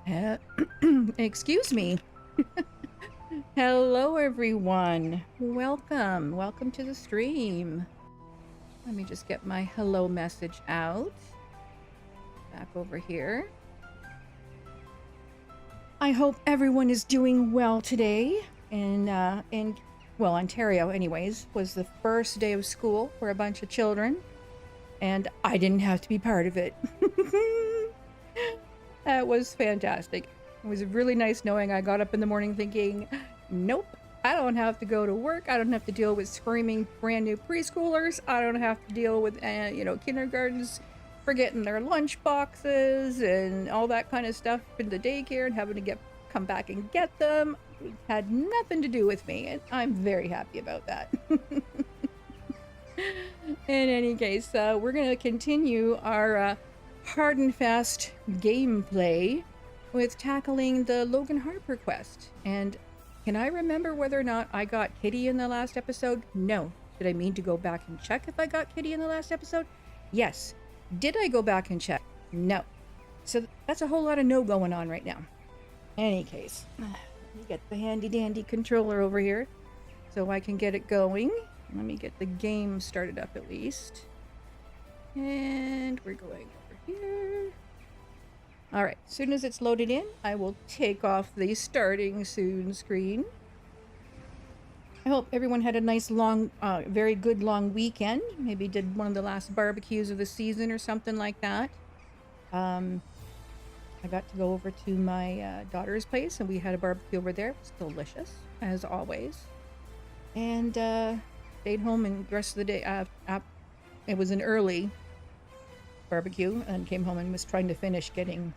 Uh, excuse me. Hello, everyone. Welcome to the stream. Let me just get my hello message out. Back over here. I hope everyone is doing well today. Well, Ontario, anyways, was the first day of school for a bunch of children, and I didn't have to be part of it. That was fantastic. It was really nice knowing I got up in the morning thinking, nope, I don't have to go to work. I don't have to deal with screaming brand new preschoolers. I don't have to deal with, kindergartens forgetting their lunch boxes and all that kind of stuff in the daycare and having to come back and get them. It had nothing to do with me, and I'm very happy about that. In any case, we're going to continue our hard and fast gameplay with tackling the Logan Harper Quest. And can I remember whether or not I got Kitty in the last episode? No. Did I mean to go back and check if I got Kitty in the last episode? Yes. Did I go back and check? No. So that's a whole lot of no going on right now. Any case, let me get the handy dandy controller over here so I can get it going. Let me get the game started up at least. And we're going over here. All right, as soon as it's loaded in, I will take off the starting soon screen. I hope everyone had a nice long, very good long weekend. Maybe did one of the last barbecues of the season or something like that. I got to go over to my daughter's place and we had a barbecue over there. It was delicious, as always. And stayed home and the rest of the day, it was an early barbecue and came home and was trying to finish getting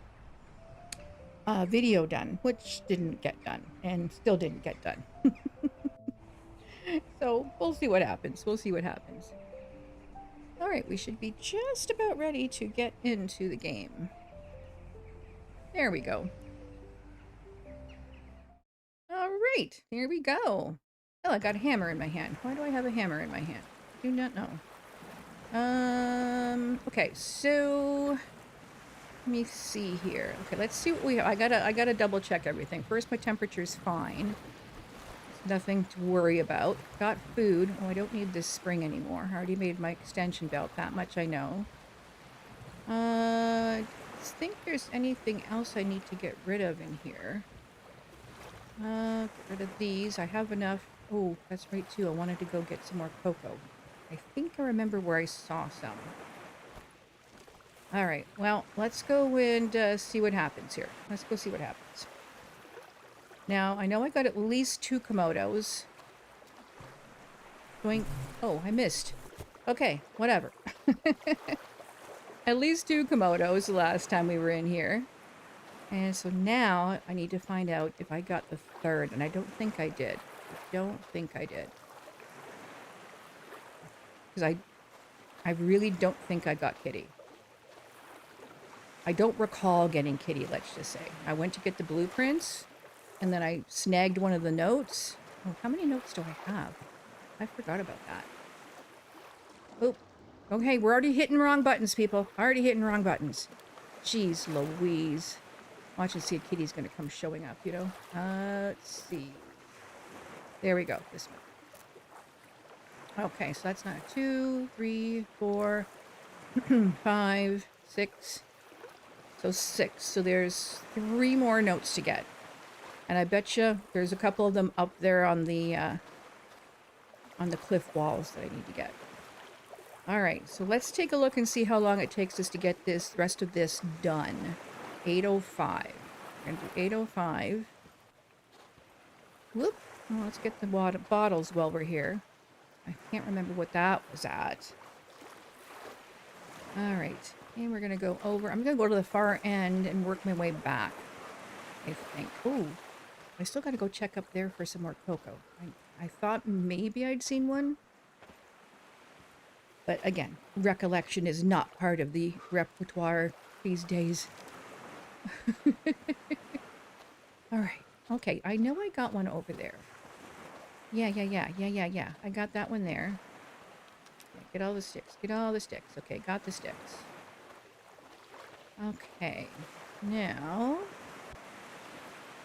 video done, which didn't get done and still didn't get done. So we'll see what happens. All right, we should be just about ready to get into the game. There we go. All right, here we go. Oh, I got a hammer in my hand. Why do I have a hammer in my hand? I do not know. Okay, so let me see here. Okay, let's see what we have. I gotta double check everything. First, my temperature's fine. Nothing to worry about. Got food. Oh, I don't need this spring anymore. I already made my extension belt. That much I know. Think there's anything else I need to get rid of in here. Get rid of these. I have enough. Oh, that's right too. I wanted to go get some more cocoa. I think I remember where I saw some. All right. Well, let's go and see what happens here. Let's go see what happens. Now, I know I got at least 2 Komodos. Going... Oh, I missed. Okay, whatever. At least 2 Komodos the last time we were in here. And so now I need to find out if I got the 3rd, and I don't think I did. Because I really don't think I got Kitty. I don't recall getting Kitty, let's just say. I went to get the blueprints, and then I snagged one of the notes. Oh, how many notes do I have? I forgot about that. Oh, okay, we're already hitting wrong buttons, people. Already hitting wrong buttons. Jeez Louise. Watch and see if Kitty's going to come showing up, you know. Let's see. There we go, this one. Okay, so that's not 2, 3, 4, 5, 6. So 6. So there's 3 more notes to get. And I bet you there's a couple of them up there on the cliff walls that I need to get. All right, so let's take a look and see how long it takes us to get this rest of this done. 8:05. We're gonna do 8:05. Whoop. Well, let's get the bottles while we're here. I can't remember what that was at. All right, and we're gonna go over. I'm gonna go to the far end and work my way back, I think. Oh, I still gotta go check up there for some more cocoa. I thought maybe I'd seen one. But again, recollection is not part of the repertoire these days. All right. Okay, I know I got one over there. Yeah. I got that one there. Get all the sticks. Okay, got the sticks. Okay. Now,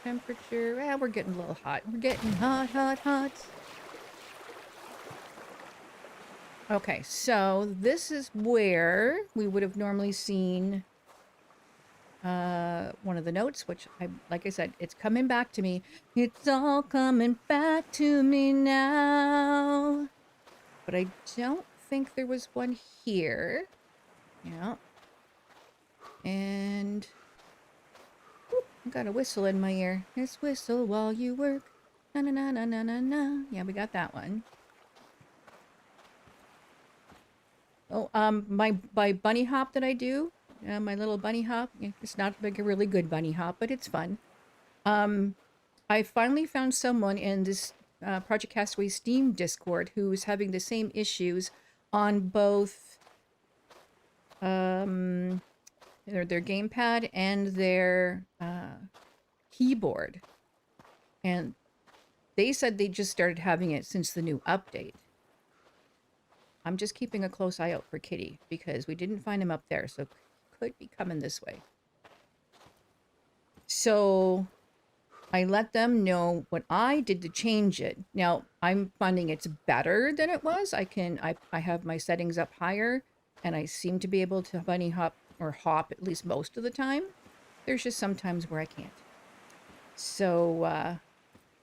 temperature. Well, we're getting a little hot. We're getting hot, hot, hot. Okay, so this is where we would have normally seen one of the notes, which like I said, it's coming back to me. It's all coming back to me now. But I don't think there was one here. Yeah. And whoop, I got a whistle in my ear. Let's whistle while you work. Na na na na na na na. Yeah, we got that one. Oh, my bunny hop that I do, my little bunny hop. It's not like a really good bunny hop, but it's fun. I finally found someone in this Project Castaway Steam Discord who's having the same issues on both their gamepad and their keyboard. And they said they just started having it since the new update. I'm just keeping a close eye out for Kitty because we didn't find him up there, so could be coming this way. So I let them know what I did to change it. Now I'm finding it's better than it was. I have my settings up higher, and I seem to be able to bunny hop or hop at least most of the time. There's just some times where I can't. So I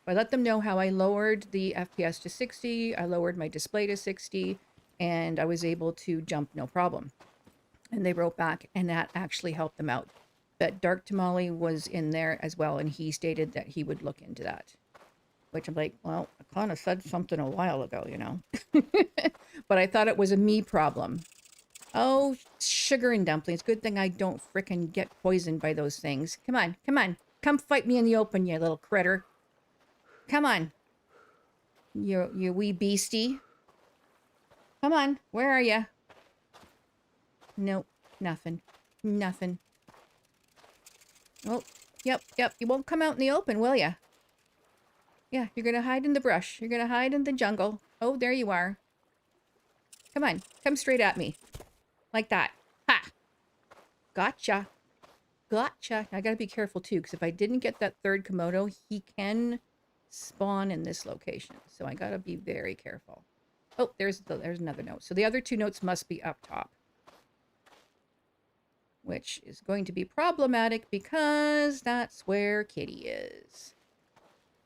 let them know how I lowered the FPS to 60. I lowered my display to 60. And I was able to jump no problem. And they wrote back, and that actually helped them out. But Dark Tamale was in there as well, and he stated that he would look into that. Which I'm like, well, I kind of said something a while ago, you know. But I thought it was a me problem. Oh, sugar and dumplings. Good thing I don't frickin' get poisoned by those things. Come on, come on. Come fight me in the open, you little critter. Come on. You wee beastie. Come on, where are you? Nope, nothing. Nothing. Oh, yep. You won't come out in the open, will ya? Yeah, you're gonna hide in the brush. You're gonna hide in the jungle. Oh, there you are. Come on, come straight at me. Like that. Ha! Gotcha. Gotcha. I gotta be careful too, because if I didn't get that third Komodo, he can spawn in this location. So I gotta be very careful. Oh, there's another note. So the other two notes must be up top. Which is going to be problematic because that's where Kitty is.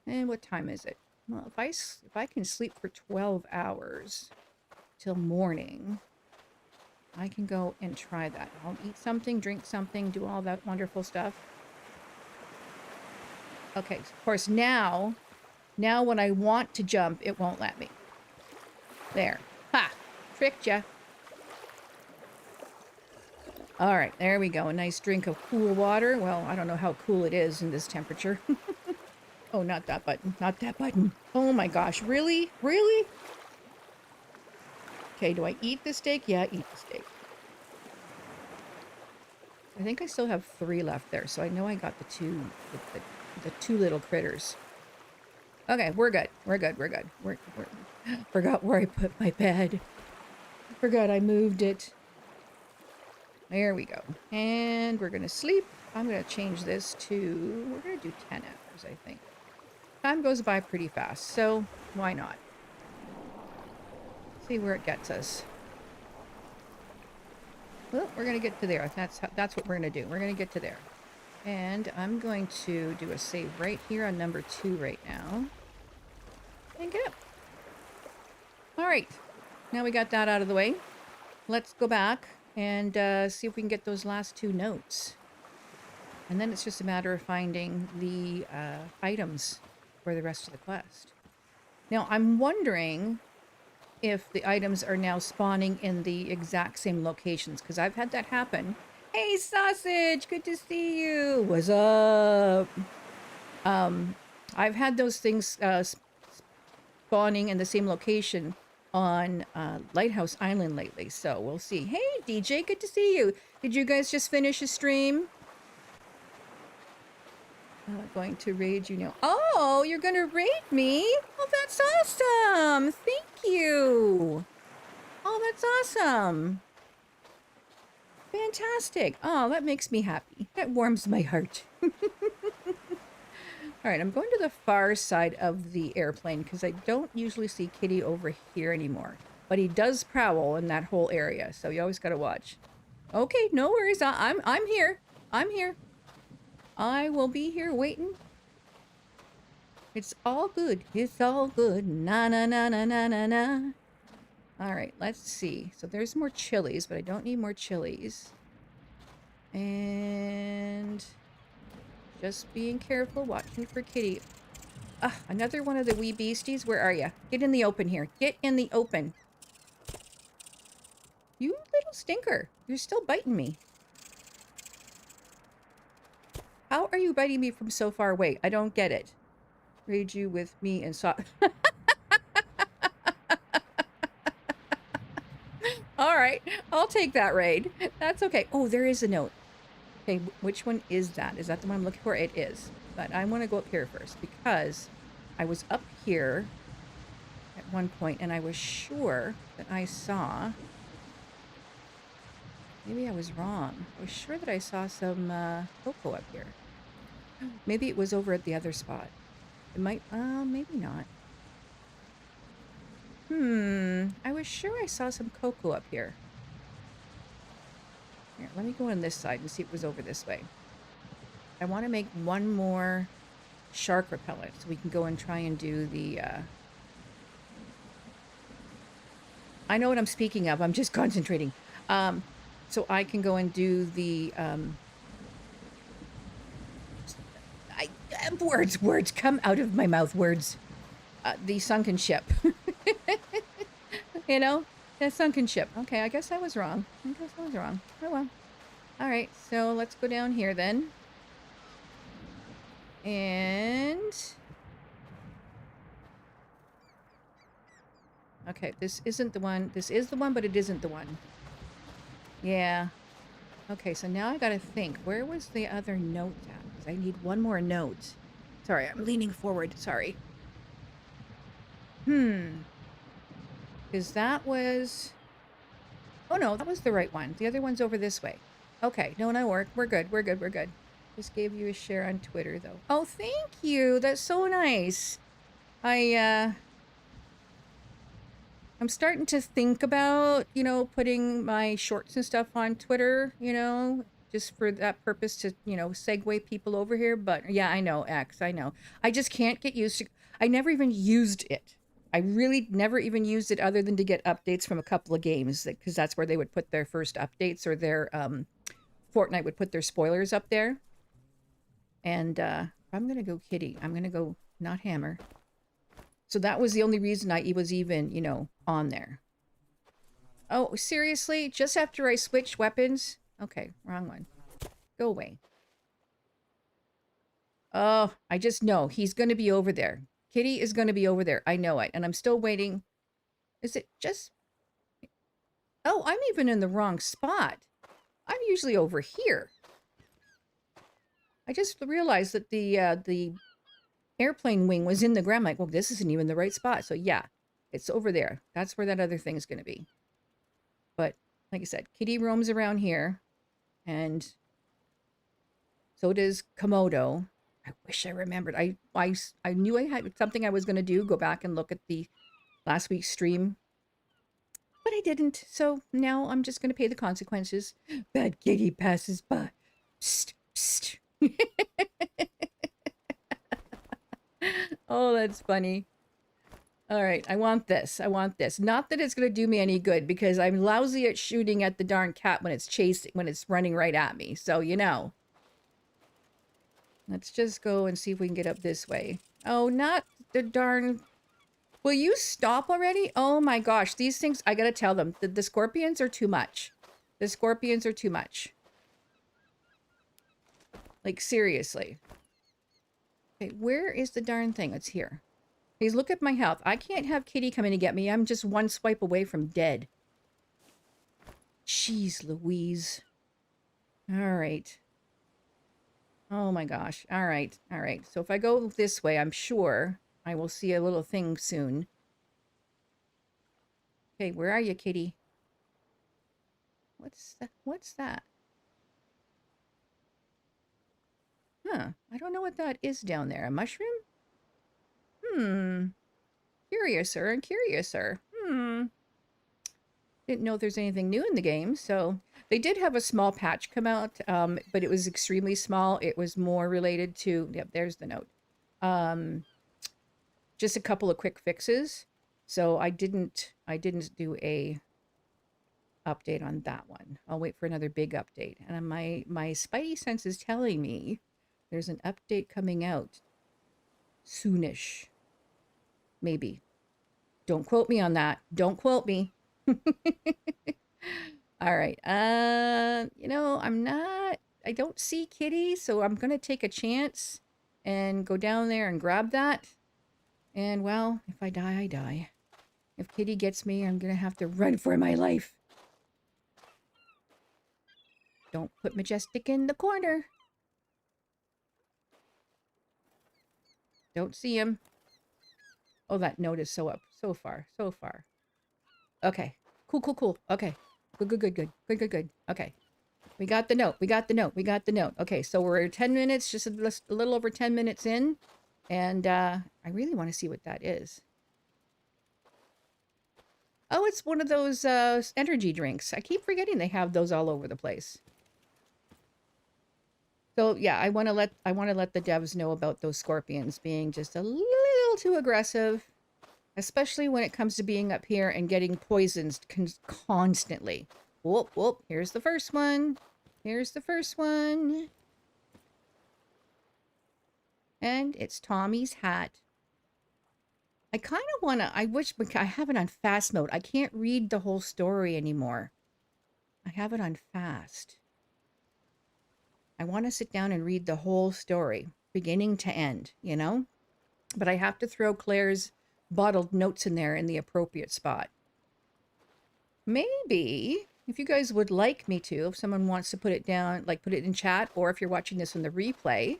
And what time is it? Well, if I can sleep for 12 hours till morning, I can go and try that. I'll eat something, drink something, do all that wonderful stuff. Okay, of course now when I want to jump, it won't let me. There. Ha! Tricked ya. Alright, there we go. A nice drink of cool water. Well, I don't know how cool it is in this temperature. Oh, not that button. Not that button. Oh my gosh. Really? Really? Okay, do I eat the steak? Yeah, eat the steak. I think I still have 3 left there, so I know I got the two little critters. Okay, we're good. We're good. We're good. We're forgot where I put my bed. Forgot I moved it. There we go. And we're gonna sleep. I'm gonna change this to, we're gonna do 10 hours, I think. Time goes by pretty fast, so why not? See where it gets us. Well, we're gonna get to there. That's what we're gonna do. We're gonna get to there. And I'm going to do a save right here on number 2 right now. And get up. Alright. Now we got that out of the way. Let's go back and see if we can get those last 2 notes. And then it's just a matter of finding the items for the rest of the quest. Now, I'm wondering if the items are now spawning in the exact same locations, because I've had that happen. Hey, Sausage! Good to see you! What's up? I've had those things spawning in the same location on Lighthouse Island lately, so we'll see. Hey, DJ, good to see you. Did you guys just finish a stream? Going to raid you now. Oh, you're going to raid me? Oh, that's awesome. Thank you. Oh, that's awesome. Fantastic. Oh, that makes me happy. That warms my heart. All right, I'm going to the far side of the airplane because I don't usually see Kitty over here anymore. But he does prowl in that whole area, so you always got to watch. Okay, no worries. I'm here. I'm here. I will be here waiting. It's all good. It's all good. Na na na na na na na. All right, let's see. So there's more chilies, but I don't need more chilies. And just being careful, watching for Kitty. Ah, another one of the wee beasties. Where are you? Get in the open here. Get in the open. You little stinker. You're still biting me. How are you biting me from so far away? I don't get it. Raid you with me and saw. All right, I'll take that raid. That's okay. Oh, there is a note. Okay, which one is that? Is that the one I'm looking for? It is. But I want to go up here first because I was up here at one point and I was sure that I saw... Maybe I was wrong. I was sure that I saw some cocoa up here. Maybe it was over at the other spot. It might... maybe not. I was sure I saw some cocoa up here. Here, let me go on this side and see if it was over this way. I want to make one more shark repellent so we can go and try and do the... I know what I'm speaking of. I'm just concentrating. So I can go and do the... words come out of my mouth. Words. The sunken ship. You know? The sunken ship. Okay, I guess I was wrong. Oh well. Alright, so let's go down here then. And... Okay, this isn't the one. This is the one, but it isn't the one. Yeah. Okay, so now I gotta think. Where was the other note at? 'Cause I need one more note. Sorry, I'm leaning forward. Sorry. Because that was... Oh, no, that was the right one. The other one's over this way. Okay, no, we're good. We're good. Just gave you a share on Twitter, though. Oh, thank you. That's so nice. I'm starting to think about, you know, putting my shorts and stuff on Twitter, you know, just for that purpose to, you know, segue people over here. But yeah, I know, X, I know. I just can't get used to... I never even used it. I really never even used it other than to get updates from a couple of games, because that's where they would put their first updates, or their Fortnite would put their spoilers up there. And I'm going to go Kitty. I'm going to go not Hammer. So that was the only reason I was even, you know, on there. Oh, seriously? Just after I switched weapons? Okay, wrong one. Go away. Oh, I just know. He's going to be over there. Kitty is going to be over there. I know it. And I'm still waiting. Is it just... Oh, I'm even in the wrong spot. I'm usually over here. I just realized that the airplane wing was in the ground. I'm like, well, this isn't even the right spot. So yeah, it's over there. That's where that other thing is going to be. But like I said, Kitty roams around here, and so does Komodo. I wish I remembered. I knew I had something I was going to do. Go back and look at the last week's stream, but I didn't. So now I'm just going to pay the consequences. Bad Kitty passes by. Psst, psst. Oh, that's funny. All right, I want this. I want this. Not that it's going to do me any good, because I'm lousy at shooting at the darn cat when it's chasing, when it's running right at me. So, you know. Let's just go and see if we can get up this way. Oh, not the darn... Will you stop already? Oh my gosh, these things, I gotta tell them, the scorpions are too much. The scorpions are too much. Like, seriously. Okay, where is the darn thing? It's here. Please look at my health. I can't have Kitty come in and get me. I'm just one swipe away from dead. Jeez Louise. All right. Oh my gosh. All right. All right. So if I go this way, I'm sure I will see a little thing soon. Okay, where are you, Kitty? What's that? What's that? Huh. I don't know what that is down there. A mushroom? Hmm. Curiouser and curiouser. Didn't know if there's anything new in the game. So they did have a small patch come out, but it was extremely small. It was more related to, yep, there's the note. Just a couple of quick fixes. So I didn't do a update on that one. I'll wait for another big update. And my spidey sense is telling me there's an update coming out soonish. Maybe. Don't quote me on that. Don't quote me. All right. You know, I don't see Kitty, so I'm going to take a chance and go down there and grab that. And well, if I die, I die. If Kitty gets me, I'm going to have to run for my life. Don't put Majestic in the corner. Don't see him. Oh, that note is so up. So far. So far. Okay. Cool, cool, cool. Okay. Good, good, good, good. Good, good, good. Okay. We got the note. We got the note. We got the note. Okay, so we're 10 minutes, just a little over 10 minutes in. And I really want to see what that is. Oh, it's one of those energy drinks. I keep forgetting they have those all over the place. So yeah, I want to let the devs know about those scorpions being just a little too aggressive, especially when it comes to being up here and getting poisoned constantly. Whoop, whoop, here's the first one. Here's the first one. And it's Tommy's hat. I kind of want to, I wish, I have it on fast mode. I can't read the whole story anymore. I have it on fast. I want to sit down and read the whole story, beginning to end, you know? But I have to throw Claire's bottled notes in there in the appropriate spot. Maybe, if you guys would like me to, if someone wants to put it down, like put it in chat, or if you're watching this in the replay,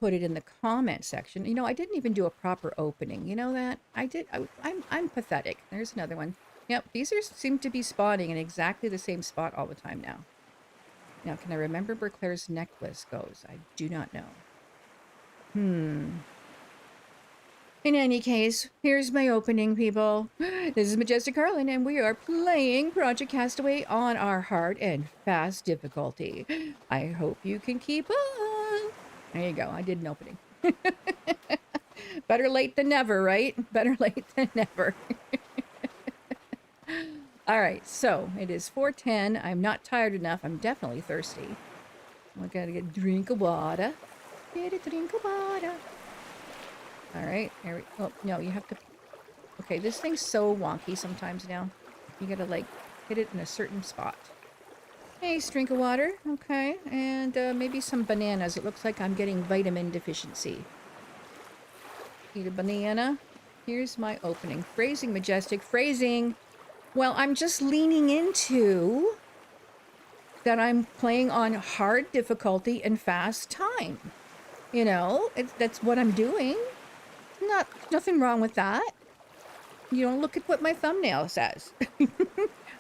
put it in the comment section. You know, I didn't even do a proper opening. You know that? I'm pathetic. There's another one. Yep, these seem to be spawning in exactly the same spot all the time now. Now, can I remember where Claire's necklace goes? I do not know. In any case, here's my opening, people. This is MajesticKarLyn, and we are playing Project Castaway on our hard and fast difficulty. I hope you can keep on. There you go. I did an opening. Better late than never, right? Better late than never. All right, so it is 4:10. I'm not tired enough. I'm definitely thirsty. I gotta get a drink of water. Get a drink of water. All right, there we go. Oh, no, you have to... Okay, this thing's so wonky sometimes now. You gotta, like, hit it in a certain spot. Nice drink of water. Okay, and maybe some bananas. It looks like I'm getting vitamin deficiency. Eat a banana. Here's my opening. Phrasing, Majestic. Phrasing. Well, I'm just leaning into that I'm playing on hard difficulty and fast time. You know, that's what I'm doing. Nothing wrong with that. You don't look at what my thumbnail says.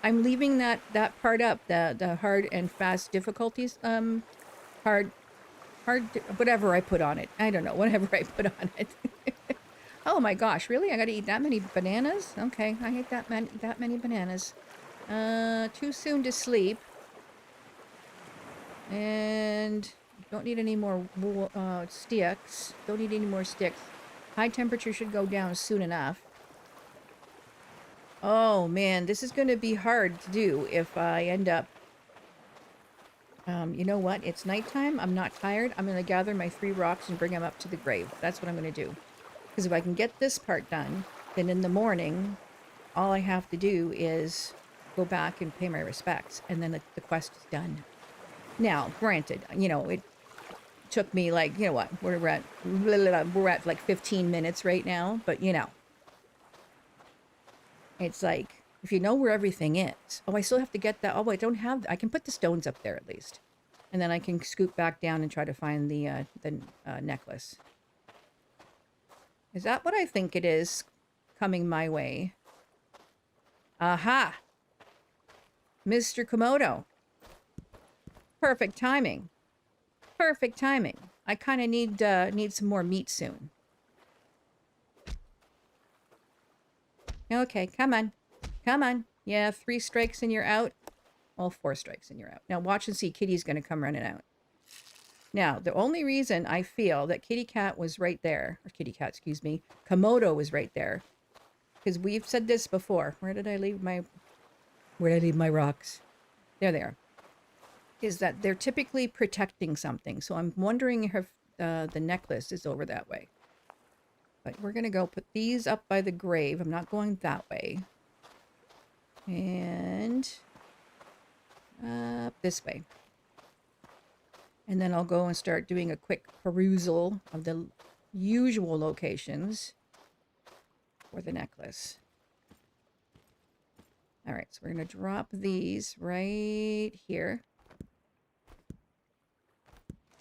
I'm leaving that part up, the hard and fast difficulties, hard, whatever I put on it. I don't know, whatever I put on it. Oh my gosh, really? I gotta eat that many bananas? Okay, I ate that many bananas. Too soon to sleep. And don't need any more sticks. Don't need any more sticks. High temperature should go down soon enough. Oh man, this is gonna be hard to do if I end up... you know what? It's nighttime. I'm not tired. I'm gonna gather my 3 rocks and bring them up to the grave. That's what I'm gonna do. Because if I can get this part done, then in the morning, all I have to do is go back and pay my respects, and then the quest is done. Now, granted, you know, it took me like, you know what, we're at like 15 minutes right now, but you know, it's like, if you know where everything is. Oh, I still have to get that. Oh, I don't have, I can put the stones up there at least. And then I can scoot back down and try to find the necklace. Is that what I think it is coming my way? Aha! Mr. Komodo. Perfect timing. Perfect timing. I kind of need some more meat soon. Okay, come on. Come on. Yeah, 3 strikes and you're out. Well, 4 strikes and you're out. Now watch and see. Kitty's going to come running out. Now, the only reason I feel that Kitty Cat was right there, or Kitty Cat, excuse me, Komodo was right there, because we've said this before. Where did I leave my rocks? There they are. Is that they're typically protecting something. So I'm wondering if the necklace is over that way. But we're going to go put these up by the grave. I'm not going that way. And up this way. And then I'll go and start doing a quick perusal of the usual locations for the necklace. All right, so we're going to drop these right here.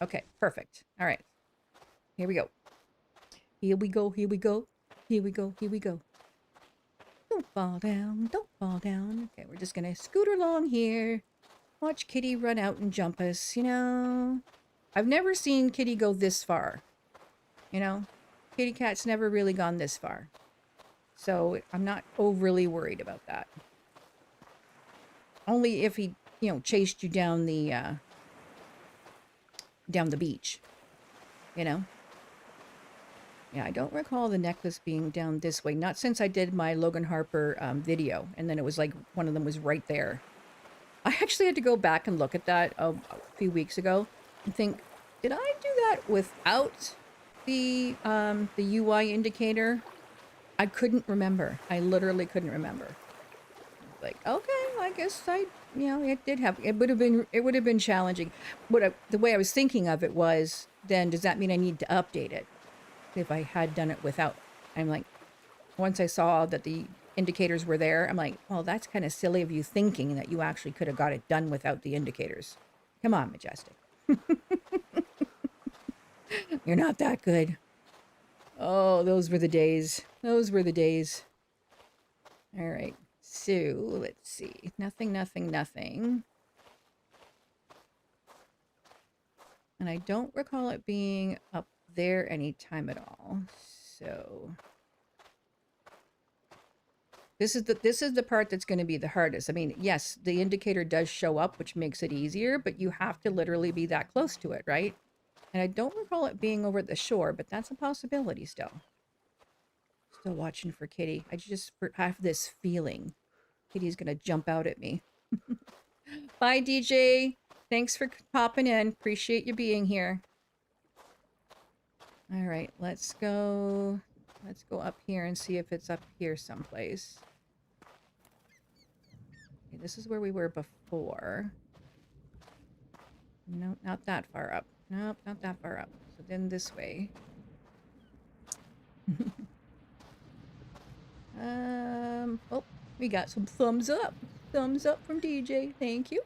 Okay, perfect. All right, here we go. Here we go, here we go. Here we go, here we go. Don't fall down, don't fall down. Okay, we're just going to scooter along here. Watch Kitty run out and jump us, you know. I've never seen Kitty go this far. You know, Kitty Cat's never really gone this far. So I'm not overly worried about that. Only if he, you know, chased you down the beach. You know. Yeah, I don't recall the necklace being down this way. Not since I did my Logan Harper video. And then it was like one of them was right there. I actually had to go back and look at that a few weeks ago and think, did I do that without the UI indicator? I couldn't remember. I literally couldn't remember. Like, okay, I guess you know, it did have. It would have been challenging. The way I was thinking of it was, then does that mean I need to update it? If I had done it without, I'm like, once I saw that the indicators were there, I'm like, well, that's kind of silly of you thinking that you actually could have got it done without the indicators. Come on, Majestic. You're not that good. Oh, those were the days. Those were the days. All right. So, let's see. Nothing, nothing, nothing. And I don't recall it being up there any time at all. So this is the part that's going to be the hardest. I mean, yes, the indicator does show up, which makes it easier, but you have to literally be that close to it, right? And I don't recall it being over at the shore, but that's a possibility still. Still watching for Kitty. I just have this feeling Kitty's going to jump out at me. Bye, DJ. Thanks for popping in. Appreciate you being here. All right, let's go up here and see if it's up here someplace. Okay, this is where we were before. No, not that far up. Nope, not that far up. So then this way. Oh, we got some thumbs up. Thumbs up from DJ. Thank you.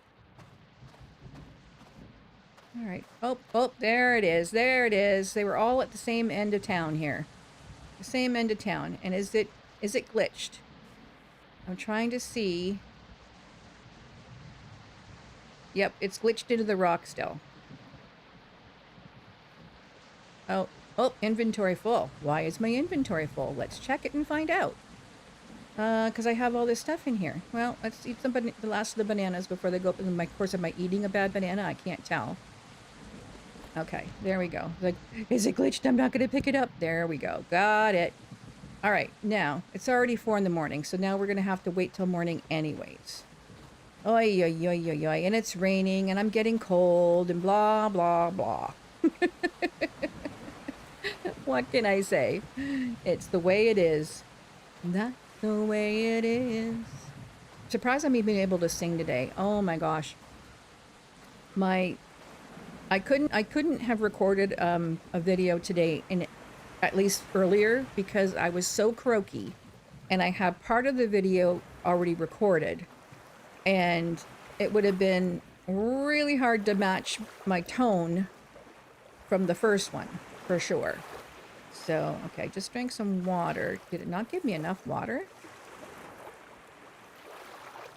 All right. Oh, there it is. There it is. They were all at the same end of town here. The same end of town. And is it glitched? I'm trying to see. Yep, it's glitched into the rock still. Oh, inventory full. Why is my inventory full? Let's check it and find out. Because I have all this stuff in here. Well, let's eat the last of the bananas before they go up. In my course, am I eating a bad banana? I can't tell. Okay, there we go. Like, is it glitched? I'm not going to pick it up. There we go. Got it. All right, now, it's already 4 in the morning, so now we're going to have to wait till morning anyways. Oy, oy, oy, oy, oy. And it's raining, and I'm getting cold, and blah, blah, blah. What can I say? It's the way it is. That's the way it is. Surprised I'm even able to sing today. Oh my gosh. I couldn't have recorded a video today, at least earlier, because I was so croaky, and I had part of the video already recorded, and it would have been really hard to match my tone from the first one, for sure. So, okay, just drank some water. Did it not give me enough water?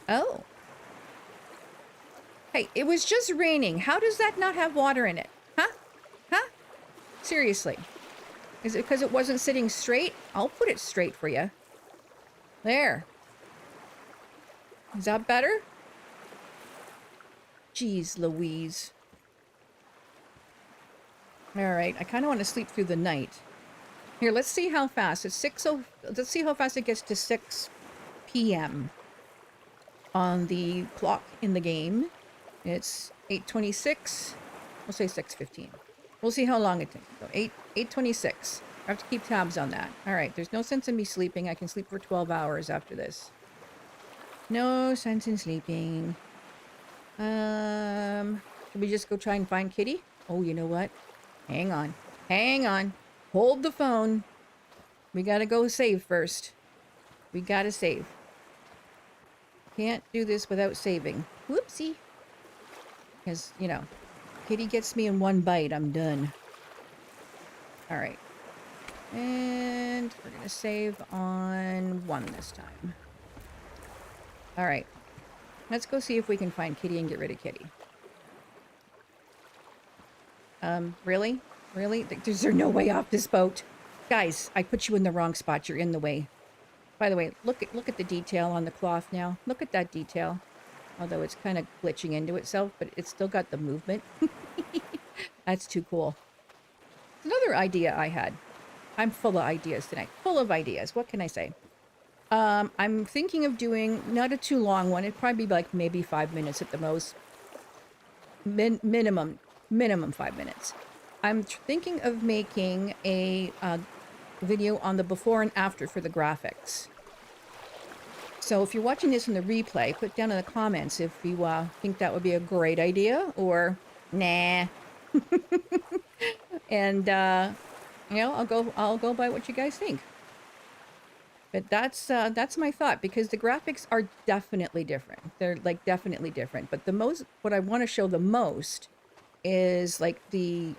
Oh. Hey, it was just raining. How does that not have water in it? Huh? Huh? Seriously. Is it because it wasn't sitting straight? I'll put it straight for you. There. Is that better? Jeez Louise. All right, I kind of want to sleep through the night. Here, let's see how fast. It's 6. Let's see how fast it gets to 6 p.m. on the clock in the game. It's 8:26. We'll say 6:15. We'll see how long it takes. So 8:26. I have to keep tabs on that. All right, there's no sense in me sleeping. I can sleep for 12 hours after this. No sense in sleeping. Should we just go try and find Kitty? Oh, you know what? Hang on. Hang on. Hold the phone. We gotta go save first. We gotta save. Can't do this without saving. Whoopsie. Because, you know, Kitty gets me in one bite, I'm done. All right. And we're gonna save on 1 this time. All right. Let's go see if we can find Kitty and get rid of Kitty. Really? Really? Is there no way off this boat? Guys, I put you in the wrong spot. You're in the way. By the way, look at the detail on the cloth now. Look at that detail. Although it's kind of glitching into itself, but it's still got the movement. That's too cool. Another idea I had. I'm full of ideas tonight. Full of ideas. What can I say? I'm thinking of doing not a too long one. It'd probably be like maybe 5 minutes at the most. Minimum 5 minutes. I'm thinking of making a video on the before and after for the graphics. So if you're watching this in the replay, put down in the comments if you think that would be a great idea or nah. And you know, I'll go by what you guys think. But that's my thought, because the graphics are definitely different. They're like definitely different. But what I want to show the most is like the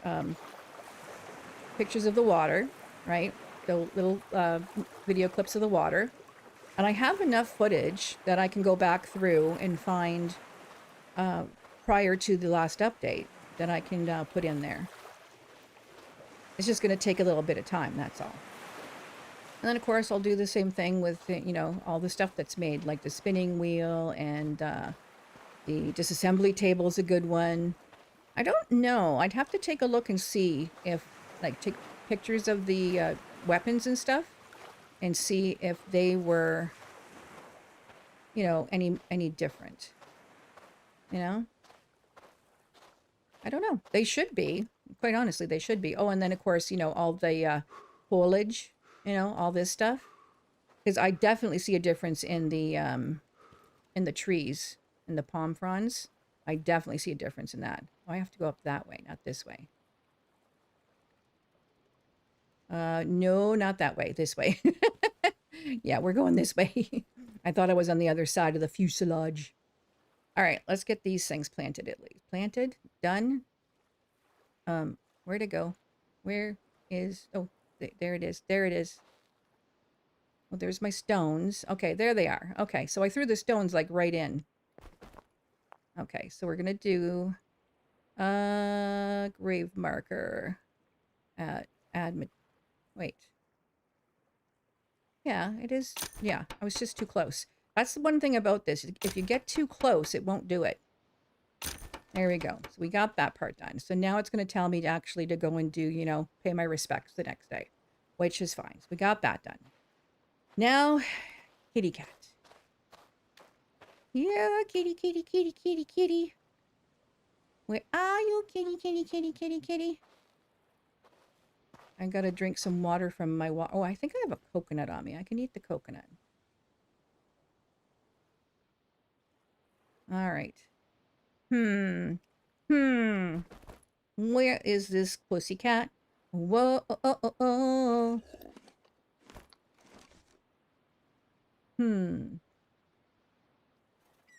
pictures of the water, right? The little video clips of the water. And I have enough footage that I can go back through and find prior to the last update that I can put in there. It's just going to take a little bit of time, that's all. And then, of course, I'll do the same thing with, you know, all the stuff that's made, like the spinning wheel and the disassembly table is a good one. I don't know. I'd have to take a look and see if, like, take pictures of the weapons and stuff and see if they were, you know, any different. You know? I don't know. They should be. Quite honestly, they should be. Oh, and then, of course, you know, all the foliage, you know, all this stuff. Because I definitely see a difference in the trees, in the palm fronds. I definitely see a difference in that. Oh, I have to go up that way, not this way. No, not that way. This way. Yeah, we're going this way. I thought I was on the other side of the fuselage. All right, let's get these things planted at least. Planted, done. Where'd it go? Where is... Oh, there it is. There it is. Well, there's my stones. Okay, there they are. Okay, so I threw the stones like right in. Okay, so we're gonna do grave marker. Wait. Yeah, it is. Yeah, I was just too close. That's the one thing about this. If you get too close, it won't do it. There we go. So we got that part done. So now it's going to tell me to actually go and do, you know, pay my respects the next day, which is fine. So we got that done. Now, kitty cat. Yeah, kitty, kitty, kitty, kitty, kitty. Where are you, kitty, kitty, kitty, kitty, kitty? I gotta drink some water from my water. Oh, I think I have a coconut on me. I can eat the coconut. All right. Where is this pussycat? Whoa,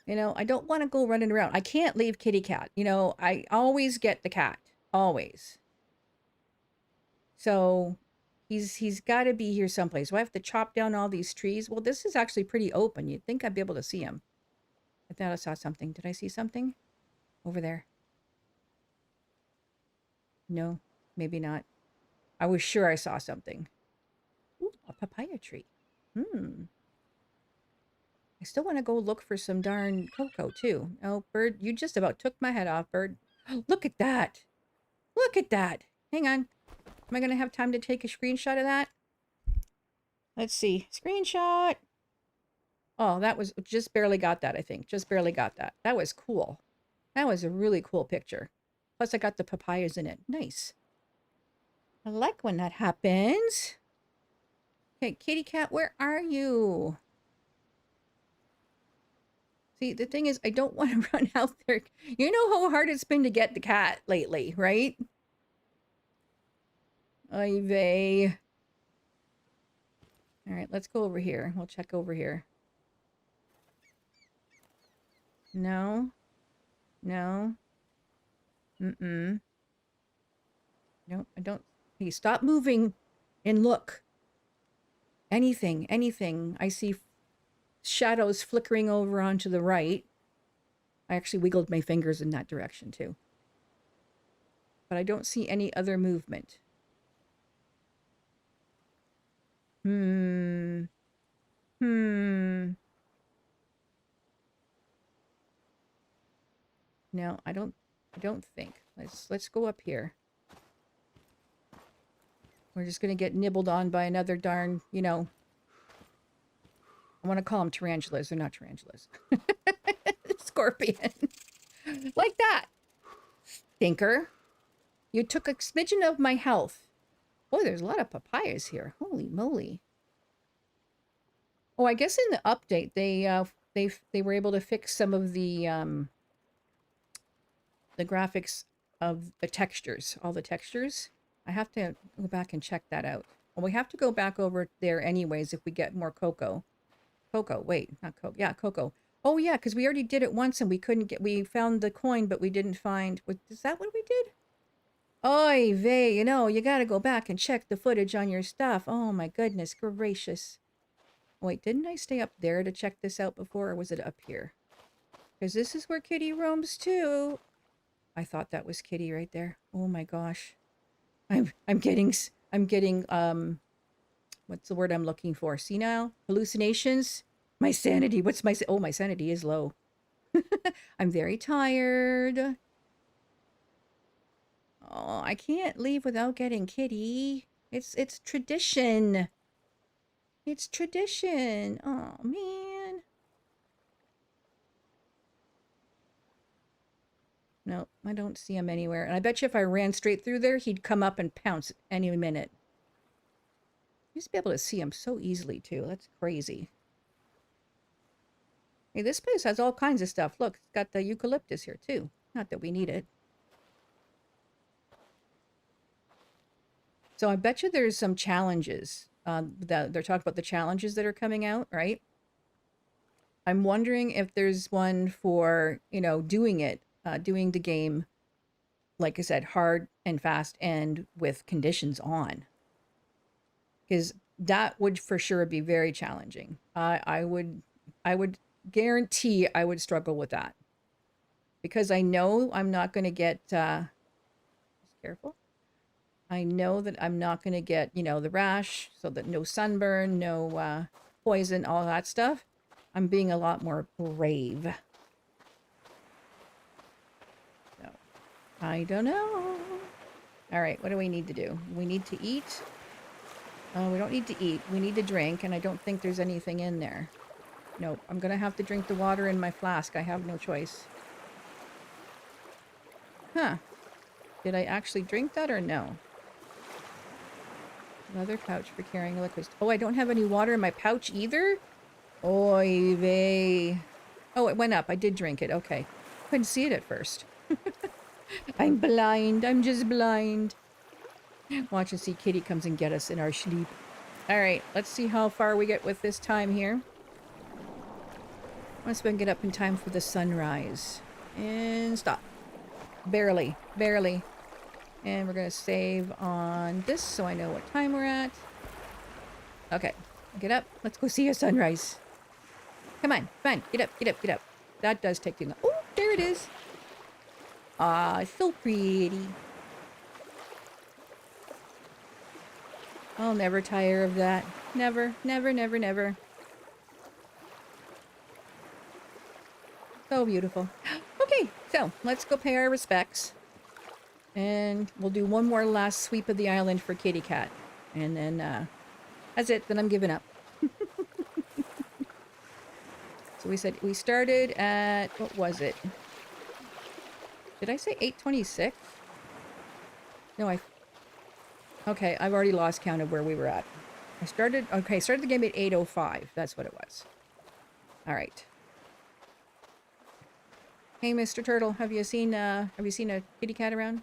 You know, I don't want to go running around. I can't leave kitty cat. You know, I always get the cat. Always. So he's got to be here someplace. Do I have to chop down all these trees? Well, this is actually pretty open. You'd think I'd be able to see him. I thought I saw something. Did I see something? Over there. No, maybe not. I was sure I saw something. Ooh, a papaya tree. Hmm. I still want to go look for some darn cocoa, too. Oh, bird, you just about took my head off, bird. Look at that. Look at that. Hang on. Am I going to have time to take a screenshot of that? Let's see. Screenshot. Oh, that was just barely got that, I think. Just barely got that. That was cool. That was a really cool picture. Plus, I got the papayas in it. Nice. I like when that happens. Okay, kitty cat, where are you? See, the thing is, I don't want to run out there. You know how hard it's been to get the cat lately, right? Oy vey. All right, let's go over here. We'll check over here. No. No. Mm-mm. No, I don't. Hey, stop moving and look. Anything, anything. I see shadows flickering over onto the right. I actually wiggled my fingers in that direction too. But I don't see any other movement. Hmm. No, I don't think. Let's go up here. We're just gonna get nibbled on by another darn, you know. I want to call them tarantulas. They're not tarantulas. Scorpion. Like that. Stinker. You took a smidgen of my health. Boy, there's a lot of papayas here. Holy moly. Oh, I guess in the update they were able to fix some of the graphics of the textures, all the textures. I have to go back and check that out. Well, we have to go back over there anyways if we get more cocoa. Cocoa, wait, not cocoa. Yeah, cocoa. Oh yeah, because we already did it once and we couldn't get, we found the coin, but we didn't find, is that what we did? Oy vey, you know, you gotta go back and check the footage on your stuff. Oh my goodness gracious. Wait, didn't I stay up there to check this out before, or was it up here? Because this is where Kitty roams too. I thought that was Kitty right there. Oh my gosh. I'm getting what's the word I'm looking for? Senile? Hallucinations? My sanity. What's my oh, my sanity is low. I'm very tired. Oh, I can't leave without getting Kitty. It's tradition. It's tradition. Oh man. No, I don't see him anywhere. And I bet you if I ran straight through there, he'd come up and pounce any minute. You used to be able to see him so easily, too. That's crazy. Hey, this place has all kinds of stuff. Look, it's got the eucalyptus here, too. Not that we need it. So I bet you there's some challenges. That they're talking about the challenges that are coming out, right? I'm wondering if there's one for, you know, doing it. Doing the game, like I said, hard and fast and with conditions on. Because that would for sure be very challenging. I would guarantee I would struggle with that. Because I know I'm not going to get, just careful. I know that I'm not going to get, you know, the rash, so that no sunburn, no poison, all that stuff. I'm being a lot more brave. I don't know. All right, what do we need to do? We need to eat. We don't need to eat. We need to drink, and I don't think there's anything in there. Nope, I'm going to have to drink the water in my flask. I have no choice. Huh. Did I actually drink that or no? Leather pouch for carrying liquids. Oh, I don't have any water in my pouch either? Oy vey. Oh, it went up. I did drink it. Okay. Couldn't see it at first. I'm blind. I'm just blind. Watch and see Kitty comes and get us in our sleep. All right, let's see how far we get with this time here. Let's go and get up in time for the sunrise. And stop. Barely. Barely. And we're going to save on this so I know what time we're at. Okay. Get up. Let's go see a sunrise. Come on. Come on. Get up. Get up. Get up. That does take too long. Oh, there it is. Ah, so pretty. I'll never tire of that. Never, never, never, never. So beautiful. Okay, so let's go pay our respects. And we'll do one more last sweep of the island for Kitty Cat. And then, that's it. Then I'm giving up. So we said we started at, what was it? Did I say 8:26? No, okay, I've already lost count of where we were at. Started the game at 8:05. That's what it was. All right. Hey, Mr. Turtle, have you seen a kitty cat around?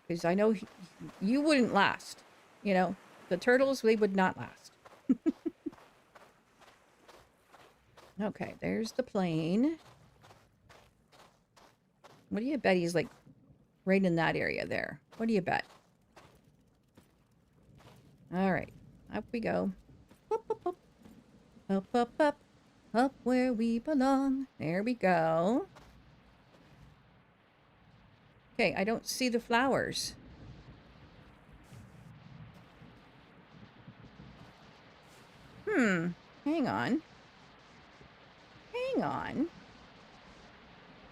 Because I know you wouldn't last. You know, the turtles, they would not last. Okay, there's the plane. What do you bet he's like right in that area there? What do you bet? All right, up we go. Up, up, up. Up, up, up. Up where we belong. There we go. Okay, I don't see the flowers. Hang on. Hang on.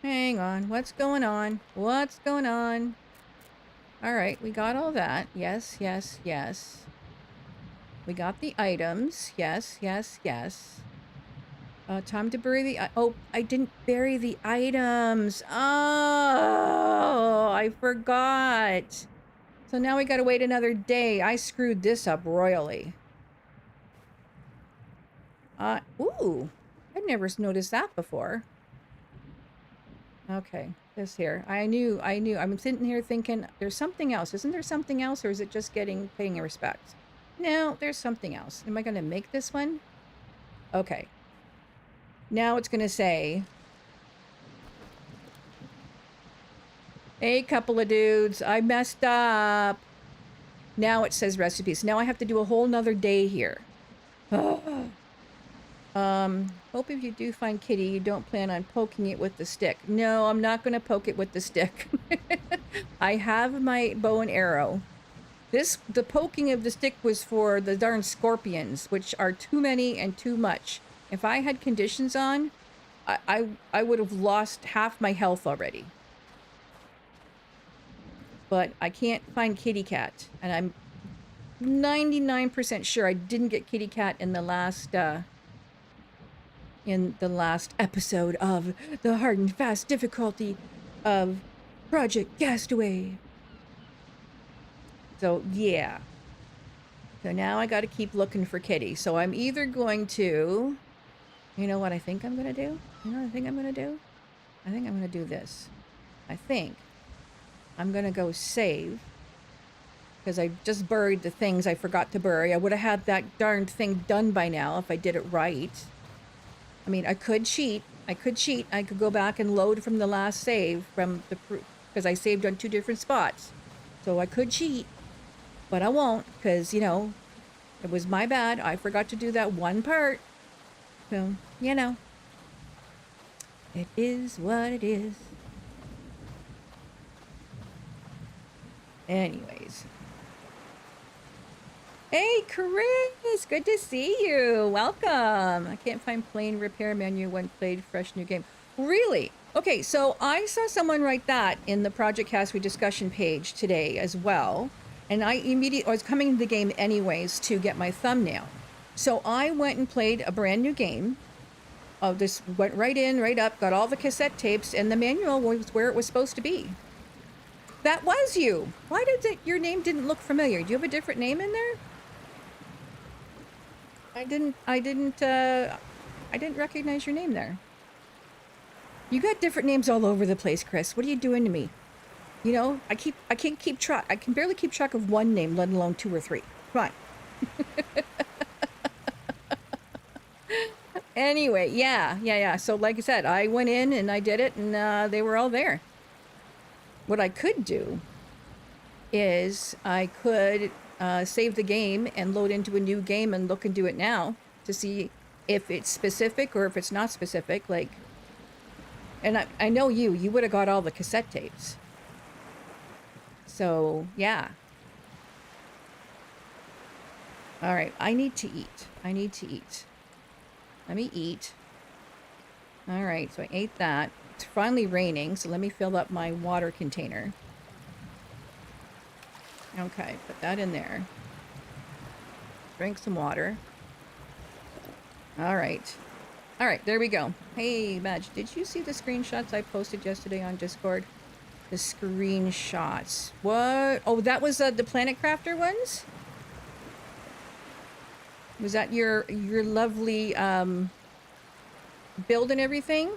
Hang on. What's going on? What's going on? All right, we got all that. Yes, yes, yes. We got the items. Yes, yes, yes. Time to bury the... Oh, I didn't bury the items. Oh, I forgot. So now we gotta wait another day. I screwed this up royally. Ooh. I'd never noticed that before. Okay, this here. I knew. I'm sitting here thinking, there's something else. Isn't there something else, or is it just paying a respect? No, there's something else. Am I gonna make this one? Okay. Now it's gonna say, hey, couple of dudes, I messed up. Now it says recipes. Now I have to do a whole nother day here. Hope if you do find Kitty, you don't plan on poking it with the stick. No, I'm not going to poke it with the stick. I have my bow and arrow. The poking of the stick was for the darn scorpions, which are too many and too much. If I had conditions on, I would have lost half my health already. But I can't find Kitty Cat, and I'm 99% sure I didn't get Kitty Cat in the last episode of the hard and fast difficulty of Project Castaway. So yeah. So now I got to keep looking for Kitty. So I'm either going to, you know what I think I'm going to do? You know what I think I'm going to do? I think I'm going to do this. I think I'm going to go save, because I just buried the things I forgot to bury. I would have had that darn thing done by now if I did it right. I mean, I could cheat. I could go back and load from the last save because I saved on 2 different spots. So I could cheat, but I won't, because, you know, it was my bad. I forgot to do that one part. So, you know, it is what it is. Anyways. Hey, Chris! Good to see you. Welcome. I can't find plane repair menu when played fresh new game. Really? Okay, so I saw someone write that in the Project Castaway discussion page today as well. And I was coming to the game anyways to get my thumbnail. So I went and played a brand new game. This went right in, right up, got all the cassette tapes, and the manual was where it was supposed to be. That was you. Why did your name didn't look familiar? Do you have a different name in there? I didn't recognize your name there. You got different names all over the place, Chris. What are you doing to me? You know, I can't keep track. I can barely keep track of one name, let alone 2 or 3. Come on. Anyway, yeah. So like I said, I went in and I did it, and they were all there. What I could do is I could save the game and load into a new game and look into it now to see if it's specific or if it's not specific. Like, and I know you would have got all the cassette tapes. So, yeah. All right, I need to eat. I need to eat. Let me eat. All right, so I ate that. It's finally raining, so let me fill up my water container. Okay, put that in there. Drink some water. All right. All right, there we go. Hey, Madge, did you see the screenshots I posted yesterday on Discord? The screenshots. What? Oh, that was the Planet Crafter ones? Was that your lovely build and everything?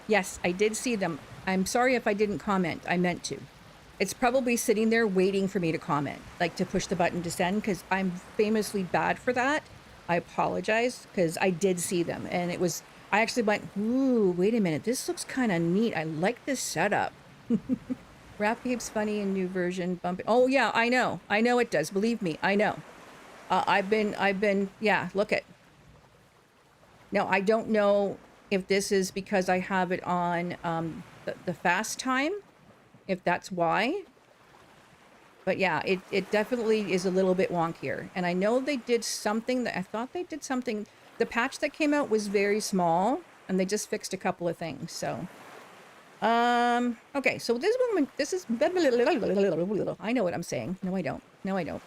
Yes, I did see them. I'm sorry if I didn't comment. I meant to. It's probably sitting there waiting for me to comment, like to push the button to send, because I'm famously bad for that. I apologize, because I did see them, and it was, I actually went, ooh, wait a minute, this looks kind of neat. I like this setup. Rap Heap's funny in new version. Bumping. Oh yeah, I know it does. Believe me, I know. I've been, yeah, look at. Now, I don't know if this is because I have it on the fast time, if that's why. But yeah, it definitely is a little bit wonkier. And I know they did something that I thought they did something. The patch that came out was very small and they just fixed a couple of things. So, okay. So this is, I know what I'm saying. No, I don't. No, I don't.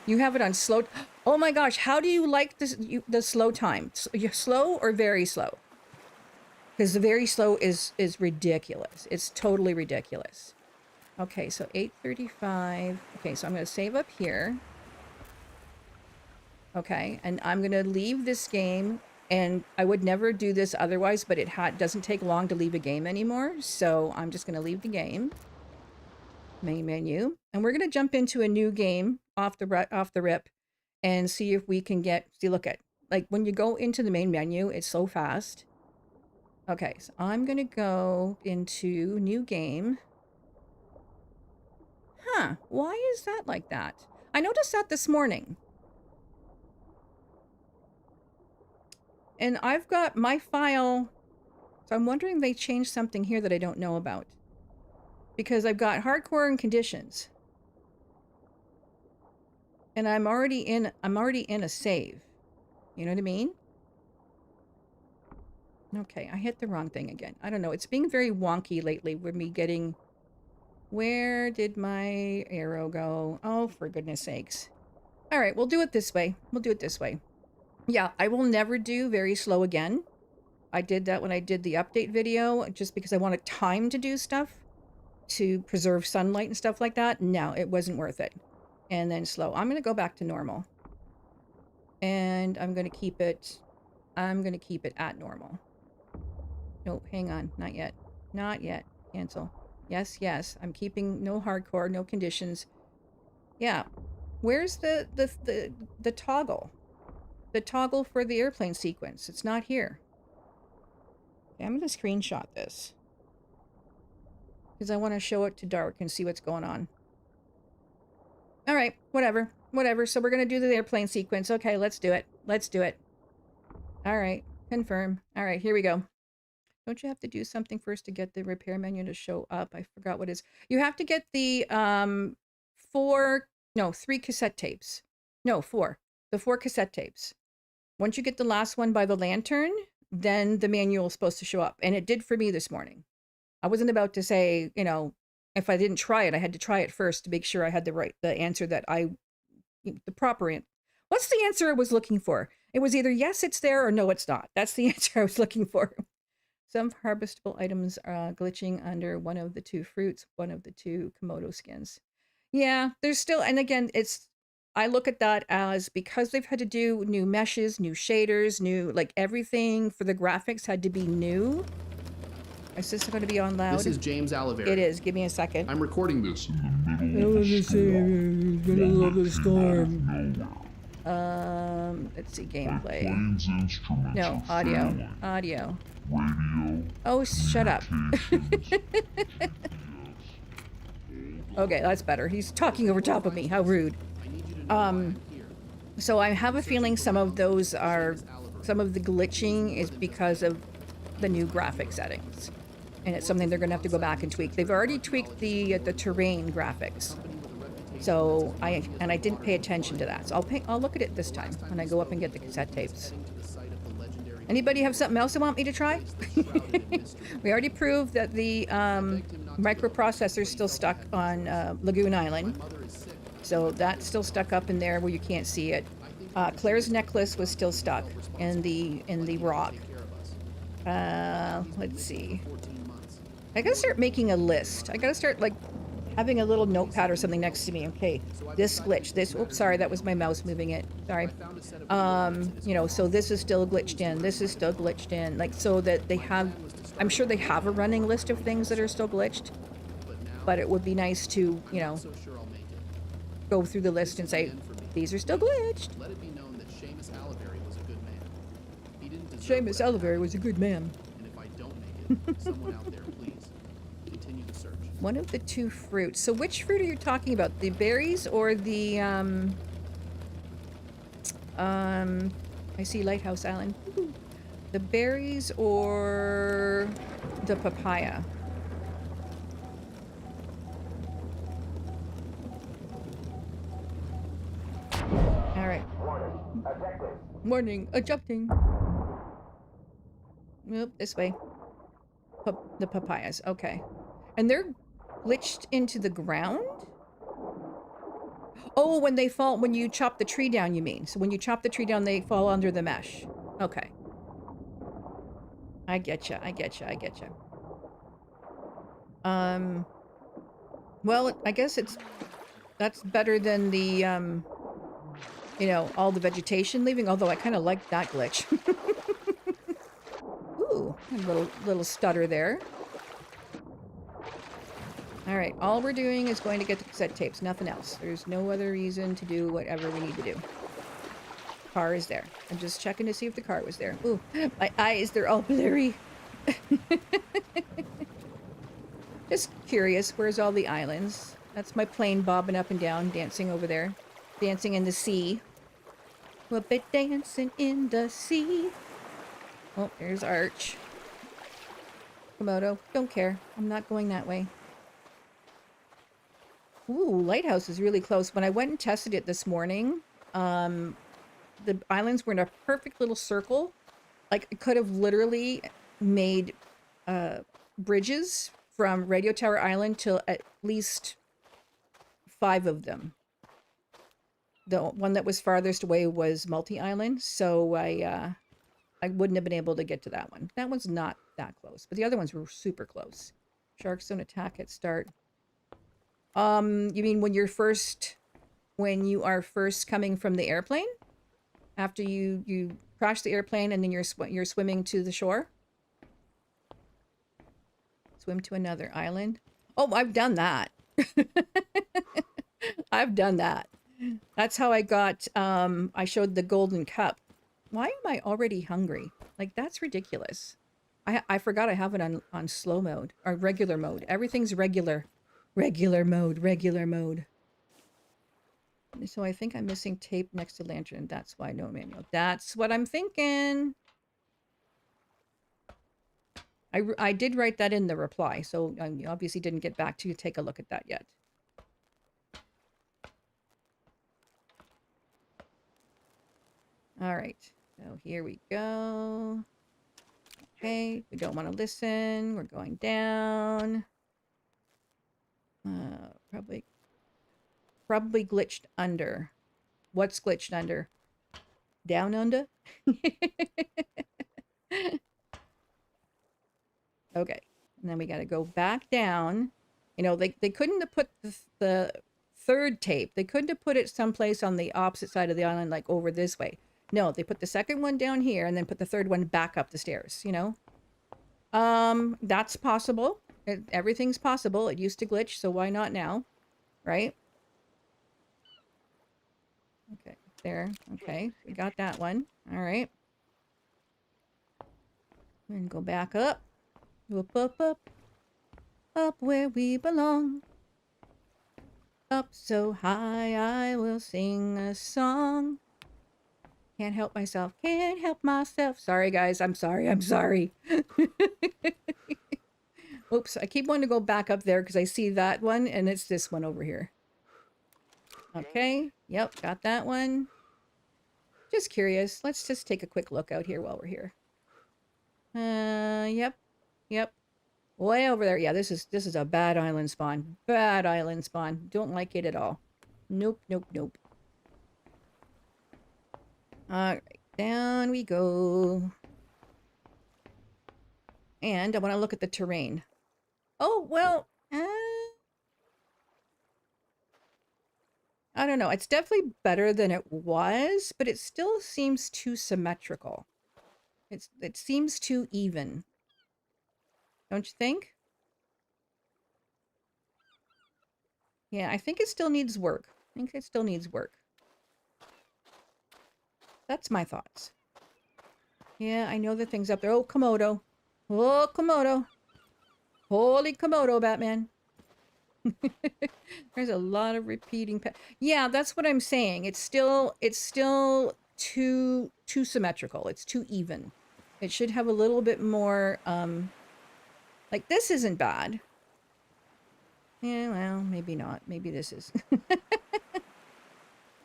You have it on slow. Oh my gosh. How do you like this, the slow time? You're slow or very slow? Because the very slow is ridiculous. It's totally ridiculous. Okay, so 8:35. Okay, so I'm going to save up here. Okay, and I'm going to leave this game. And I would never do this otherwise, but it doesn't take long to leave a game anymore. So I'm just going to leave the game. Main menu. And we're going to jump into a new game off the rip and see if we can look at, like when you go into the main menu, it's so fast. Okay, so I'm going to go into new game. Huh, why is that like that? I noticed that this morning. And I've got my file, so I'm wondering if they changed something here that I don't know about. Because I've got hardcore and conditions. And I'm already in a save. You know what I mean? Okay, I hit the wrong thing again. I don't know, it's being very wonky lately with me getting... Where did my arrow go? Oh, for goodness sakes. All right, we'll do it this way. We'll do it this way. Yeah, I will never do very slow again. I did that when I did the update video, just because I wanted time to do stuff, to preserve sunlight and stuff like that. No, it wasn't worth it. And then slow. I'm going to go back to normal. And I'm going to keep it at normal. Nope, hang on. Not yet. Not yet. Cancel. Yes, yes. I'm keeping no hardcore, no conditions. Yeah. Where's the toggle? The toggle for the airplane sequence. It's not here. Okay, I'm going to screenshot this. Because I want to show it to Dark and see what's going on. All right, whatever. Whatever. So we're going to do the airplane sequence. Okay, let's do it. Let's do it. All right, confirm. All right, here we go. Don't you have to do something first to get the repair menu to show up? I forgot what it is. You have to get the 3 cassette tapes. No, 4. The 4 cassette tapes. Once you get the last one by the lantern, then the manual is supposed to show up. And it did for me this morning. I wasn't about to say, you know, if I didn't try it, I had to try it first to make sure I had the answer that the proper answer. What's the answer I was looking for? It was either yes, it's there, or no, it's not. That's the answer I was looking for. Some harvestable items are glitching under one of the 2 fruits, one of the 2 Komodo skins. Yeah, there's still, and again, I look at that as because they've had to do new meshes, new shaders, new, like everything for the graphics had to be new. Is this going to be on loud? This is James Oliver. It is. Give me a second. I'm recording this in the middle of the storm. Let's see, gameplay. No, audio. Audio. Radio. Oh, shut up. Okay, that's better. He's talking over top of me. How rude. So I have a feeling some of the glitching is because of the new graphic settings. And it's something they're going to have to go back and tweak. They've already tweaked the terrain graphics. So I didn't pay attention to that. So I'll look at it this time when I go up and get the cassette tapes. Anybody have something else they want me to try? We already proved that the microprocessor is still stuck on Lagoon Island. So that's still stuck up in there where you can't see it. Claire's necklace was still stuck in the rock. Let's see. I gotta start making a list. I gotta start like having a little notepad or something next to me. Okay, this glitch, this, oops, sorry, that was my mouse moving it. Sorry. You know, so this is still glitched in. This is still glitched in. Like, so that they have, I'm sure they have a running list of things that are still glitched. But it would be nice to, you know, go through the list and say, these are still glitched. Let it be known that Seamus Aliberry was a good man. He didn't deserve Seamus Aliberry was a good man. And if I don't make it, someone out there, please continue the search. One of the two fruits. So which fruit are you talking about? The berries or the I see Lighthouse Island. The berries or the papaya? All right. Morning. Adjusting. Nope, this way. The papayas. Okay. And they're glitched into the ground? Oh, when they fall, when you chop the tree down, you mean. So when you chop the tree down, they fall under the mesh. Okay. I getcha. I getcha. I getcha. Well, I guess that's better than the, you know, all the vegetation leaving, although I kind of like that glitch. Ooh, a little stutter there. All right, all we're doing is going to get the cassette tapes, nothing else. There's no other reason to do whatever we need to do. Car is there. I'm just checking to see if the car was there. Ooh, my eyes, they're all blurry. Just curious, where's all the islands? That's my plane bobbing up and down, dancing over there. Dancing in the sea. We'll be dancing in the sea. Oh, there's Arch. Komodo, don't care. I'm not going that way. Ooh, Lighthouse is really close. When I went and tested it this morning, the islands were in a perfect little circle. Like, I could have literally made bridges from Radio Tower Island to at least 5 of them. The one that was farthest away was Multi-Island, so I wouldn't have been able to get to that one. That one's not that close, but the other ones were super close. Sharks don't attack at start. You mean when you are first coming from the airplane? After you crash the airplane and then you're swimming to the shore? Swim to another island? Oh, I've done that. I've done that. That's how I got, I showed the golden cup. Why am I already hungry? Like, that's ridiculous. I forgot I have it on slow mode, or regular mode. Everything's regular. Regular mode, regular mode. So I think I'm missing tape next to lantern. That's why no manual. That's what I'm thinking. I did write that in the reply, so I obviously didn't get back to you to take a look at that yet. All right, so here we go. Okay, we don't want to listen. We're going down. Probably glitched under. What's glitched under? Down under? Okay, and then we got to go back down. You know, they couldn't have put the third tape. They couldn't have put it someplace on the opposite side of the island, like over this way. No, they put the second one down here and then put the third one back up the stairs, you know? That's possible. Everything's possible. It used to glitch, so why not now? Right? Okay, there. Okay, we got that one. All right. And go back up. Up, up, up. Up where we belong. Up so high I will sing a song. Can't help myself. Can't help myself. Sorry, guys. I'm sorry. I'm sorry. Oops. I keep wanting to go back up there because I see that one and it's this one over here. Okay. Yep. Got that one. Just curious. Let's just take a quick look out here while we're here. Yep. Yep. Way over there. Yeah, this is a bad island spawn. Bad island spawn. Don't like it at all. Nope, nope, nope. Alright, down we go. And I want to look at the terrain. Oh, well, I don't know. It's definitely better than it was, but it still seems too symmetrical. It seems too even. Don't you think? Yeah, I think it still needs work. I think it still needs work. That's my thoughts. Yeah, I know the thing's up there. Oh, Komodo. Oh, Komodo. Holy Komodo, Batman. There's a lot of repeating. Yeah, that's what I'm saying. It's still too symmetrical. It's too even. It should have a little bit more. Like this isn't bad. Yeah, well, maybe not. Maybe this is.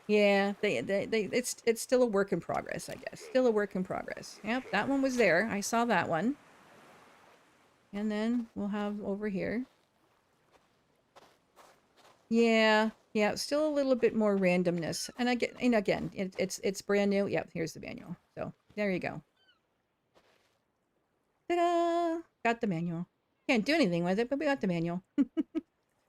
Yeah, it's still a work in progress, I guess. Still a work in progress. Yep, that one was there. I saw that one. And then we'll have over here. Yeah, yeah, still a little bit more randomness. And again, it's brand new. Yep, here's the manual. So there you go. Ta-da! Got the manual. Can't do anything with it, but we got the manual.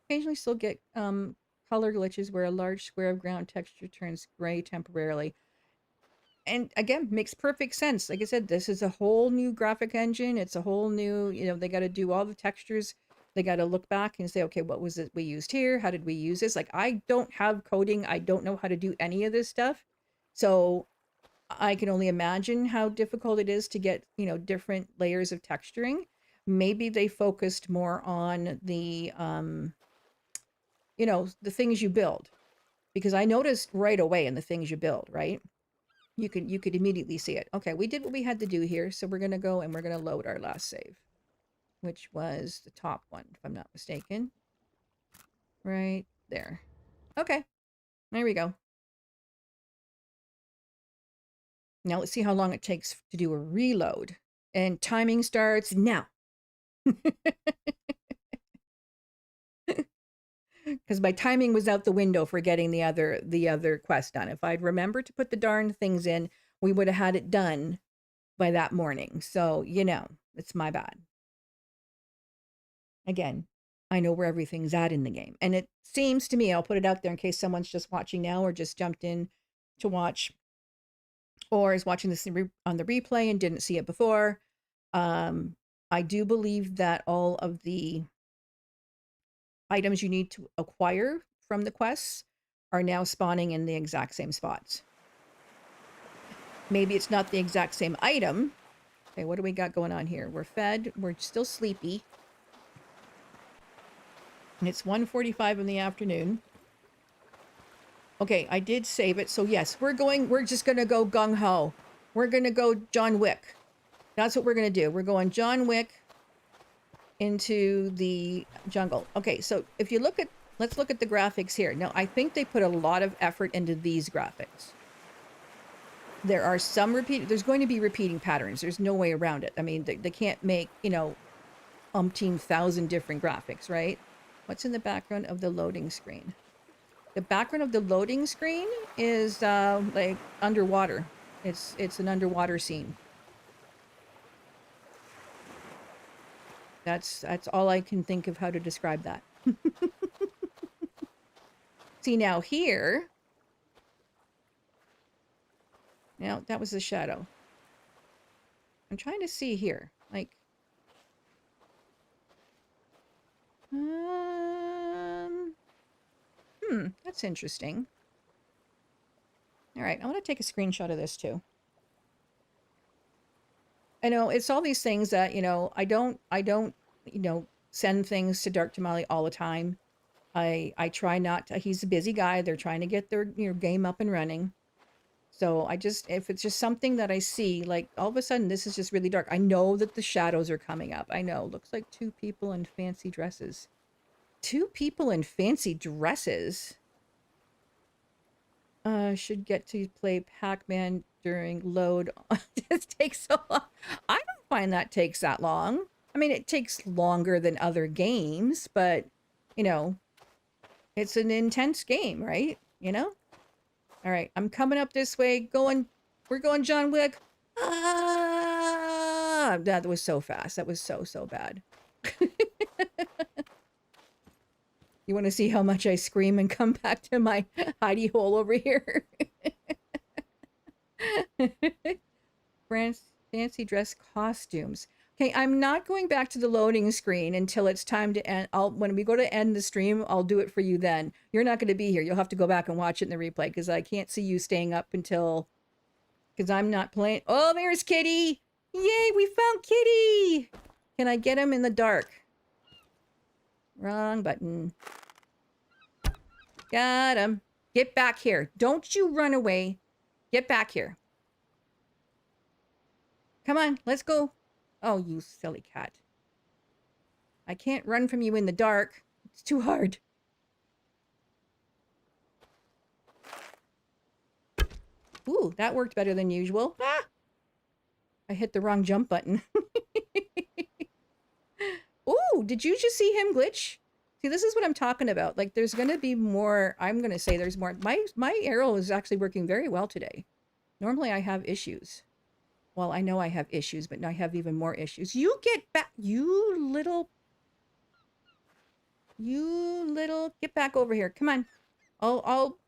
Occasionally still get color glitches where a large square of ground texture turns gray temporarily. And again, makes perfect sense. Like I said, this is a whole new graphic engine. It's a whole new, they got to do all the textures. They got to look back and say, okay, what was it we used here? How did we use this? Like, I don't have coding. I don't know how to do any of this stuff. So I can only imagine how difficult it is to get, different layers of texturing. Maybe they focused more on the, the things you build. Because I noticed right away in the things you build, right? You could immediately see it. Okay, we did what we had to do here, so we're gonna go and we're gonna load our last save, which was the top one, if I'm not mistaken. Right there. Okay, there we go. Now let's see how long it takes to do a reload. And timing starts now. Because my timing was out the window for getting the other quest done. If I'd remembered to put the darn things in, we would have had it done by that morning. So, it's my bad. Again, I know where everything's at in the game. And it seems to me, I'll put it out there in case someone's just watching now or just jumped in to watch or is watching this on the replay and didn't see it before. I do believe that all of the items you need to acquire from the quests are now spawning in the exact same spots. Maybe it's not the exact same item. Okay, what do we got going on here? We're fed. We're still sleepy. And it's 1:45 in the afternoon. Okay, I did save it. So yes, we're just going to go gung-ho. We're going to go John Wick. That's what we're going to do. We're going John Wick into the jungle. Okay, so if you let's look at the graphics here. Now, I think they put a lot of effort into these graphics. There are some there's going to be repeating patterns. There's no way around it. I mean, they can't make, umpteen thousand different graphics, right? What's in the background of the loading screen? The background of the loading screen is like underwater. It's an underwater scene. That's all I can think of how to describe that. See, now here, now that was the shadow. I'm trying to see here, like, that's interesting. All right, I want to take a screenshot of this too. I know it's all these things that, I don't, send things to Dark Tamale all the time. I try not to. He's a busy guy. They're trying to get their game up and running. So if it's just something that I see, like all of a sudden this is just really dark. I know that the shadows are coming up. I know. Looks like two people in fancy dresses. Two people in fancy dresses? Should get to play Pac-Man during load. This takes so long. I don't find that takes that long. I mean, it takes longer than other games, but, you know, it's an intense game, right? You know? All right, I'm coming up this way, we're going John Wick. Ah, that was so fast. That was so bad. You want to see how much I scream and come back to my hidey hole over here? Fancy dress costumes. Okay, I'm not going back to the loading screen until it's time to end. When we go to end the stream, I'll do it for you then. You're not going to be here. You'll have to go back and watch it in the replay because I can't see you staying up until... Because I'm not playing... Oh, there's Kitty! Yay, we found Kitty! Can I get him in the dark? Wrong button. Got him. Get back here. Don't you run away. Get back here. Come on, let's go. Oh, you silly cat. I can't run from you in the dark. It's too hard. Ooh, that worked better than usual. Ah! I hit the wrong jump button. Ooh, did you just see him glitch? See, this is what I'm talking about. Like, there's going to be more. I'm going to say there's more. My arrow is actually working very well today. Normally, I have issues. Well, I know I have issues, but now I have even more issues. You get back, you little, get back over here. Come on. I'll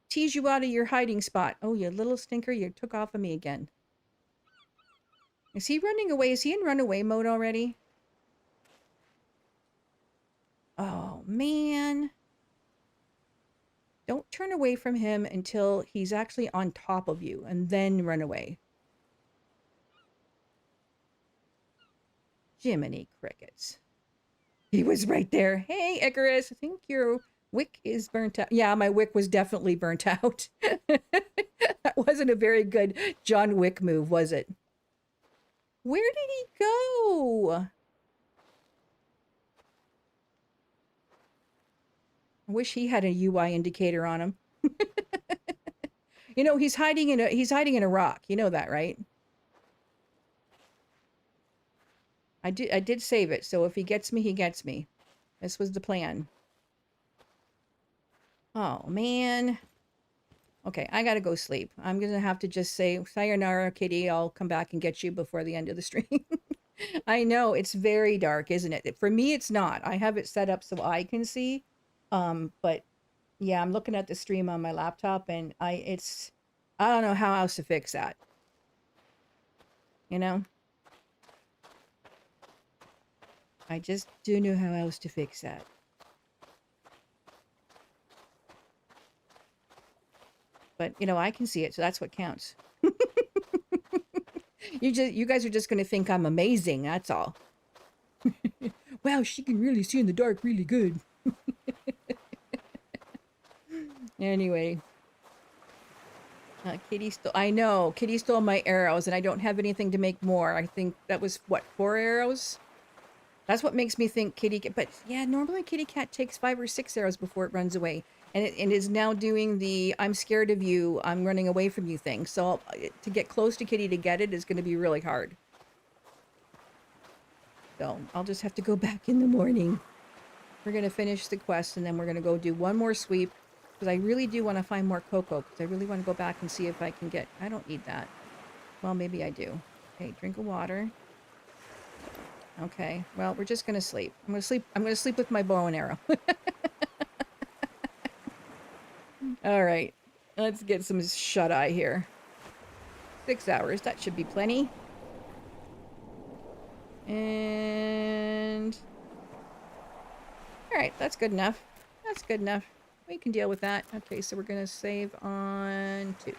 tease you out of your hiding spot. Oh, you little stinker, you took off of me again. Is he running away? Is he in runaway mode already? Oh, man. Don't turn away from him until he's actually on top of you, and then run away. Jiminy crickets. He was right there. Hey, Icarus, I think your wick is burnt out. Yeah, my wick was definitely burnt out. That wasn't a very good John Wick move, was it? Where did he go? I wish he had a UI indicator on him. You know, he's hiding in a rock. You know that, right? I did save it, so if he gets me, he gets me. This was the plan. Oh, man. Okay, I gotta go sleep. I'm gonna have to just say, sayonara, Kitty. I'll come back and get you before the end of the stream. I know, it's very dark, isn't it? For me, it's not. I have it set up so I can see. But yeah, I'm looking at the stream on my laptop, and I don't know how else to fix that. You know? I just don't know how else to fix that. But, you know, I can see it, so that's what counts. You guys are just going to think I'm amazing, that's all. Wow, she can really see in the dark really good. Anyway. Kitty stole... I know, Kitty stole my arrows, and I don't have anything to make more. I think that was, what, 4 arrows? That's what makes me think Kitty Cat... But, yeah, normally Kitty Cat takes 5 or 6 arrows before it runs away. And it is now doing the I'm scared of you, I'm running away from you thing. So to get close to Kitty to get it is going to be really hard. So I'll just have to go back in the morning. We're going to finish the quest, and then we're going to go do one more sweep. Because I really do want to find more cocoa. Because I really want to go back and see if I can get... I don't need that. Well, maybe I do. Okay, drink of water. Okay, well, we're just going to sleep. I'm going to sleep with my bow and arrow. All right, let's get some shut-eye here. 6 hours, that should be plenty. And... all right, that's good enough. That's good enough. We can deal with that. Okay, so we're going to save on 2.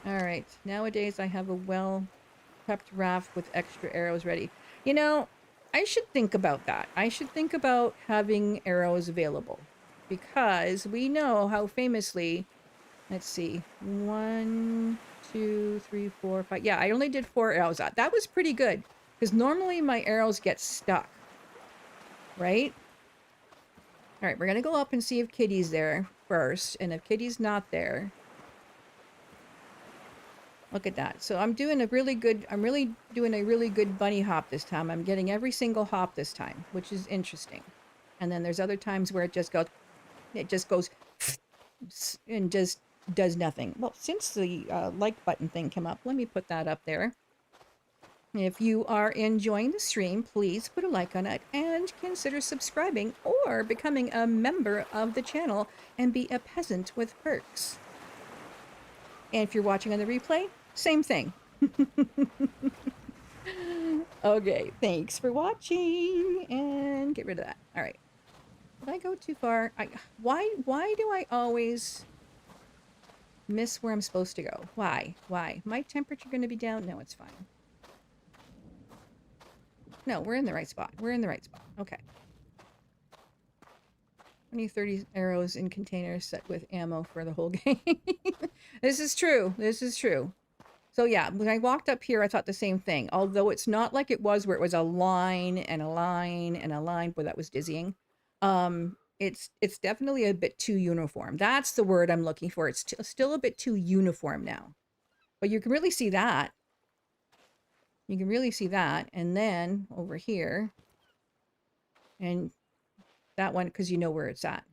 All right, nowadays I have a well-prepped raft with extra arrows ready. You know, I should think about that. I should think about having arrows available. Because we know how famously, let's see, 1, 2, 3, 4, 5. Yeah, I only did 4 arrows. That was pretty good. Because normally my arrows get stuck. Right? All right, we're going to go up and see if Kitty's there. first, and if Kitty's not there, look at that. So I'm doing a really good, I'm really doing a really good bunny hop this time. I'm getting every single hop this time, which is interesting. And then there's other times where it just goes and just does nothing. Well, since the like button thing came up, let me put that up there. If you are enjoying the stream, please put a like on it and consider subscribing or becoming a member of the channel and be a peasant with perks. And if you're watching on the replay, same thing. Okay, thanks for watching and get rid of that. All right. Did I go too far? Why do I always miss where I'm supposed to go? Why? My temperature going to be down? No, it's fine. No, we're in the right spot. We're in the right spot. Okay. 30 arrows in containers set with ammo for the whole game. This is true. This is true. So yeah, when I walked up here, I thought the same thing. Although it's not like it was where it was a line and a line and a line. Boy, that was dizzying. It's definitely a bit too uniform. That's the word I'm looking for. It's still a bit too uniform now. But you can really see that. You can really see that. And then over here. And that one, because you know where it's at.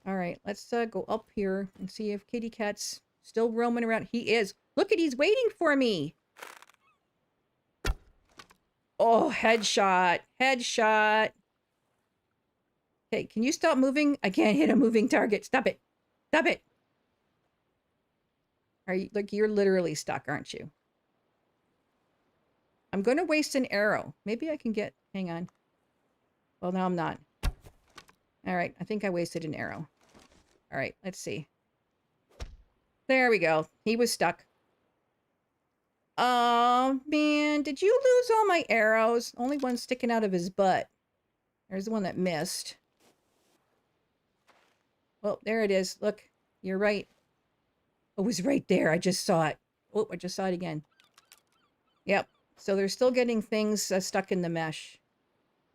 All right, let's go up here and see if Kitty Cat's still roaming around. He is. Look at, he's waiting for me. Oh, headshot. Headshot. Okay, can you stop moving? I can't hit a moving target. Stop it. Stop it. Are you, like, you're literally stuck, aren't you? I'm going to waste an arrow. Maybe I can get, hang on. Well, no, I'm not. All right, I think I wasted an arrow. All right, let's see. There we go. He was stuck. Oh, man. Did you lose all my arrows? Only one sticking out of his butt. There's the one that missed. Oh, there it is. Look, you're right. It was right there. I just saw it. Oh, I just saw it again. Yep. So they're still getting things stuck in the mesh.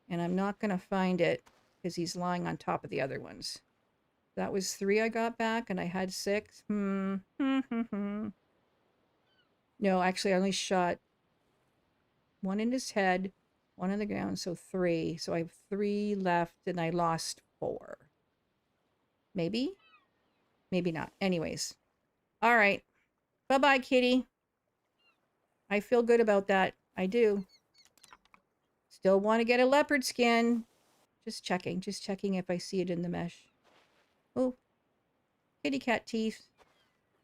And I'm not going to find it because he's lying on top of the other ones. That was 3 I got back, and I had 6. No, actually, I only shot 1 in his head, 1 on the ground, so 3. So I have 3 left, and I lost 4. Maybe? Maybe not. Anyways. All right. Bye-bye, kitty. I feel good about that. I do. Still want to get a leopard skin. Just checking if I see it in the mesh. Oh, kitty cat teeth.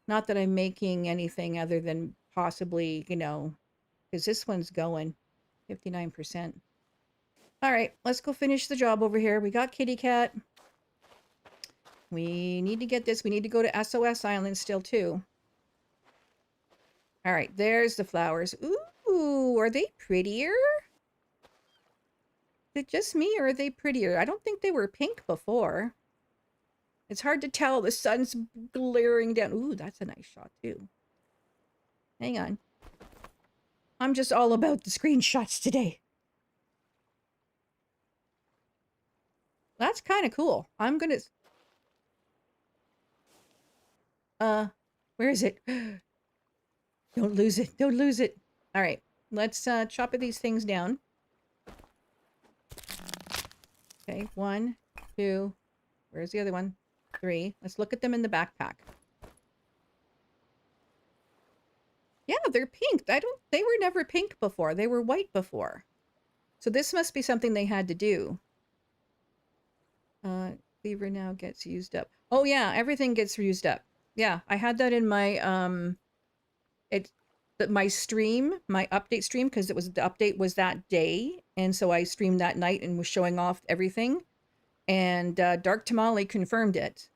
Not that I'm making anything other than possibly, you know, because this one's going 59%. All right, let's go finish the job over here. We got kitty cat. We need to get this. We need to go to SOS Island still, too. All right, there's the flowers. Ooh, are they prettier? Is it just me, or are they prettier? I don't think they were pink before. It's hard to tell. The sun's glaring down. Ooh, that's a nice shot, too. Hang on. I'm just all about the screenshots today. That's kind of cool. I'm gonna... where is it? Don't lose it. Don't lose it. All right. Let's chop these things down. Okay, 1, 2. Where's the other one? 3. Let's look at them in the backpack. Yeah, they're pink. They were never pink before. They were white before. So this must be something they had to do. Cleaver now gets used up. Oh yeah, everything gets used up. Yeah, I had that in my my stream, my update stream, because it was the update was that day, and so I streamed that night and was showing off everything. And Dark Tamale confirmed it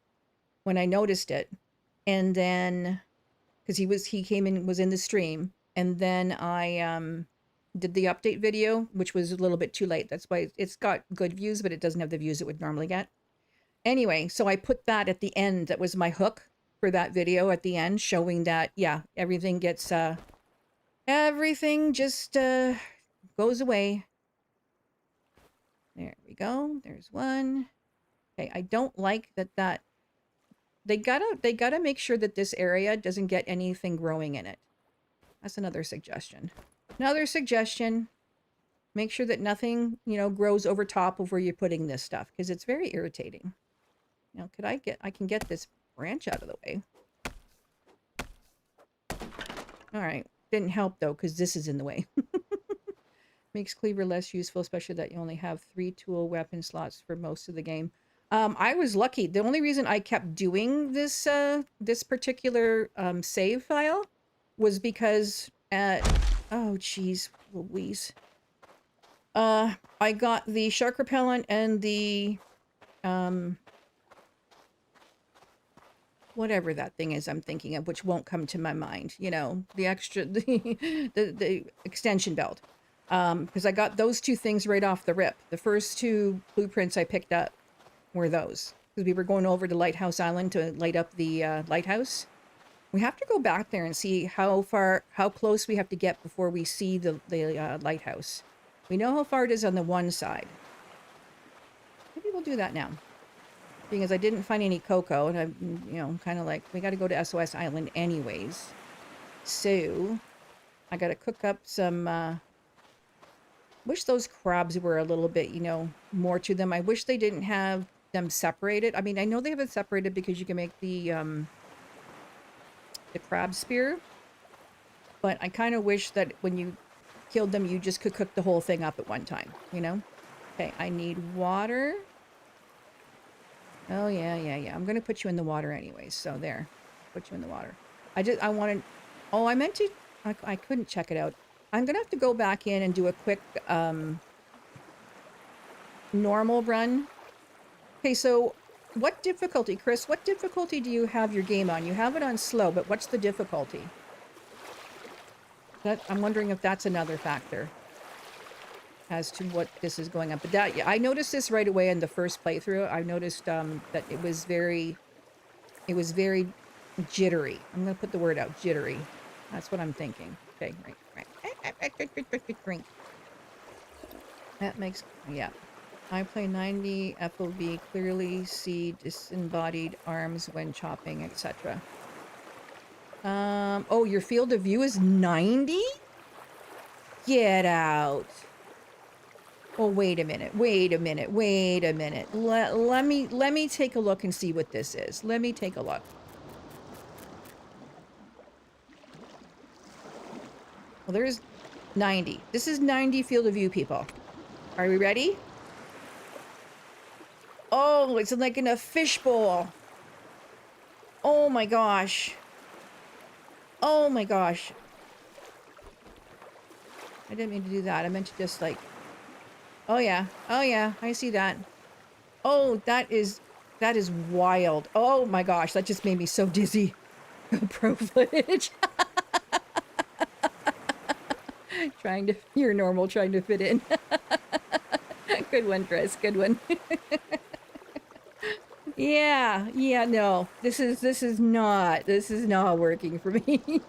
when I noticed it, and then because he came in, was in the stream, and then I did the update video, which was a little bit too late. That's why it's got good views, but it doesn't have the views it would normally get. Anyway, so I put that at the end. That was my hook for that video at the end, showing that, yeah, everything gets, everything just, goes away. There we go. There's one. Okay, I don't like that they gotta make sure that this area doesn't get anything growing in it. That's another suggestion. Another suggestion, make sure that nothing, you know, grows over top of where you're putting this stuff, because it's very irritating. Now, I can get this branch out of the way. All right. Didn't help, though, because this is in the way. Makes cleaver less useful, especially that you only have 3 tool weapon slots for most of the game. I was lucky. The only reason I kept doing this this particular save file was because oh geez Louise. I got the shark repellent and the whatever that thing is I'm thinking of, which won't come to my mind. You know, the extra the extension belt. Because I got those 2 things right off the rip. The first 2 blueprints I picked up were those. Because we were going over to Lighthouse Island to light up the lighthouse. We have to go back there and see how close we have to get before we see the lighthouse. We know how far it is on the one side. Maybe we'll do that now. Because I didn't find any cocoa, and I'm, you know, kind of like, we got to go to SOS Island anyways. So, I got to cook up some, wish those crabs were a little bit, you know, more to them. I wish they didn't have them separated. I mean, I know they have it separated because you can make the crab spear. But I kind of wish that when you killed them, you just could cook the whole thing up at one time, you know? Okay, I need water. Oh, yeah. I'm going to put you in the water anyways. So there, put you in the water. I wanted, oh, I meant to, I couldn't check it out. I'm going to have to go back in and do a quick normal run. Okay, so what difficulty, Chris? What difficulty do you have your game on? You have it on slow, but what's the difficulty? I'm wondering if that's another factor as to what this is going up. But that, yeah, I noticed this right away in the first playthrough. I noticed that it was very jittery. I'm going to put the word out, jittery. That's what I'm thinking. Okay, right. That makes, yeah. I play 90 FOV, clearly see disembodied arms when chopping, etc. Oh, your field of view is 90? Get out. Oh, wait a minute. Let me take a look and see what this is. Let me take a look. Well, there's 90. This is 90 field of view, people. Are we ready? Oh, it's like in a fishbowl. Oh my gosh. Oh my gosh. I didn't mean to do that. I meant to just like... Oh yeah, I see that. Oh, that is wild. Oh my gosh, that just made me so dizzy. Pro footage. You're normal, trying to fit in. Good one, Chris, good one. Yeah, no, this is not working for me.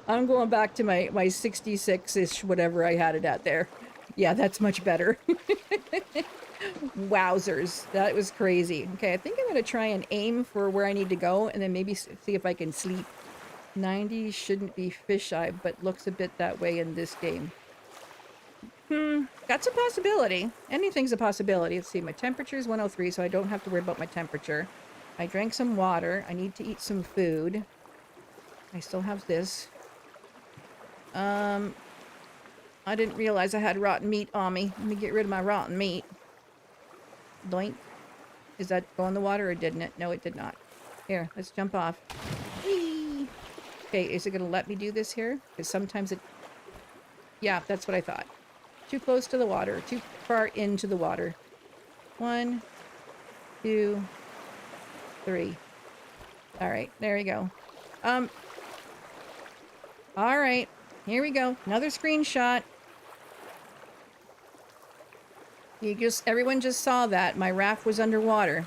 I'm going back to my 66-ish, whatever I had it at there. Yeah, that's much better. Wowzers, that was crazy. Okay, I think I'm gonna try and aim for where I need to go, and then maybe see if I can sleep. 90 shouldn't be fisheye, but looks a bit that way in this game. That's a possibility. Anything's a possibility. Let's see, my temperature is 103, so I don't have to worry about my temperature. I drank some water. I need to eat some food. I still have this. I didn't realize I had rotten meat on me. Let me get rid of my rotten meat. Doink. Is that go in the water or didn't it? No, it did not. Here, let's jump off. Whee! Okay, is it going to let me do this here? Because sometimes it... Yeah, that's what I thought. Too close to the water. Too far into the water. 1, 2, 3. Alright, there we go. Alright, here we go. Another screenshot. Everyone just saw that. My raft was underwater,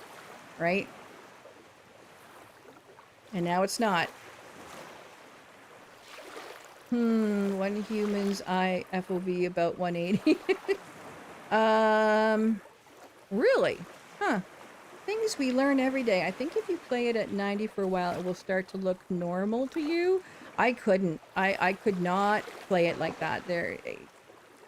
right? And now it's not. One human's eye FOV about 180. Really? Huh. Things we learn every day. I think if you play it at 90 for a while, it will start to look normal to you. I couldn't. I could not play it like that.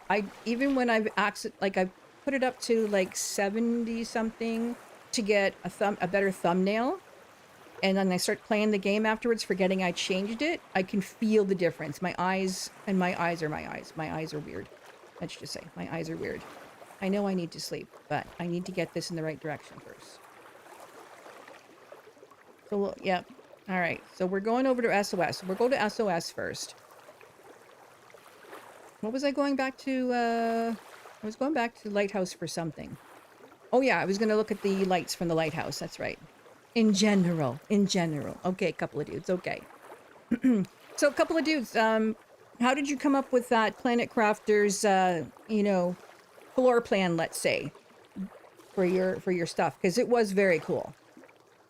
I even when I've I've put it up to like 70 something to get a better thumbnail, and then I start playing the game afterwards, forgetting I changed it. I can feel the difference. My eyes are my eyes. My eyes are weird. Let's just say my eyes are weird. I know I need to sleep, but I need to get this in the right direction first. So, yep. All right. So we're going over to SOS. We'll go to SOS first. What was I going back to? I was going back to the lighthouse for something. Oh, yeah. I was going to look at the lights from the lighthouse. That's right. In general. Okay, a couple of dudes. Okay. So, a couple of dudes. How did you come up with that Planet Crafter's, floor plan, let's say, for your stuff? Because it was very cool.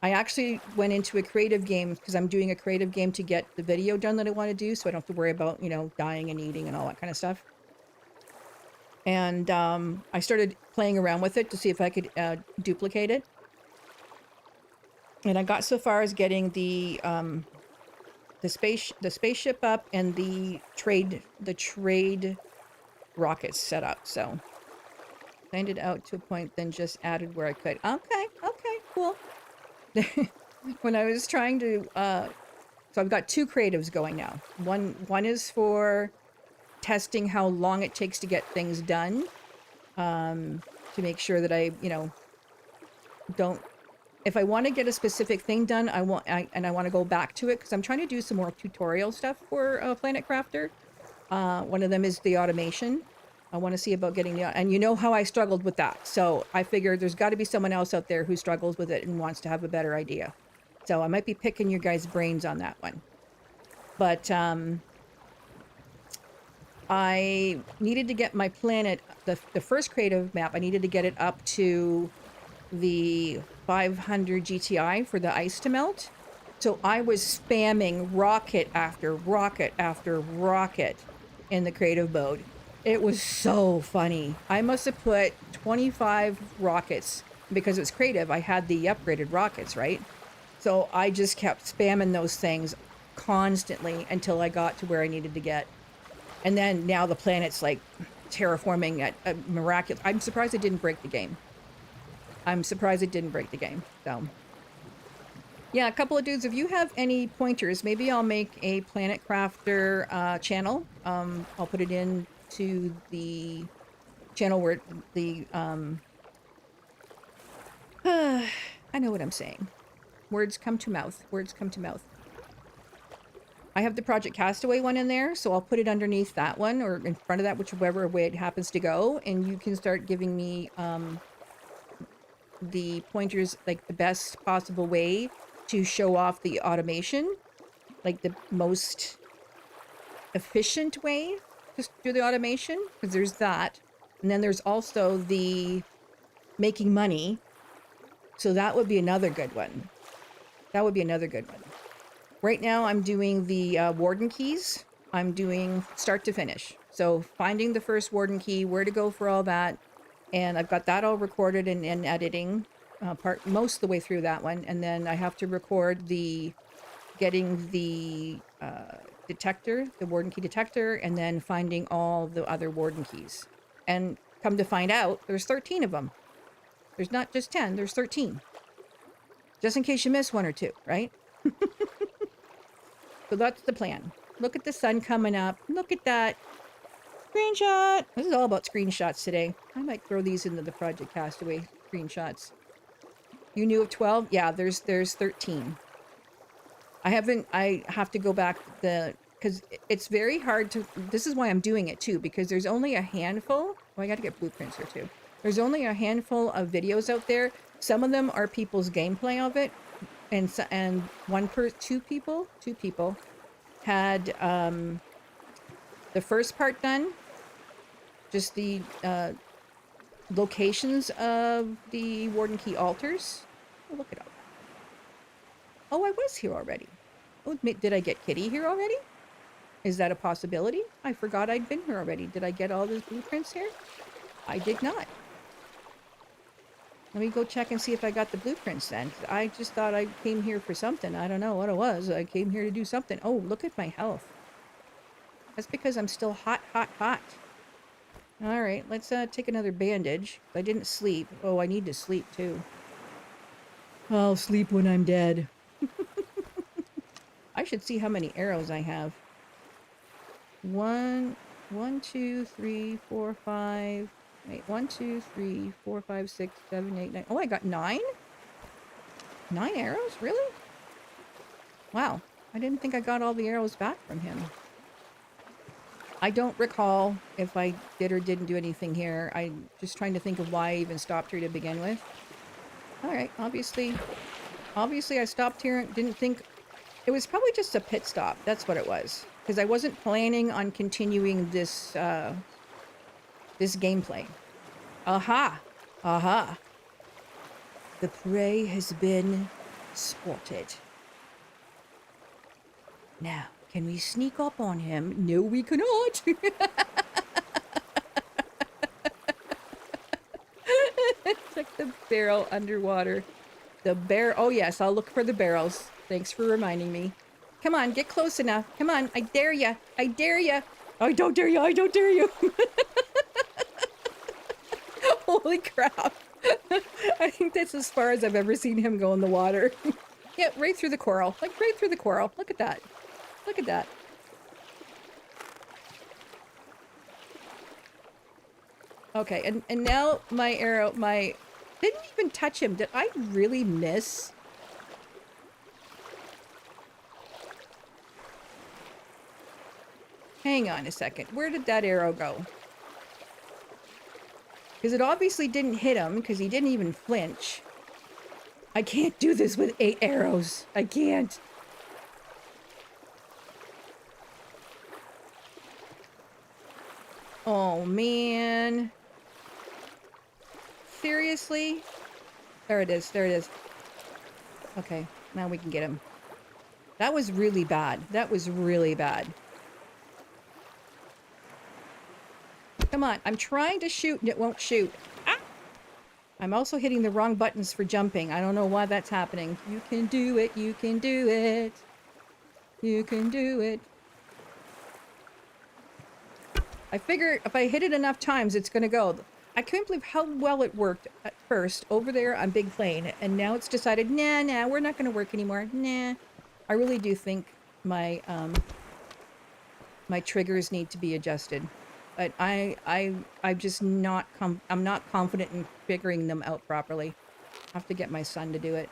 I actually went into a creative game because I'm doing a creative game to get the video done that I want to do, so I don't have to worry about, dying and eating and all that kind of stuff. And I started playing around with it to see if I could duplicate it. And I got so far as getting the spaceship up and the trade rockets set up. So planned it out to a point, then just added where I could. Okay, cool. When I was trying to, so I've got two creatives going now. One is for testing how long it takes to get things done, to make sure that I, don't. If I want to get a specific thing done, I want to go back to it because I'm trying to do some more tutorial stuff for Planet Crafter. One of them is the automation. I want to see about getting the, and you know how I struggled with that. So I figured there's got to be someone else out there who struggles with it and wants to have a better idea. So I might be picking your guys' brains on that one. But I needed to get my planet, the first creative map, I needed to get it up to the 500 GTI for the ice to melt. So I was spamming rocket after rocket after rocket in the creative mode. It was so funny. I must have put 25 rockets because it was creative. I had the upgraded rockets, right? So I just kept spamming those things constantly until I got to where I needed to get. And then now the planet's like terraforming at a miraculous. I'm surprised it didn't break the game. So yeah, a couple of dudes, if you have any pointers, maybe I'll make a Planet Crafter channel. I'll put it in to the channel where the I know what I'm saying. Words come to mouth. I have the Project Castaway one in there, so I'll put it underneath that one or in front of that, whichever way it happens to go, and you can start giving me the pointers, like the best possible way to show off the automation, like the most efficient way to do the automation, because there's that, and then there's also the making money, so that would be another good one. Right now I'm doing the warden keys. I'm doing start to finish, so finding the first warden key, where to go for all that, and I've got that all recorded and editing most of the way through that one, and then I have to record getting the detector, the warden key detector, and then finding all the other warden keys. And come to find out, there's 13 of them. There's not just 10, there's 13. Just in case you miss one or two, right? So that's the plan. Look at the sun coming up. Look at that. Screenshot. This is all about screenshots today. I might throw these into the Project Castaway screenshots. You knew of 12? Yeah, there's 13. I have to go back because it's very hard to, this is why I'm doing it too, because there's only a handful. Oh, I got to get blueprints here too. There's only a handful of videos out there. Some of them are people's gameplay of it. And two people had the first part done, just the locations of the warden key altars. Oh, look it up. Oh, I was here already. Oh, did I get Kitty here already? Is that a possibility? I forgot I'd been here already. Did I get all those blueprints here? I did not. Let me go check and see if I got the blueprints then. I just thought I came here for something. I don't know what it was. I came here to do something. Oh, look at my health. That's because I'm still hot, hot, hot. Alright, let's take another bandage. I didn't sleep. Oh, I need to sleep too. I'll sleep when I'm dead. I should see how many arrows I have. 1, 2, 3, 4, 5. Wait, 1, 2, 3, 4, 5, 6, 7, 8, 9. Oh, I got 9? 9 arrows? Really? Wow. I didn't think I got all the arrows back from him. I don't recall if I did or didn't do anything here. I'm just trying to think of why I even stopped here to begin with. Alright, obviously I stopped here and didn't think... It was probably just a pit stop. That's what it was. Because I wasn't planning on continuing this, this gameplay. Aha! Aha! The prey has been spotted. Now, can we sneak up on him? No, we cannot! Check the barrel underwater. The barrel... Oh yes, I'll look for the barrels. Thanks for reminding me. Come on, get close enough. Come on, I dare ya. I dare ya. I don't dare you. I don't dare you. Holy crap. I think that's as far as I've ever seen him go in the water. Yeah, right through the coral. Like, right through the coral. Look at that. Look at that. Okay, and now my arrow, didn't even touch him. Did I really miss? Hang on a second. Where did that arrow go? Because it obviously didn't hit him, because he didn't even flinch. I can't do this with 8 arrows. I can't. Oh, man. Seriously? There it is. There it is. Okay, now we can get him. That was really bad. That was really bad. Come on, I'm trying to shoot and it won't shoot. Ah! I'm also hitting the wrong buttons for jumping. I don't know why that's happening. You can do it, you can do it. You can do it. I figure if I hit it enough times, it's gonna go. I couldn't believe how well it worked at first over there on Big Plane, and now it's decided, nah, we're not gonna work anymore. Nah. I really do think my my triggers need to be adjusted. But I'm just not I'm not confident in figuring them out properly. I have to get my son to do it.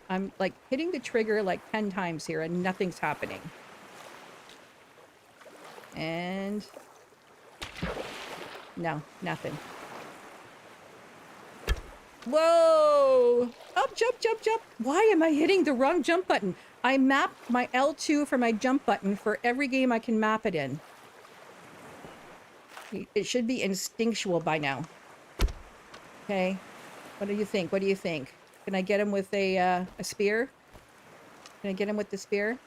I'm like hitting the trigger like 10 times here and nothing's happening. And no, nothing. Whoa! Up, jump, jump, jump. Why am I hitting the wrong jump button? I mapped my L2 for my jump button for every game I can map it in. It should be instinctual by now. Okay. What do you think? What do you think? Can I get him with a spear? Can I get him with the spear?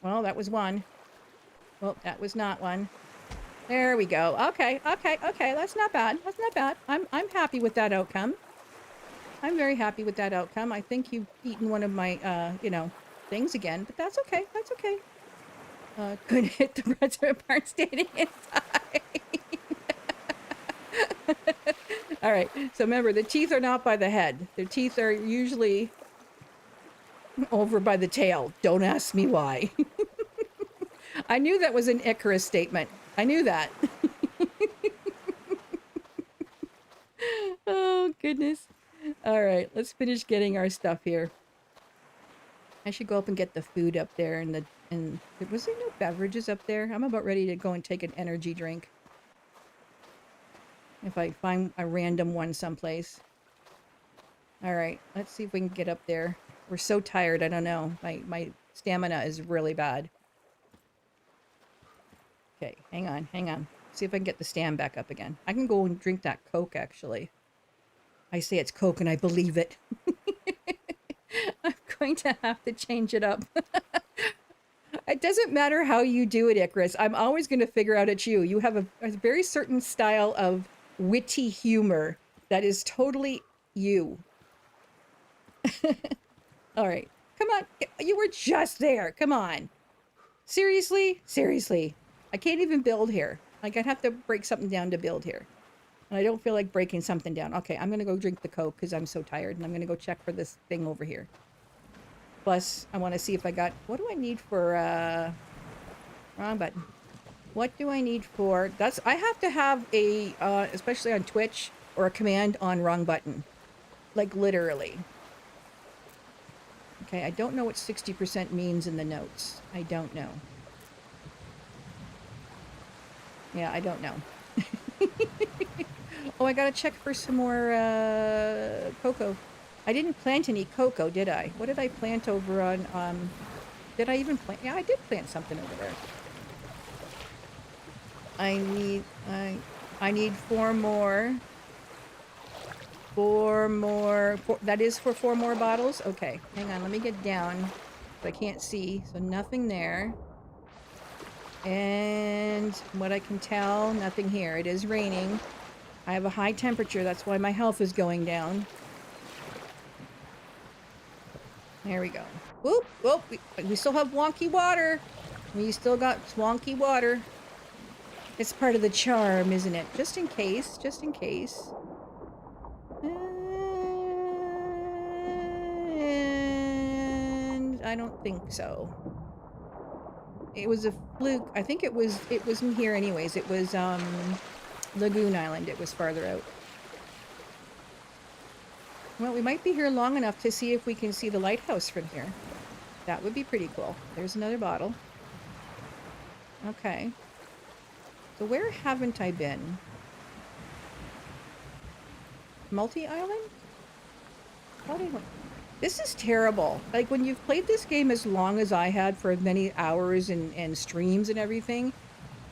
Well, that was one. Well, that was not one. There we go. Okay, okay, okay. That's not bad. That's not bad. I'm happy with that outcome. I'm very happy with that outcome. I think you've eaten one of my, you know, things again, but that's okay. That's okay. Couldn't hit the restaurant part standing inside. All right. So remember, the teeth are not by the head. Their teeth are usually over by the tail. Don't ask me why. I knew that was an Icarus statement. I knew that. Oh, goodness. All right. Let's finish getting our stuff here. I should go up and get the food up there. And was there no beverages up there? I'm about ready to go and take an energy drink. If I find a random one someplace. All right. Let's see if we can get up there. We're so tired. I don't know. My stamina is really bad. Okay, hang on, hang on. See if I can get the stand back up again. I can go and drink that Coke, actually. I say it's Coke and I believe it. I'm going to have to change it up. It doesn't matter how you do it, Icarus. I'm always going to figure out it's you. You have a very certain style of witty humor that is totally you. All right. Come on. You were just there. Come on. Seriously? Seriously. I can't even build here. Like, I'd have to break something down to build here. And I don't feel like breaking something down. Okay, I'm going to go drink the Coke because I'm so tired. And I'm going to go check for this thing over here. Plus, I want to see if I got... What do I need for... Wrong button. What do I need for... I have to have a... especially on Twitch, or a command on wrong button. Like, literally. Okay, I don't know what 60% means in the notes. I don't know. Yeah, I don't know. Oh, I gotta check for some more cocoa. I didn't plant any cocoa, did I? What did I plant over on, did I even plant? Yeah, I did plant something over there. I need 4 more. 4 more. That is for 4 more bottles? Okay, hang on, let me get down. I can't see, so nothing there. And what I can tell, nothing here. It is raining. I have a high temperature, that's why my health is going down. There we go. Whoop, whoop, we still have wonky water. We still got wonky water. It's part of the charm, isn't it? Just in case, just in case. And I don't think so. It was a fluke. I think it wasn't here anyways. It was, Lagoon Island. It was farther out. Well, we might be here long enough to see if we can see the lighthouse from here. That would be pretty cool. There's another bottle. Okay. So where haven't I been? Multi-island? This is terrible. Like, when you've played this game as long as I had for many hours and streams and everything,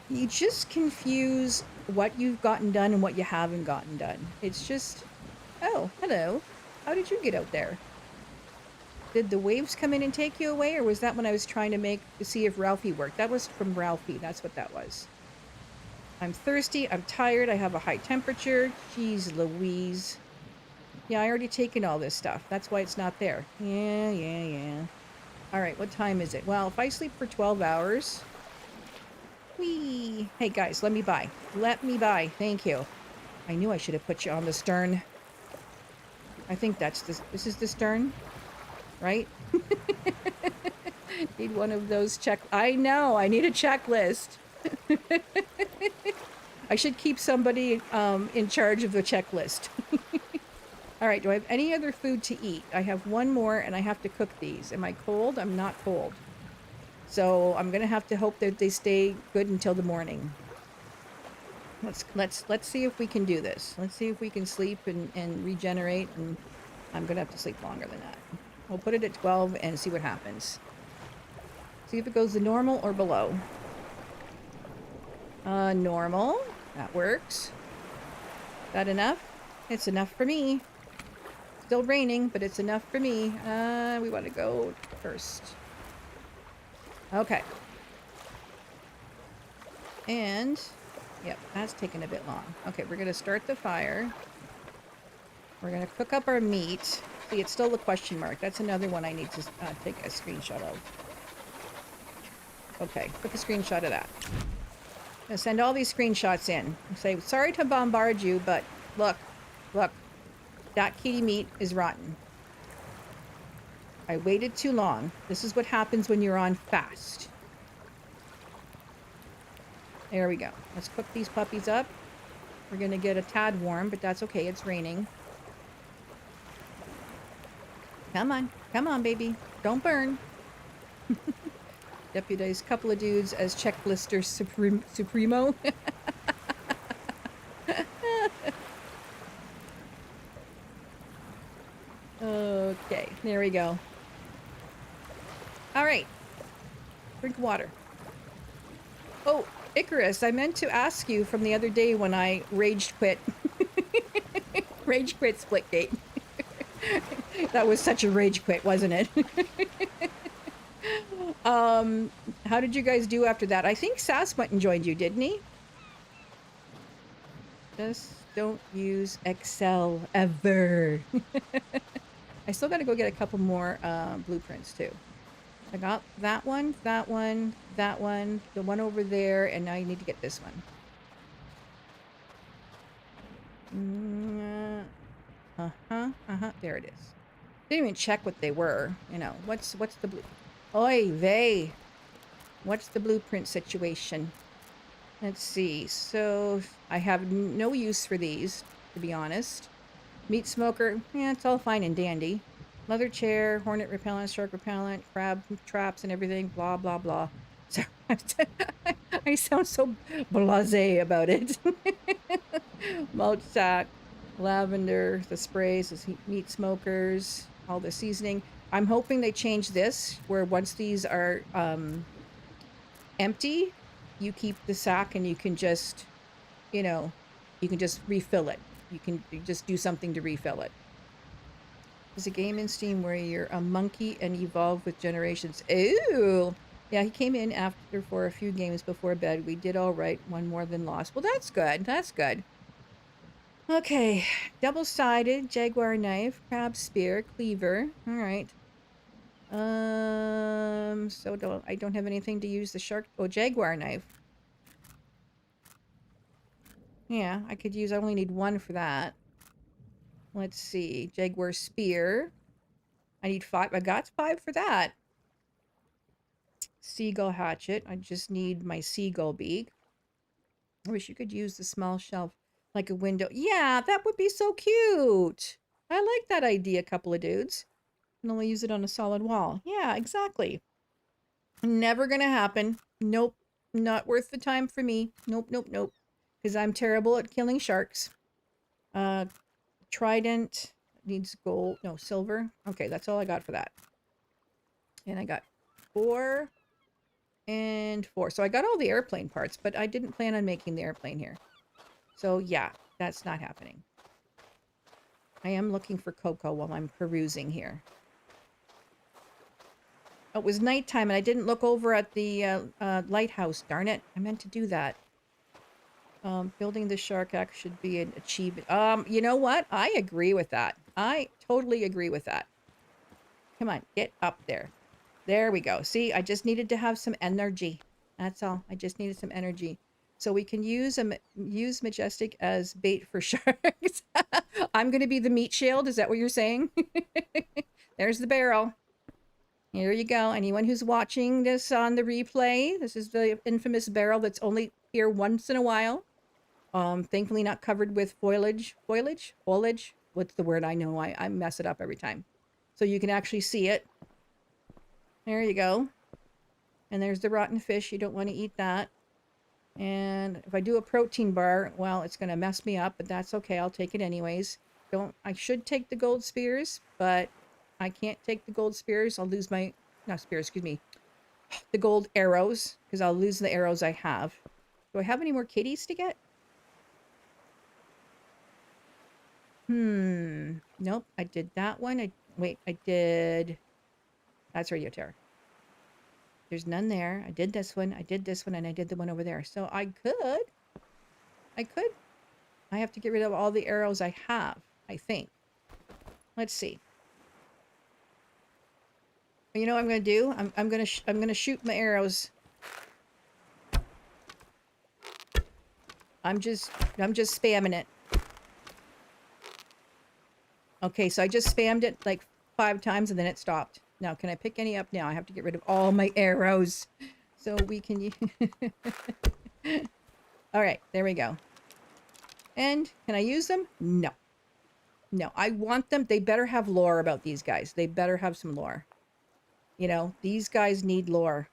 you just confuse what you've gotten done and what you haven't gotten done. It's just, oh, hello. How did you get out there? Did the waves come in and take you away, or was that when I was trying to see if Ralphie worked? That was from Ralphie. That's what that was. I'm thirsty. I'm tired. I have a high temperature. Jeez Louise. Yeah, I already taken all this stuff. That's why it's not there. Yeah. All right, what time is it? Well, if I sleep for 12 hours... Whee! Hey, guys, let me by. Let me by. Thank you. I knew I should have put you on the stern. I think that's this. This is the stern, right? Need one of those I know. I need a checklist. I should keep somebody in charge of the checklist. All right. Do I have any other food to eat? I have 1 more, and I have to cook these. Am I cold? I'm not cold. So I'm gonna have to hope that they stay good until the morning. Let's see if we can do this. Let's see if we can sleep and regenerate, and I'm gonna have to sleep longer than that. We'll put it at 12 and see what happens. See if it goes to normal or below. Normal. That works. That enough? It's enough for me. Still raining, but it's enough for me. We want to go first. Okay. And, yep, that's taking a bit long. Okay, we're going to start the fire. We're going to cook up our meat. See, it's still a question mark. That's another one I need to take a screenshot of. Okay, took a screenshot of that. I'm going to send all these screenshots in. And say, sorry to bombard you, but look, that kitty meat is rotten. I waited too long. This is what happens when you're on fast. There we go. Let's cook these puppies up. We're going to get a tad warm, but that's okay. It's raining. Come on, baby. Don't burn. Deputize a couple of dudes as checklister supremo. Okay, there we go. All right. Drink water. Oh, Icarus, I meant to ask you from the other day when I rage quit. Rage quit Splitgate. That was such a rage quit, wasn't it? How did you guys do after that? I think Sass went and joined you, didn't he? Just don't use Excel ever. I still got to go get a couple more blueprints too. I got that one, that one, that one, the one over there, and now you need to get this one. There it is. Didn't even check what they were. You know, what's the blue? Oy vey. What's the blueprint situation? Let's see. So I have no use for these, to be honest. Meat smoker, yeah, it's all fine and dandy. Leather chair, hornet repellent, shark repellent, crab traps and everything, blah, blah, blah. So I sound so blasé about it. Mulch sack, lavender, the sprays, the meat smokers, all the seasoning. I'm hoping they change this, where once these are empty, you keep the sack and you can just, you know, you can just refill it. You can just do something to refill it. There's a game in Steam where you're a monkey and evolve with generations. Ooh! Yeah, he came in after for a few games before bed. We did all right. One more than lost. Well, that's good. That's good. Okay. Double-sided jaguar knife, crab spear, cleaver. All right. So I don't have anything to use the shark. Oh, jaguar knife. Yeah, I could use. I only need one for that. Let's see. Jaguar spear. I need 5. I got 5 for that. Seagull hatchet. I just need my seagull beak. I wish you could use the small shelf like a window. Yeah, that would be so cute. I like that idea, couple of dudes. And only use it on a solid wall. Yeah, exactly. Never gonna happen. Nope. Not worth the time for me. Nope, nope, nope. Because I'm terrible at killing sharks. Trident needs gold. No, silver. Okay, that's all I got for that. And I got 4 and 4. So I got all the airplane parts, but I didn't plan on making the airplane here. So yeah, that's not happening. I am looking for cocoa while I'm perusing here. Oh, it was nighttime and I didn't look over at the lighthouse. Darn it. I meant to do that. Building the shark act should be an achievement. You know what? I agree with that. I totally agree with that. Come on, get up there. There we go. See, I just needed to have some energy. That's all. I just needed some energy. So we can use Majestic as bait for sharks. I'm going to be the meat shield. Is that what you're saying? There's the barrel. Here you go. Anyone who's watching this on the replay, this is the infamous barrel that's only here once in a while. Thankfully not covered with foliage. Foliage? What's the word? I know. I mess it up every time. So you can actually see it. There you go. And there's the rotten fish. You don't want to eat that. And if I do a protein bar, well, it's going to mess me up, but that's okay. I'll take it anyways. I should take the gold spears, but I can't take the gold spears. I'll lose my, not spears, excuse me, the gold arrows, because I'll lose the arrows I have. Do I have any more kitties to get? Nope, I did that one. I did, that's Radio Terror. There's none there. I did this one, and I did the one over there. So I could. I have to get rid of all the arrows I have, I think. Let's see. You know what I'm going to do? I'm going to shoot my arrows. I'm just spamming it. Okay, so I just spammed it like 5 times and then it stopped. Now, can I pick any up now? I have to get rid of all my arrows so we can... All right, there we go. And can I use them? No. No, I want them. They better have lore about these guys. They better have some lore. You know, these guys need lore.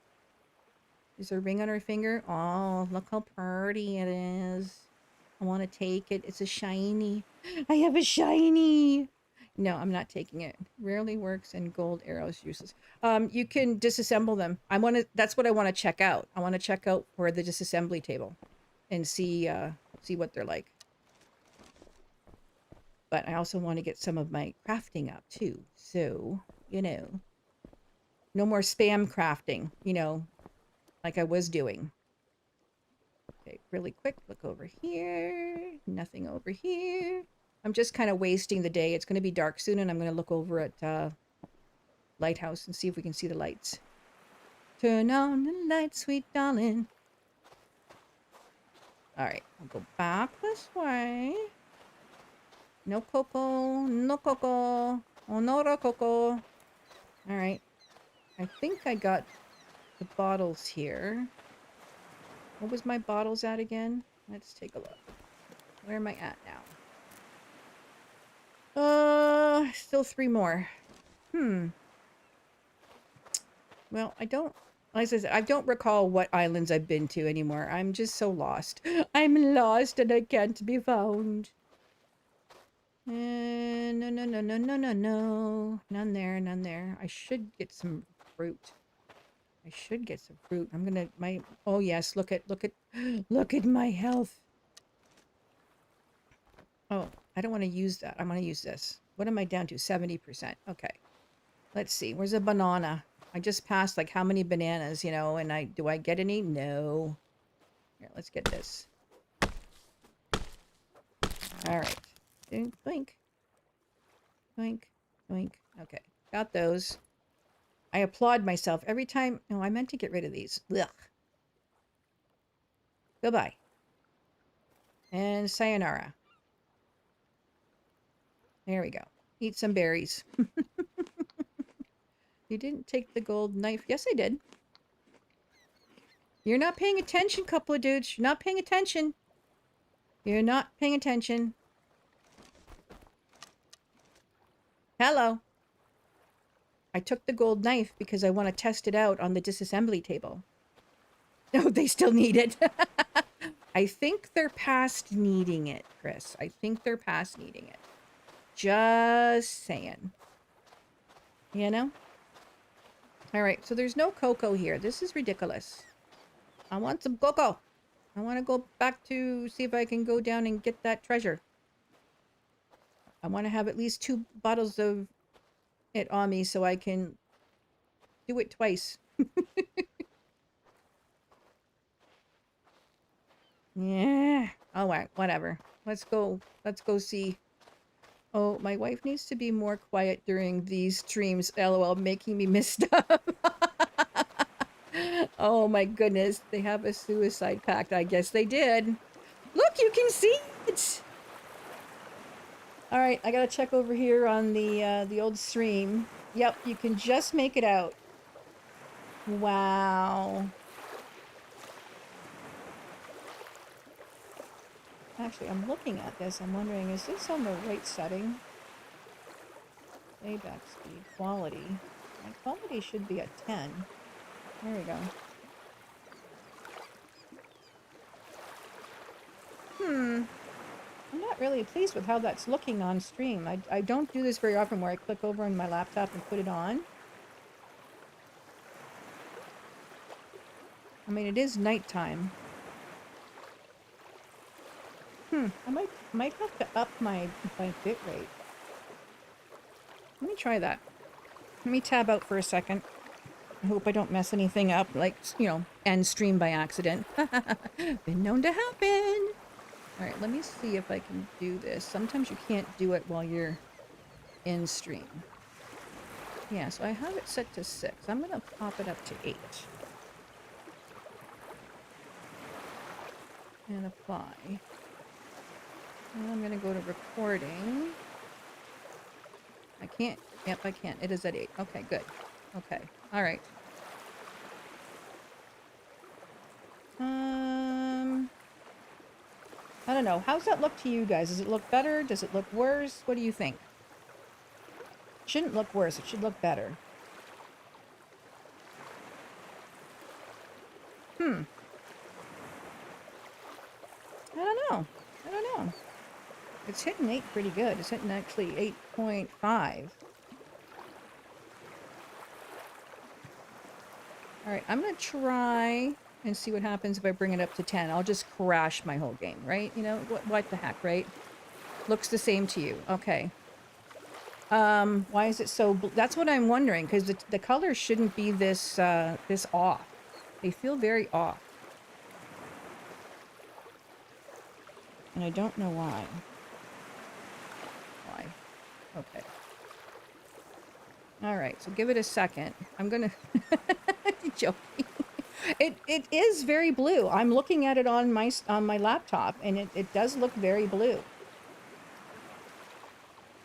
Is there a ring on her finger? Oh, look how pretty it is. I want to take it. It's a shiny. I have a shiny. No, I'm not taking it. Rarely works and gold arrows useless. You can disassemble them. That's what I want to check out. I want to check out for the disassembly table and see what they're like. But I also want to get some of my crafting up too. So, you know, No more spam crafting, you know, like I was doing. Okay, really quick, look over here. Nothing over here. I'm just kind of wasting the day. It's going to be dark soon, and I'm going to look over at Lighthouse and see if we can see the lights. Turn on the lights, sweet darling. All right, I'll go back this way. No cocoa, no cocoa. Oh, no cocoa. All right. I think I got the bottles here. What was my bottles at again? Let's take a look. Where am I at now? Still 3 more. Well, I don't, like I said, I don't recall what islands I've been to anymore. I'm just so lost. I'm lost and I can't be found. No, no, no, no, no, no, no. None there, none there. I should get some fruit. I should get some fruit. I'm gonna, oh yes, look at my health. Oh, I don't want to use that. I want to use this. What am I down to? 70%. Okay. Let's see. Where's a banana? I just passed like how many bananas, you know, and do I get any? No. Here, let's get this. All right. Blink. Blink. Blink. Okay. Got those. I applaud myself every time. No, I meant to get rid of these. Ugh. Goodbye. And sayonara. There we go. Eat some berries. You didn't take the gold knife. Yes, I did. You're not paying attention, couple of dudes. You're not paying attention. You're not paying attention. Hello. I took the gold knife because I want to test it out on the disassembly table. No, they still need it. I think they're past needing it, Chris. I think they're past needing it. Just saying. You know? All right, so there's no cocoa here. This is ridiculous. I want some cocoa. I want to go back to see if I can go down and get that treasure. I want to have at least 2 bottles of it on me so I can do it twice. Yeah. All right, whatever. Let's go see. Oh, my wife needs to be more quiet during these streams. LOL, making me miss stuff. Oh my goodness, they have a suicide pact. I guess they did. Look, you can see it. All right, I gotta check over here on the old stream. Yep, you can just make it out. Wow. Actually, I'm looking at this. I'm wondering, is this on the right setting? Playback speed, quality. My quality should be at 10. There we go. I'm not really pleased with how that's looking on stream. I don't do this very often where I click over on my laptop and put it on. I mean, it is nighttime. I might have to up my bit rate. Let me try that. Let me tab out for a second. I hope I don't mess anything up, like, you know, end stream by accident. Been known to happen. All right, let me see if I can do this. Sometimes you can't do it while you're in stream. Yeah, so I have it set to 6. I'm going to pop it up to 8. And apply. And I'm going to go to recording. I can't. Yep, I can't. It is at 8. Okay, good. Okay. All right. I don't know. How's that look to you guys? Does it look better? Does it look worse? What do you think? It shouldn't look worse. It should look better. I don't know. I don't know. It's hitting 8 pretty good. It's hitting actually 8.5. All right, I'm going to try and see what happens if I bring it up to 10. I'll just crash my whole game, right? You know, what the heck, right? Looks the same to you. Okay. Why is it so that's what I'm wondering, because the colors shouldn't be this this off. They feel very off. And I don't know why. Why? Okay. All right, so give it a second. I'm gonna joking. It is very blue. I'm looking at it on my laptop, and it does look very blue.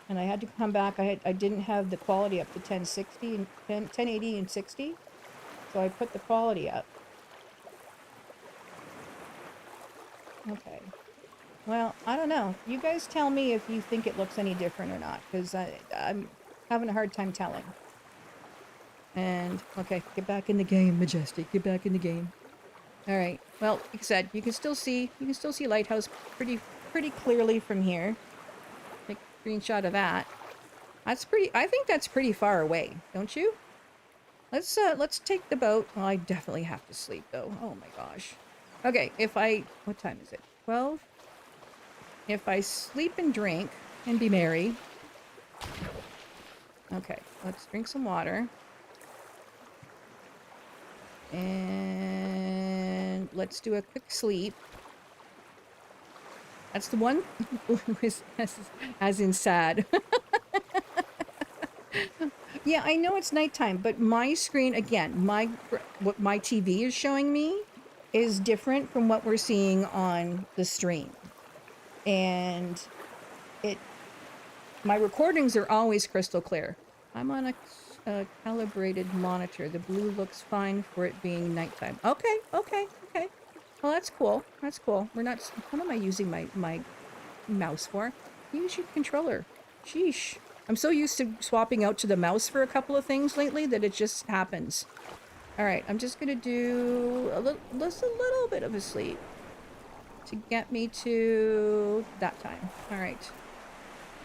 And I had to come back. I didn't have the quality up to 1060 and 1080 and 60, so I put the quality up. Okay. Well, I don't know. You guys tell me if you think it looks any different or not, because I'm having a hard time telling. And okay, get back in the game, Majestic. Get back in the game. All right. Well, like I said, you can still see Lighthouse pretty clearly from here. Take a screenshot of that. That's pretty. I think that's pretty far away, don't you? Let's take the boat. Well, I definitely have to sleep though. Oh my gosh. Okay, what time is it? 12. If I sleep and drink and be merry. Okay, let's drink some water. And let's do a quick sleep. That's the one as in sad. Yeah, I know it's nighttime, but my screen, again, what my TV is showing me is different from what we're seeing on the stream. And my recordings are always crystal clear. I'm on a calibrated monitor. The blue looks fine for it being nighttime. Okay. Well, that's cool. That's cool. We're not... What am I using my mouse for? Use your controller. Sheesh. I'm so used to swapping out to the mouse for a couple of things lately that it just happens. All right, I'm just gonna do just a little bit of a sleep to get me to that time. All right.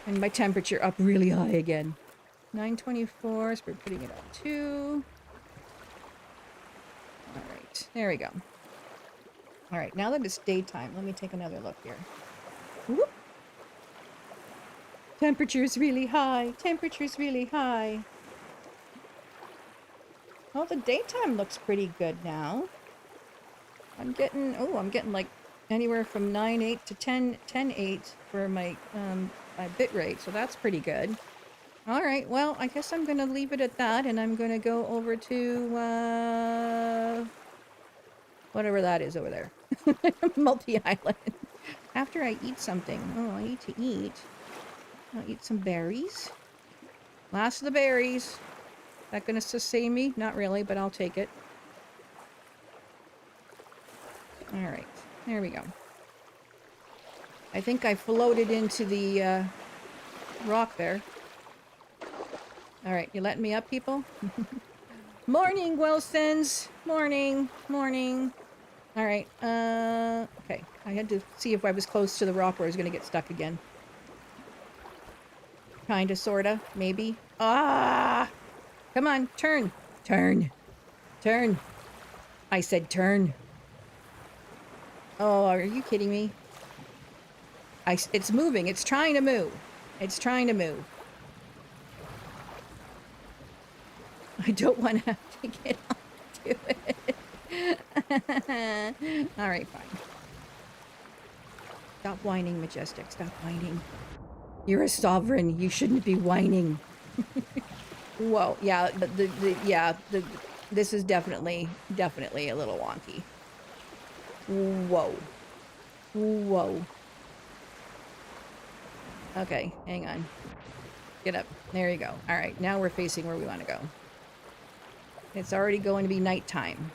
And my temperature up really high again. 924, so we're putting it on 2. All right, there we go. All right, now that it's daytime, let me take another look here. Whoop. Temperature's really high. Temperature's really high. Well, the daytime looks pretty good now. I'm getting like anywhere from 9.8 to 10.8 for my my bit rate, so that's pretty good. All right, well, I guess I'm gonna leave it at that, and I'm gonna go over to whatever that is over there. Multi-island. After I eat something. Oh, I need to eat. I'll eat some berries. Last of the berries. Is that gonna sustain me? Not really, but I'll take it. All right, there we go. I think I floated into the rock there. All right, you letting me up, people? Morning, Wilsons. Morning. All right, okay. I had to see if I was close to the rock where I was going to get stuck again. Kinda, sorta, maybe. Ah! Come on, turn. Turn. I said turn. Oh, are you kidding me? It's moving. It's trying to move. I don't want to have to get onto it. All right, fine. Stop whining, Majestic. Stop whining. You're a sovereign. You shouldn't be whining. Whoa, yeah, this is definitely a little wonky. Whoa. Okay, hang on. Get up. There you go. All right, now we're facing where we want to go. It's already going to be nighttime,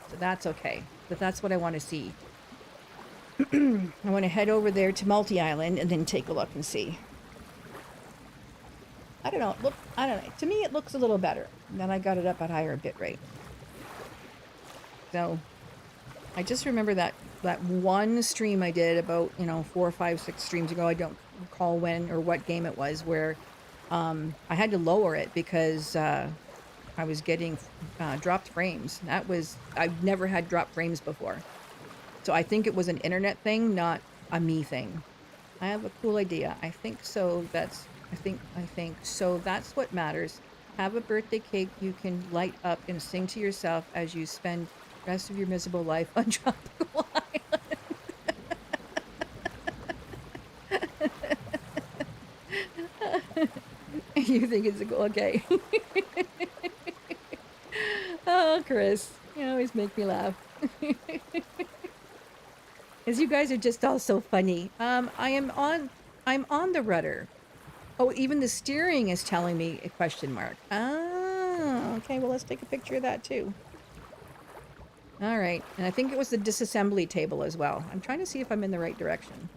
so that's okay. But that's what I want to see. I want to head over there to Multi-Island and then take a look and see. I don't know. To me, it looks a little better. And then I got it up at higher bit rate. So, I just remember that one stream I did about, 4, 5, 6 streams ago. I don't recall when or what game it was, where I had to lower it because I was getting dropped frames. I've never had dropped frames before. So I think it was an internet thing, not a me thing. I have a cool idea. I think so. That's I think. So that's what matters. Have a birthday cake you can light up and sing to yourself as you spend the rest of your miserable life on tropical island. You think it's a goal? Okay. Oh, Chris, you always make me laugh. As you guys are just all so funny. I'm on the rudder. Oh, even the steering is telling me a question mark. Ah, okay, well, let's take a picture of that too. All right, and I think it was the disassembly table as well. I'm trying to see if I'm in the right direction.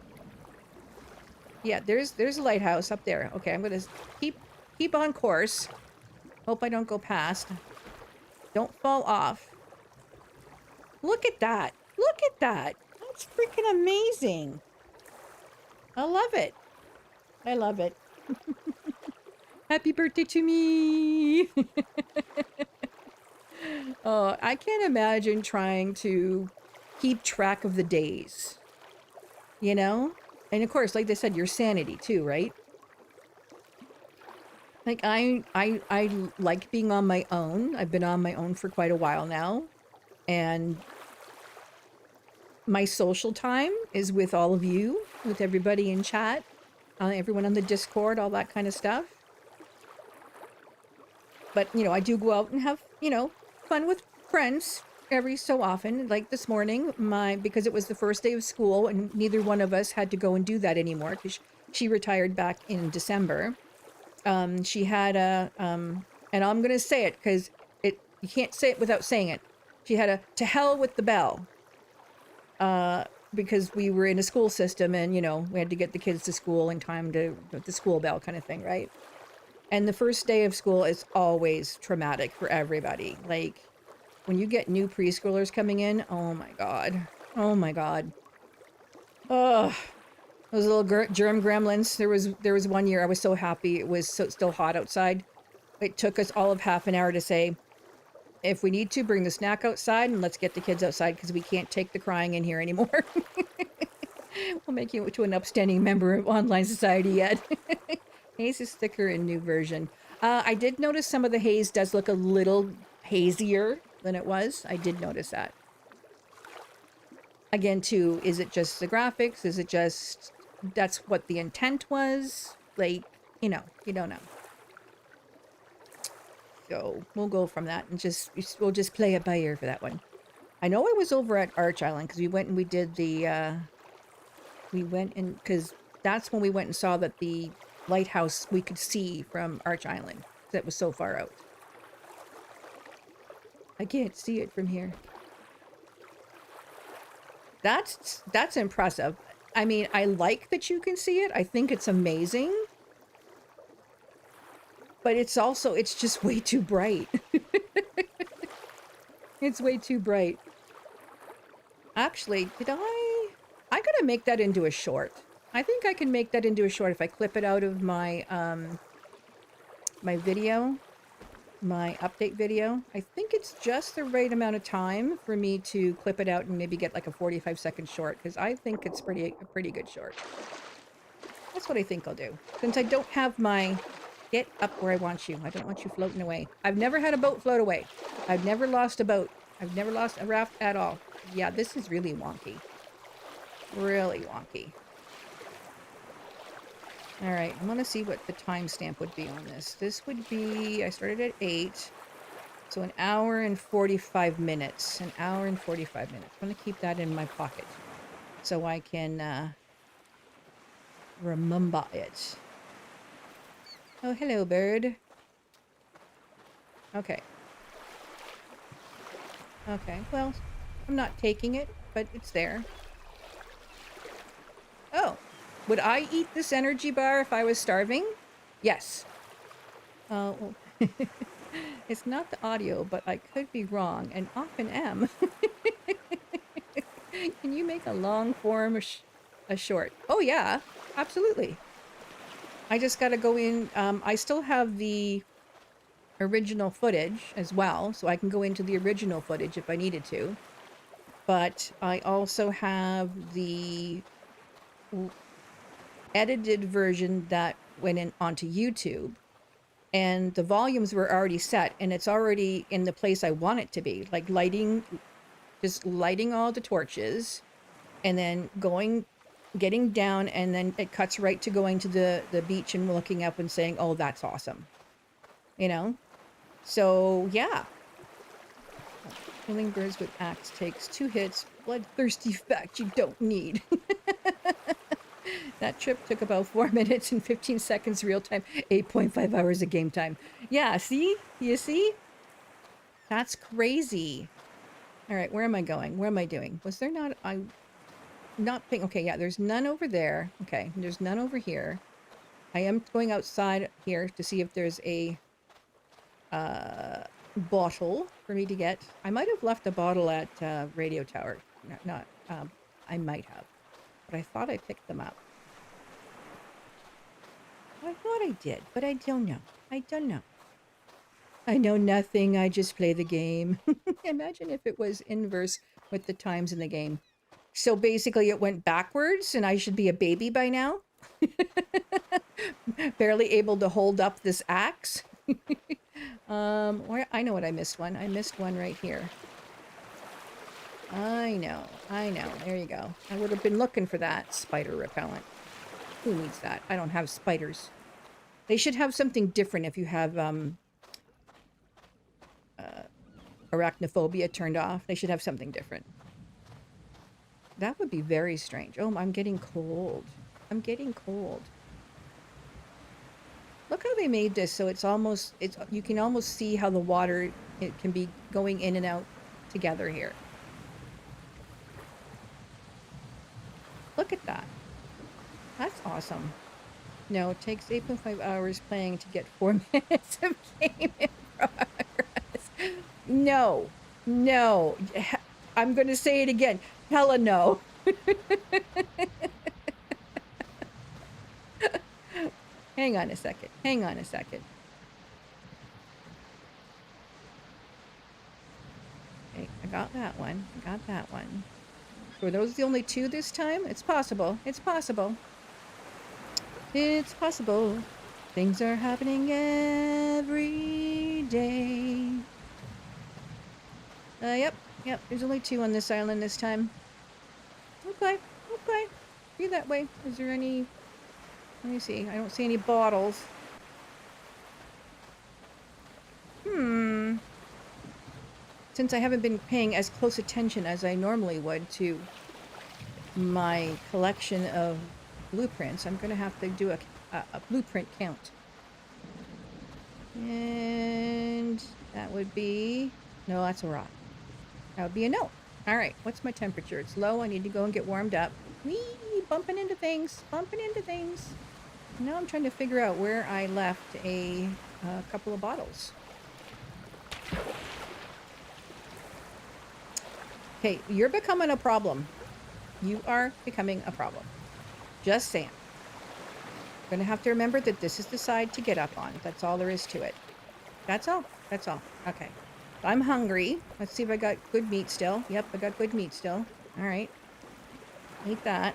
Yeah, there's a lighthouse up there. Okay, I'm gonna keep on course. Hope I don't go past. Don't fall off. Look at that. Look at that. That's freaking amazing. I love it. I love it. Happy birthday to me. Oh, I can't imagine trying to keep track of the days, you know? And of course, like they said, your sanity too, right? Like I like being on my own. I've been on my own for quite a while now. And my social time is with all of you, with everybody in chat, everyone on the Discord, all that kind of stuff. But, you know, I do go out and have, you know, fun with friends every so often. Like this morning, because it was the first day of school and neither one of us had to go and do that anymore because she retired back in December. She had and I'm going to say it because you can't say it without saying it. She had a to hell with the bell. Because we were in a school system and, you know, we had to get the kids to school in time to the school bell kind of thing, right? And the first day of school is always traumatic for everybody. Like, when you get new preschoolers coming in, oh my God. Oh my God. Oh, those little germ gremlins. There was one year I was so happy it was still hot outside. It took us all of half an hour to say, if we need to, bring the snack outside and let's get the kids outside because we can't take the crying in here anymore. We'll make you to an upstanding member of online society yet. Haze is thicker in new version. I did notice some of the haze does look a little hazier than it was. I did notice that. Again, too, is it just the graphics? Is it just that's what the intent was? Like, you know, you don't know. So we'll go from that and we'll just play it by ear for that one. I know I was over at Arch Island because we went and we did the, because that's when we went and saw that the lighthouse we could see from Arch Island. That was so far out. I can't see it from here. That's impressive. I mean, I like that you can see it. I think it's amazing. But it's just way too bright. It's way too bright. Actually, I gotta make that into a short. I think I can make that into a short if I clip it out of my, my video, my update video. I think it's just the right amount of time for me to clip it out and maybe get like a 45-second short, because I think it's a pretty good short. That's what I think I'll do. Since I don't have my... Get up where I want you. I don't want you floating away. I've never had a boat float away. I've never lost a boat. I've never lost a raft at all. Yeah, this is really wonky. Really wonky. All right, I want to see what the timestamp would be on this. This would be, I started at 8, so an hour and 45 minutes. An hour and 45 minutes. I'm going to keep that in my pocket so I can remember it. Oh, hello, bird. Okay. Okay, well, I'm not taking it, but it's there. Oh, would I eat this energy bar if I was starving? Yes. Well, it's not the audio, but I could be wrong, and often am. Can you make a long form a short? Oh, yeah, absolutely. I just got to go in. I still have the original footage as well, so I can go into the original footage if I needed to. But I also have the edited version that went in onto YouTube, and the volumes were already set, and it's already in the place I want it to be, like just lighting all the torches, and then getting down, and then it cuts right to going to the beach and looking up and saying, oh, that's awesome. You know? So, yeah. Killing birds with axe takes 2 hits. Bloodthirsty fact you don't need. That trip took about 4 minutes and 15 seconds real time. 8.5 hours of game time. Yeah, see? You see? That's crazy. All right, where am I going? What am I doing? Was there not... Not paying... Okay, yeah, there's none over there. Okay, there's none over here. I am going outside here to see if there's a... bottle for me to get. I might have left a bottle at Radio Tower. I might have. But I thought I picked them up. I thought I did, but I don't know. I don't know. I know nothing. I just play the game. Imagine if it was inverse with the times in the game. So basically it went backwards and I should be a baby by now. Barely able to hold up this axe. I know what I missed one. I missed one right here. I know. There you go. I would have been looking for that spider repellent. Who needs that? I don't have spiders. They should have something different if you have arachnophobia turned off. They should have something different. That would be very strange. Oh, I'm getting cold. I'm getting cold. Look how they made this so you can almost see how the water, it can be going in and out together here. Look at that. That's awesome. No, it takes 8.5 hours playing to get 4 minutes of game in progress. No. No. I'm going to say it again. Hella no. Hang on a second. Hang on a second. Okay, I got that one. I got that one. Were those the only 2 this time? It's possible. It's possible. It's possible. Things are happening every day. Yep. There's only 2 on this island this time. Okay. Be that way. Is there any... Let me see. I don't see any bottles. Since I haven't been paying as close attention as I normally would to my collection of blueprints, I'm going to have to do a blueprint count. And that would be... No, that's a rock. That would be a no. All right. What's my temperature? It's low. I need to go and get warmed up. Whee! Bumping into things. Now I'm trying to figure out where I left a couple of bottles. Okay, you're becoming a problem. You are becoming a problem. Just saying. You're gonna have to remember that this is the side to get up on. That's all there is to it. That's all. That's all. Okay. I'm hungry. Let's see if I got good meat still. Yep, I got good meat still. All right. Eat that.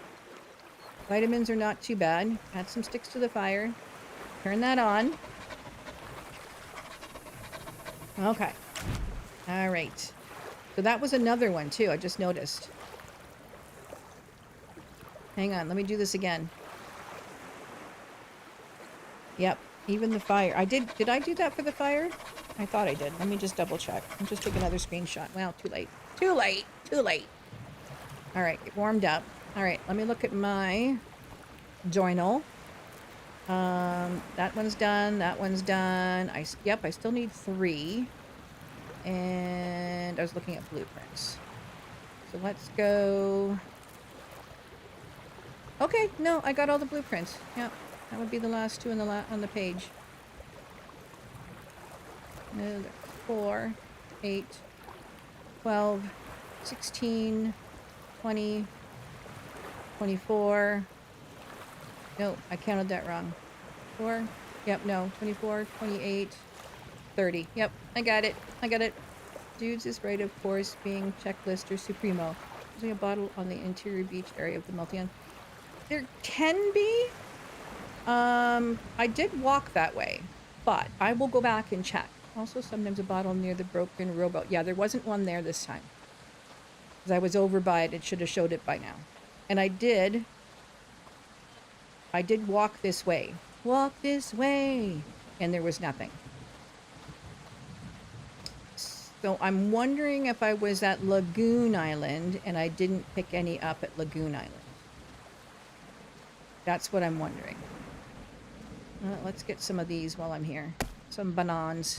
Vitamins are not too bad. Add some sticks to the fire. Turn that on. Okay. All right. So that was another one too. I just noticed. Hang on. Let me do this again. Yep. Even the fire. Did I do that for the fire? I thought I did. Let me just double check. I'll just take another screenshot. Well, too late. Too late. All right. Get warmed up. All right. Let me look at my journal. That one's done. That one's done. Yep. I still need 3. And I was looking at blueprints. So let's go. Okay, no, I got all the blueprints. Yep, that would be the last 2 on the page. 4, 8, 12, 16, 20, 24. No, I counted that wrong. 4. Yep, no, 24, 28. 30. Yep, I got it. Dudes is right, of course, being checklist or supremo. There's a bottle on the interior beach area of the multi-on. There can be. I did walk that way, but I will go back and check. Also, sometimes a bottle near the broken rowboat. Yeah, there wasn't one there this time. Because I was over by it. It should have showed it by now. And I did walk this way. Walk this way. And there was nothing. So I'm wondering if I was at Lagoon Island and I didn't pick any up at Lagoon Island. That's what I'm wondering. Let's get some of these while I'm here. Some bananas.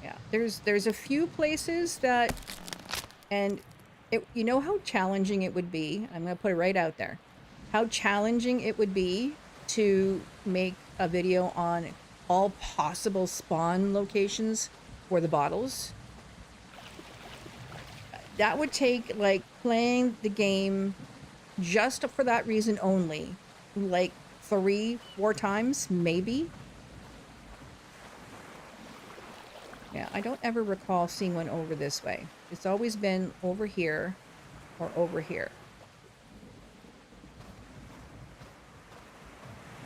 Yeah, there's a few places that, and you know how challenging it would be. I'm gonna put it right out there. How challenging it would be to make a video on all possible spawn locations for the bottles. That would take, like, playing the game just for that reason only, like 3-4 times, maybe. Yeah, I don't ever recall seeing one over this way. It's always been over here or over here.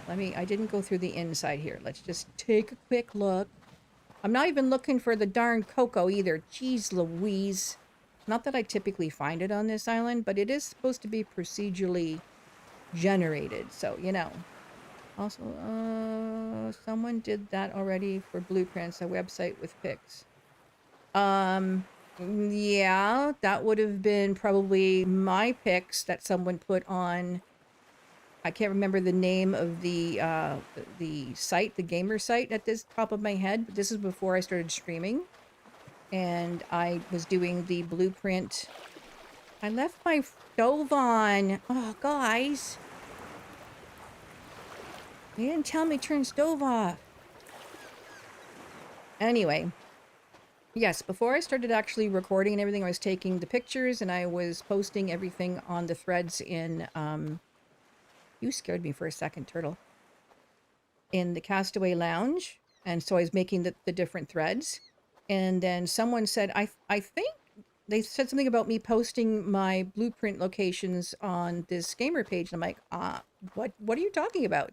I didn't go through the inside here. Let's just take a quick look. I'm not even looking for the darn cocoa either. Jeez Louise. Not that I typically find it on this island, but it is supposed to be procedurally generated, so, you know. Also, someone did that already for blueprints, a website with pics. Yeah, that would have been probably my pics that someone put on. I can't remember the name of the site, the gamer site at this top of my head, but this is before I started streaming. And I was doing the blueprint. I left my stove on. Oh, guys. You didn't tell me to turn stove off. Anyway. Yes, before I started actually recording and everything, I was taking the pictures and I was posting everything on the threads in, you scared me for a second, turtle. In the Castaway Lounge. And so I was making the different threads. And then someone said, I think they said something about me posting my blueprint locations on this gamer page. And I'm like, what are you talking about?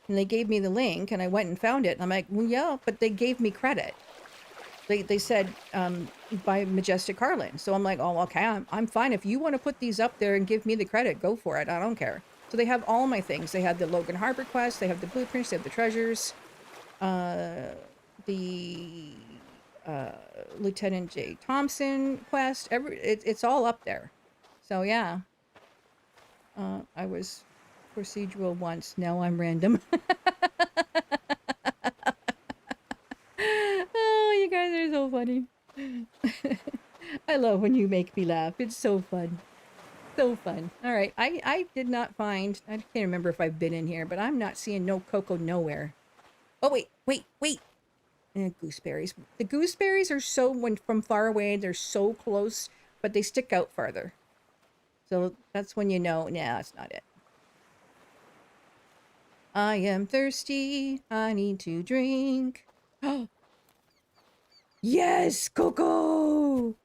And they gave me the link and I went and found it. And I'm like, well, yeah, but they gave me credit. They said, by MajesticKarLyn. So I'm like, oh, okay, I'm fine. If you want to put these up there and give me the credit, go for it. I don't care. So they have all my things. They have the Logan Harper Quest. They have the blueprints. They have the treasures. The Lieutenant J. Thompson quest. It's all up there. So yeah. I was procedural once. Now I'm random. Oh, you guys are so funny. I love when you make me laugh. It's so fun. So fun. All right. I did not find... I can't remember if I've been in here, but I'm not seeing no cocoa nowhere. Oh, wait. Gooseberries. The gooseberries are so... When from far away, they're so close, but they stick out farther. So that's when you know, nah, that's not it. I am thirsty. I need to drink. Yes, cocoa!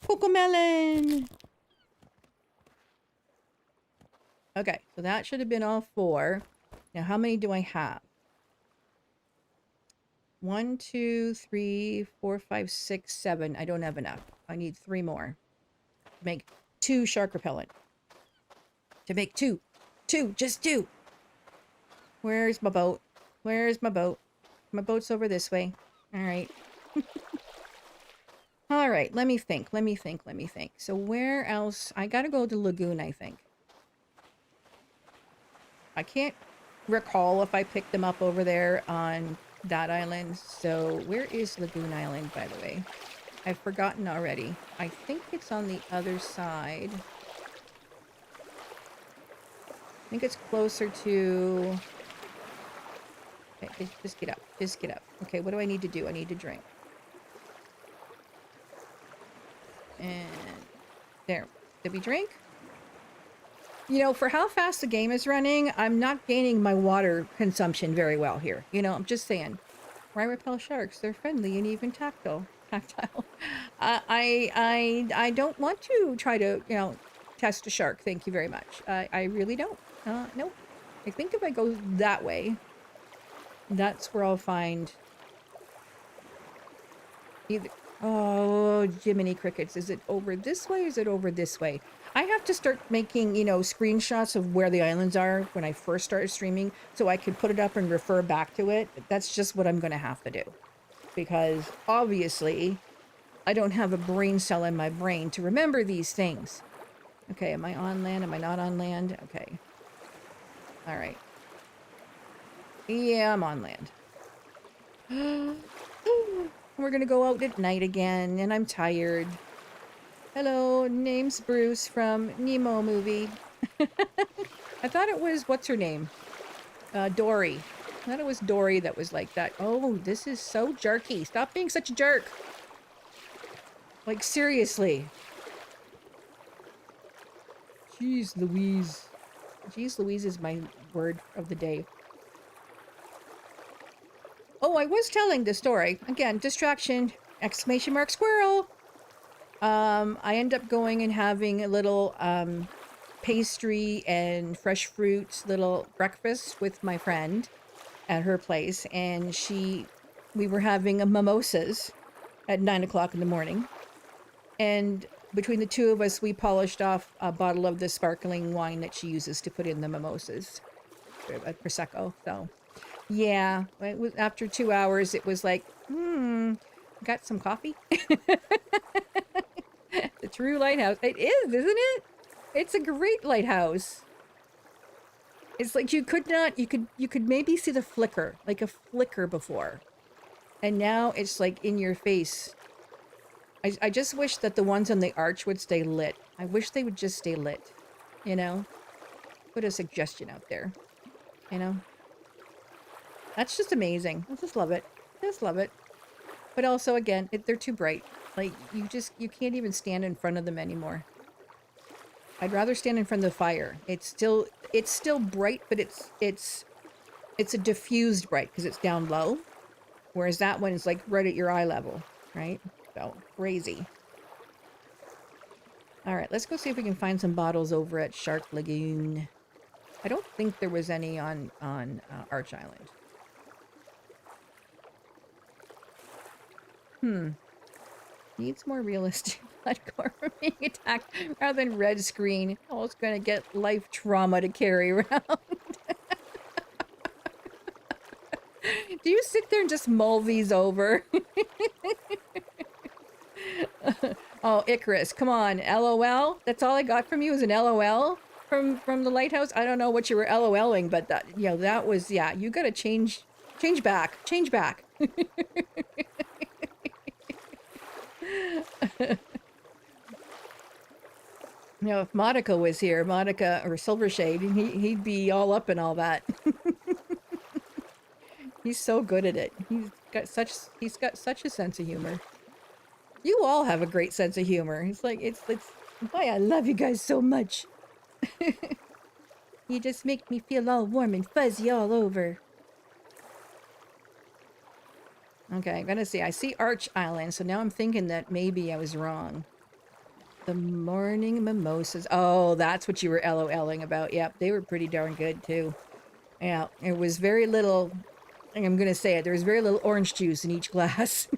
Cocoa melon! Okay, so that should have been all 4. Now, how many do I have? 1, 2, 3, 4, 5, 6, 7. I don't have enough. I need 3 more. To make 2 shark repellent. To make 2. 2, just 2. Where's my boat? Where's my boat? My boat's over this way. All right. All right, let me think. So where else? I gotta go to Lagoon, I think. I can't recall if I picked them up over there on that island. So where is Lagoon Island, by the way? I've forgotten already. I think it's on the other side. I think it's closer to... Okay, just get up. Just get up. Okay, what do I need to do? I need to drink. And there. Did we drink? You know, for how fast the game is running, I'm not gaining my water consumption very well here. You know, I'm just saying. Why repel sharks? They're friendly and even tactile. I don't want to try to, you know, test a shark. Thank you very much. I really don't. Nope. I think if I go that way, that's where I'll find either... Oh, Jiminy Crickets. Is it over this way or is it over this way? I have to start making, you know, screenshots of where the islands are when I first started streaming so I can put it up and refer back to it. That's just what I'm going to have to do. Because obviously, I don't have a brain cell in my brain to remember these things. Okay, am I on land? Am I not on land? Okay. All right. Yeah, I'm on land. We're gonna go out at night again, and I'm tired. Hello, name's Bruce from Nemo movie. I thought it was, what's her name? Dory. I thought it was Dory that was like that. Oh, this is so jerky. Stop being such a jerk. Like, seriously. Jeez Louise. Jeez Louise is my word of the day. Oh, I was telling the story. Again, distraction, exclamation mark, squirrel. I end up going and having a little pastry and fresh fruits, little breakfast with my friend at her place. And we were having a mimosas at 9 o'clock in the morning. And between the two of us, we polished off a bottle of the sparkling wine that she uses to put in the mimosas, a Prosecco, so... Yeah, after 2 hours, it was like, got some coffee? The true lighthouse. It is, isn't it? It's a great lighthouse. It's like you could maybe see the flicker, like a flicker before. And now it's like in your face. I just wish that the ones on the arch would stay lit. I wish they would just stay lit, you know? Put a suggestion out there, you know? That's just amazing. I just love it. Just love it. But also, again, they're too bright. Like, you can't even stand in front of them anymore. I'd rather stand in front of the fire. It's still bright, but it's a diffused bright because it's down low. Whereas that one is like right at your eye level, right? So, crazy. All right, let's go see if we can find some bottles over at Shark Lagoon. I don't think there was any on Arch Island. Needs more realistic blood core for being attacked rather than red screen. Oh, it's gonna get life trauma to carry around. Do you sit there and just mull these over? Oh, Icarus, come on, LOL? That's all I got from you is an LOL from the lighthouse? I don't know what you were LOLing, but that, you know, that was, yeah, you gotta change back. You know, if Monica was here, Monica or Silvershade, he'd be all up in all that. He's so good at it. He's got such a sense of humor. You all have a great sense of humor. It's like it's why I love you guys so much. You just make me feel all warm and fuzzy all over. Okay, I'm gonna see. I see Arch Island, so now I'm thinking that maybe I was wrong. The morning mimosas. Oh, that's what you were LOLing about. Yep, they were pretty darn good too. Yeah, it was very little. I'm gonna say it. There was very little orange juice in each glass.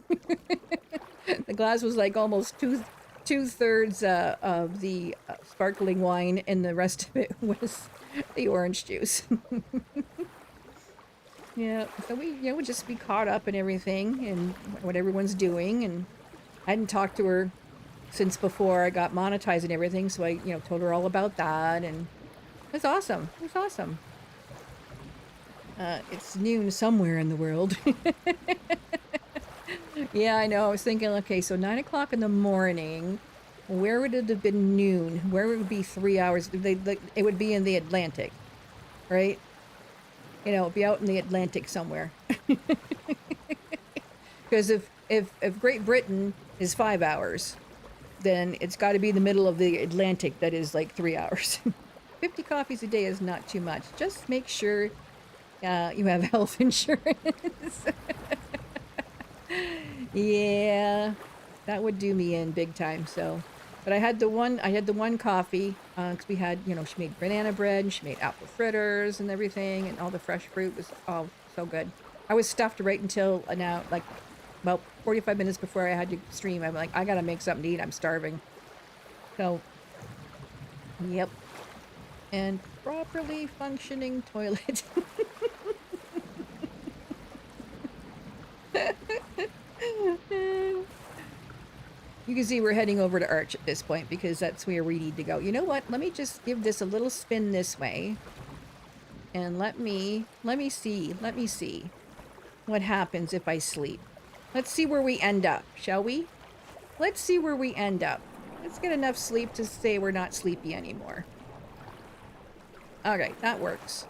The glass was like almost two-thirds of the sparkling wine, and the rest of it was the orange juice. Yeah, so we, you know, would just be caught up in everything and what everyone's doing, and I hadn't talked to her since before I got monetized and everything, so I, you know, told her all about that, and it was awesome. It was awesome. It's noon somewhere in the world. Yeah, I know. I was thinking, okay, so 9 o'clock in the morning, where would it have been noon? Where would it be 3 hours? It would be in the Atlantic, right? You know, be out in the Atlantic somewhere. Because if Great Britain is 5 hours, then it's got to be the middle of the Atlantic that is like 3 hours. 50 coffees a day is not too much. Just make sure you have health insurance. Yeah, that would do me in big time. So, but I had the one coffee Because we had, you know, she made banana bread and she made apple fritters and everything, and all the fresh fruit was all so good. I was stuffed right until now, like about 45 minutes before I had to stream. I'm like, I gotta make something to eat. I'm starving. So, yep. And properly functioning toilet. You can see we're heading over to Arch at this point because that's where we need to go. You know what? Let me just give this a little spin this way. And let me see what happens if I sleep. Let's see where we end up, shall we? Let's see where we end up. Let's get enough sleep to say we're not sleepy anymore. All right, that works.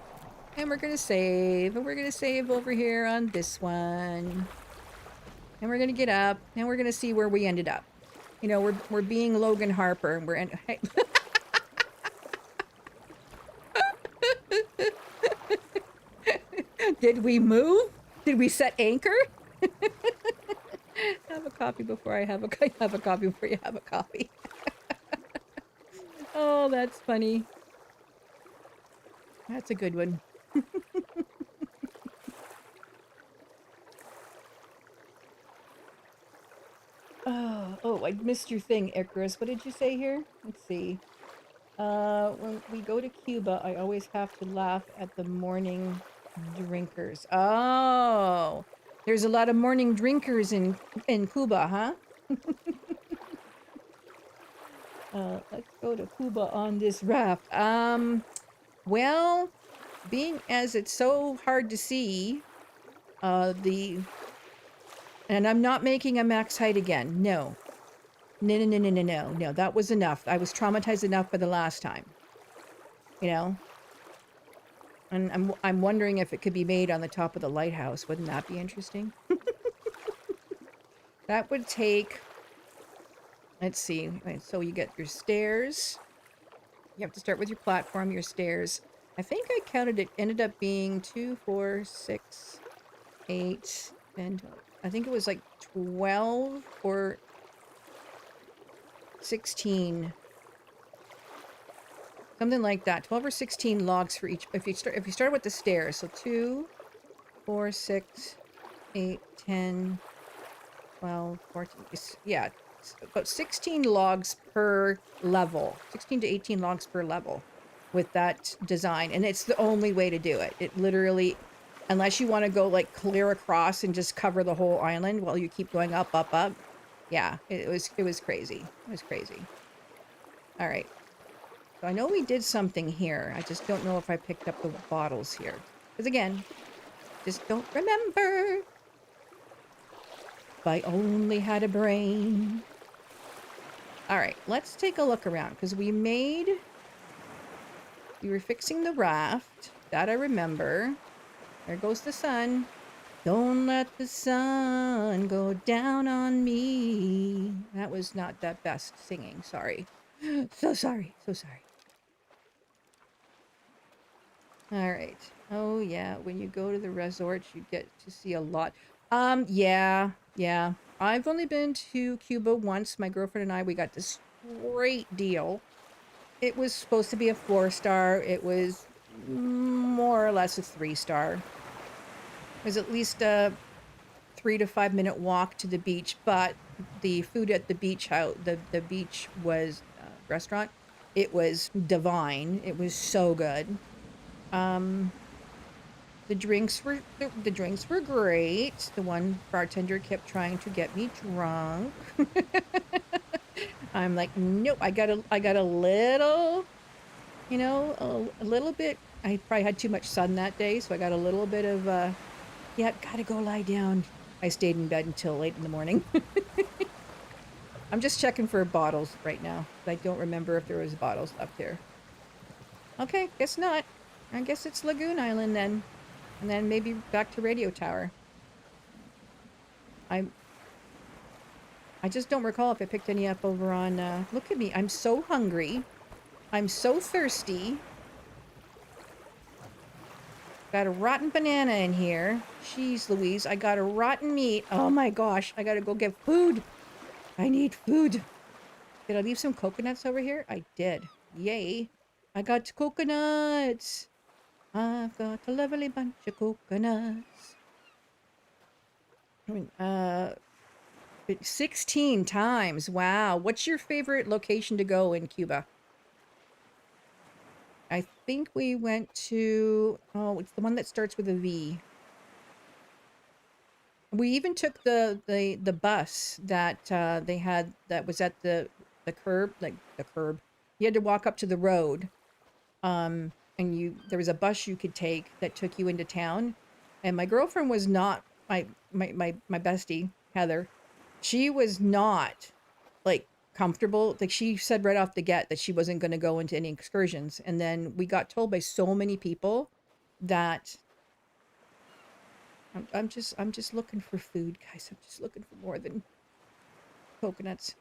And we're gonna save, and we're gonna save over here on this one. And we're gonna get up, and we're gonna see where we ended up. You know, we're being Logan Harper, and we're in. Hey. Did we move? Did we set anchor? Have a coffee before I have a coffee before you have a coffee. Oh, that's funny. That's a good one. Oh, I missed your thing, Icarus. What did you say here? Let's see. When we go to Cuba, I always have to laugh at the morning drinkers. Oh, there's a lot of morning drinkers in Cuba, huh? Let's go to Cuba on this raft. Well, being as it's so hard to see, and I'm not making a max height again. No. No. That was enough. I was traumatized enough for the last time. You know? And I'm wondering if it could be made on the top of the lighthouse. Wouldn't that be interesting? That would take... Let's see. Right, so you get your stairs. You have to start with your platform, your stairs. I think I counted it. Ended up being 2, 4, 6, 8, and I think it was like 12 or 16. Something like that. 12 or 16 logs for each. If you start with the stairs, so 2, 4, 6, 8, 10, 12, 14. Yeah, about 16 logs per level. 16 to 18 logs per level with that design. And it's the only way to do it. It literally, unless you want to go like clear across and just cover the whole island while you keep going up, up, up. Yeah, it was crazy. It was crazy. All right. So I know we did something here. I just don't know if I picked up the bottles here. Because again, just don't remember. If I only had a brain. All right, let's take a look around. Because we were fixing the raft. That I remember. There goes the sun. Don't let the sun go down on me. That was not that best singing. Sorry. So sorry. So sorry. All right. Oh, yeah. When you go to the resort, you get to see a lot. Yeah. I've only been to Cuba once. My girlfriend and I, we got this great deal. It was supposed to be a 4-star. It was more or less a 3-star. It was at least a 3 to 5 minute walk to the beach, but the food at the beach house, the beach was restaurant. It was divine. It was so good. The drinks were great. The one bartender kept trying to get me drunk. I'm like, nope. I got a little, you know, a little bit. I probably had too much sun that day, so I got a little bit of yeah, gotta go lie down. I stayed in bed until late in the morning. I'm just checking for bottles right now. I don't remember if there was bottles left here. Okay, guess not. I guess it's Lagoon Island then. And then maybe back to Radio Tower. I just don't recall if I picked any up over on... look at me. I'm so hungry. I'm so thirsty. Got a rotten banana in here. Jeez Louise, I got a rotten meat. Oh my gosh, I gotta go get food. I need food. Did I leave some coconuts over here? I did. Yay. I got coconuts. I've got a lovely bunch of coconuts. 16 times. Wow. What's your favorite location to go in Cuba? I think we went to, oh, it's the one that starts with a V. We even took the bus that they had that was at the curb, like the curb. You had to walk up to the road. And there was a bus you could take that took you into town. And my girlfriend was not my bestie, Heather. She was not like comfortable. Like she said right off the get that she wasn't going to go into any excursions. And then we got told by so many people that I'm just looking for food, guys. I'm just looking for more than coconuts.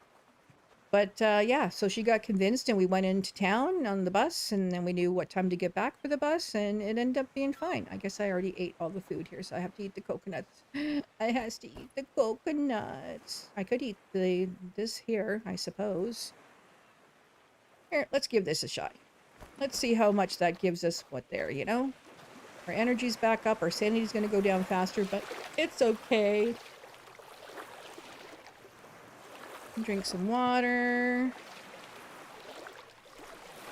But yeah, so she got convinced and we went into town on the bus and then we knew what time to get back for the bus and it ended up being fine. I guess I already ate all the food here, so I have to eat the coconuts. I has to eat the coconuts. I could eat this here, I suppose. Here, let's give this a shot. Let's see how much that gives us what there, you know? Our energy's back up, our sanity's gonna go down faster, but it's okay. Drink some water.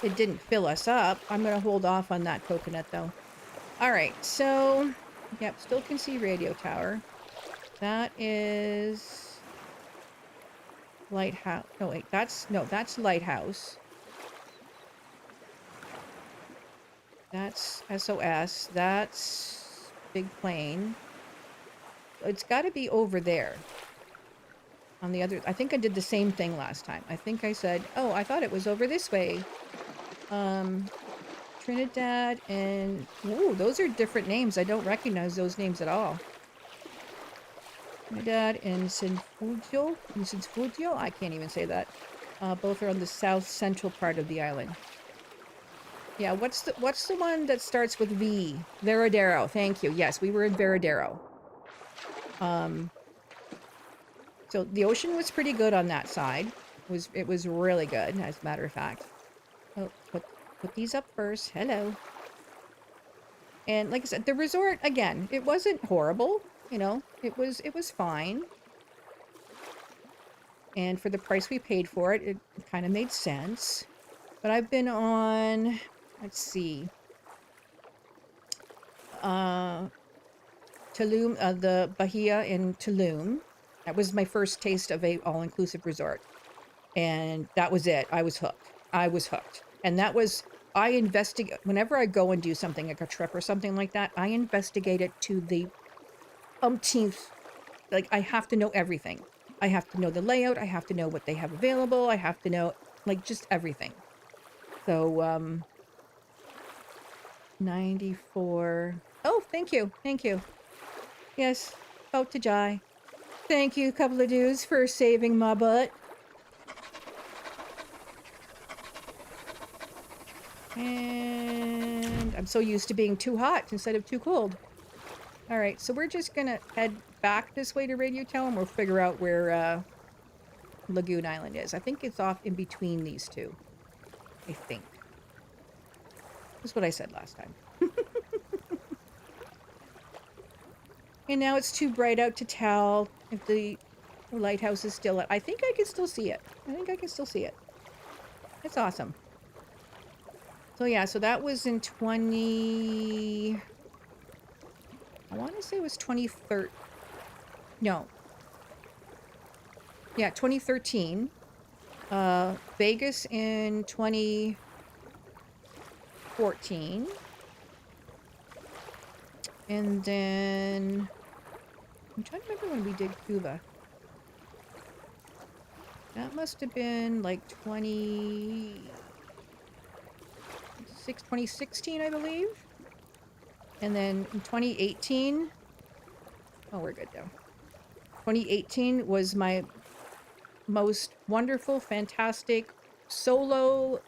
It didn't fill us up. I'm going to hold off on that coconut, though. All right, so, yep, still can see radio tower. That is lighthouse. No, wait, that's lighthouse. That's SOS. That's big plane. It's got to be over there. On the other, I think I did the same thing last time. I think I said, oh, I thought it was over this way. Trinidad and, ooh, those are different names. I don't recognize those names at all. Trinidad and Sinfugio, I can't even say that. Both are on the south central part of the island. Yeah, what's the one that starts with V? Veradero. Thank you. Yes, we were in Veradero. So the ocean was pretty good on that side. It was really good, as a matter of fact. Oh, put these up first. Hello. And like I said, the resort, again, it wasn't horrible. You know, it was fine. And for the price we paid for it, it kind of made sense. But I've been on, let's see, Tulum, the Bahia in Tulum. That was my first taste of a all-inclusive resort. And that was it. I was hooked. I was hooked. And that was, I investigate, whenever I go and do something like a trip or something like that, I investigate it to the umpteenth. Like, I have to know everything. I have to know the layout. I have to know what they have available. I have to know, like, just everything. So, 94. Oh, thank you. Thank you. Yes, about to die. Thank you, couple of dudes, for saving my butt. And I'm so used to being too hot instead of too cold. All right, so we're just gonna head back this way to Radio Tower and we'll figure out where Lagoon Island is. I think it's off in between these two. I think. That's what I said last time. And now it's too bright out to tell if the lighthouse is still up. I think I can still see it. I think I can still see it. That's awesome. So yeah, so that was in I want to say it was 2013. No. Yeah, 2013. Vegas in 2014. And then I'm trying to remember when we did Cuba. That must have been like 2016, I believe. And then in 2018, oh, we're good though. 2018 was my most wonderful, fantastic, solo,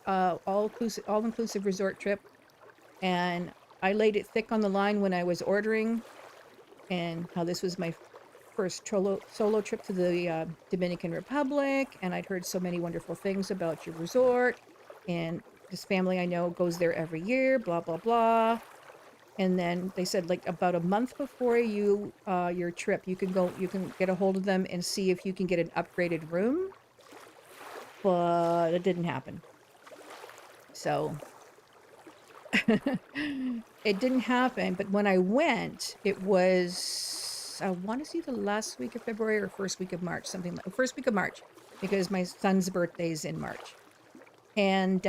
all-inclusive resort trip. And I laid it thick on the line when I was ordering, and how this was my first solo trip to the Dominican Republic, and I'd heard so many wonderful things about your resort, and this family I know goes there every year, blah, blah, blah. And then they said like about a month before your trip, you can get a hold of them and see if you can get an upgraded room. But it didn't happen. So it didn't happen. But when I went, it was, I want to see the last week of February or first week of March, something like first week of March, because my son's birthday's in March. And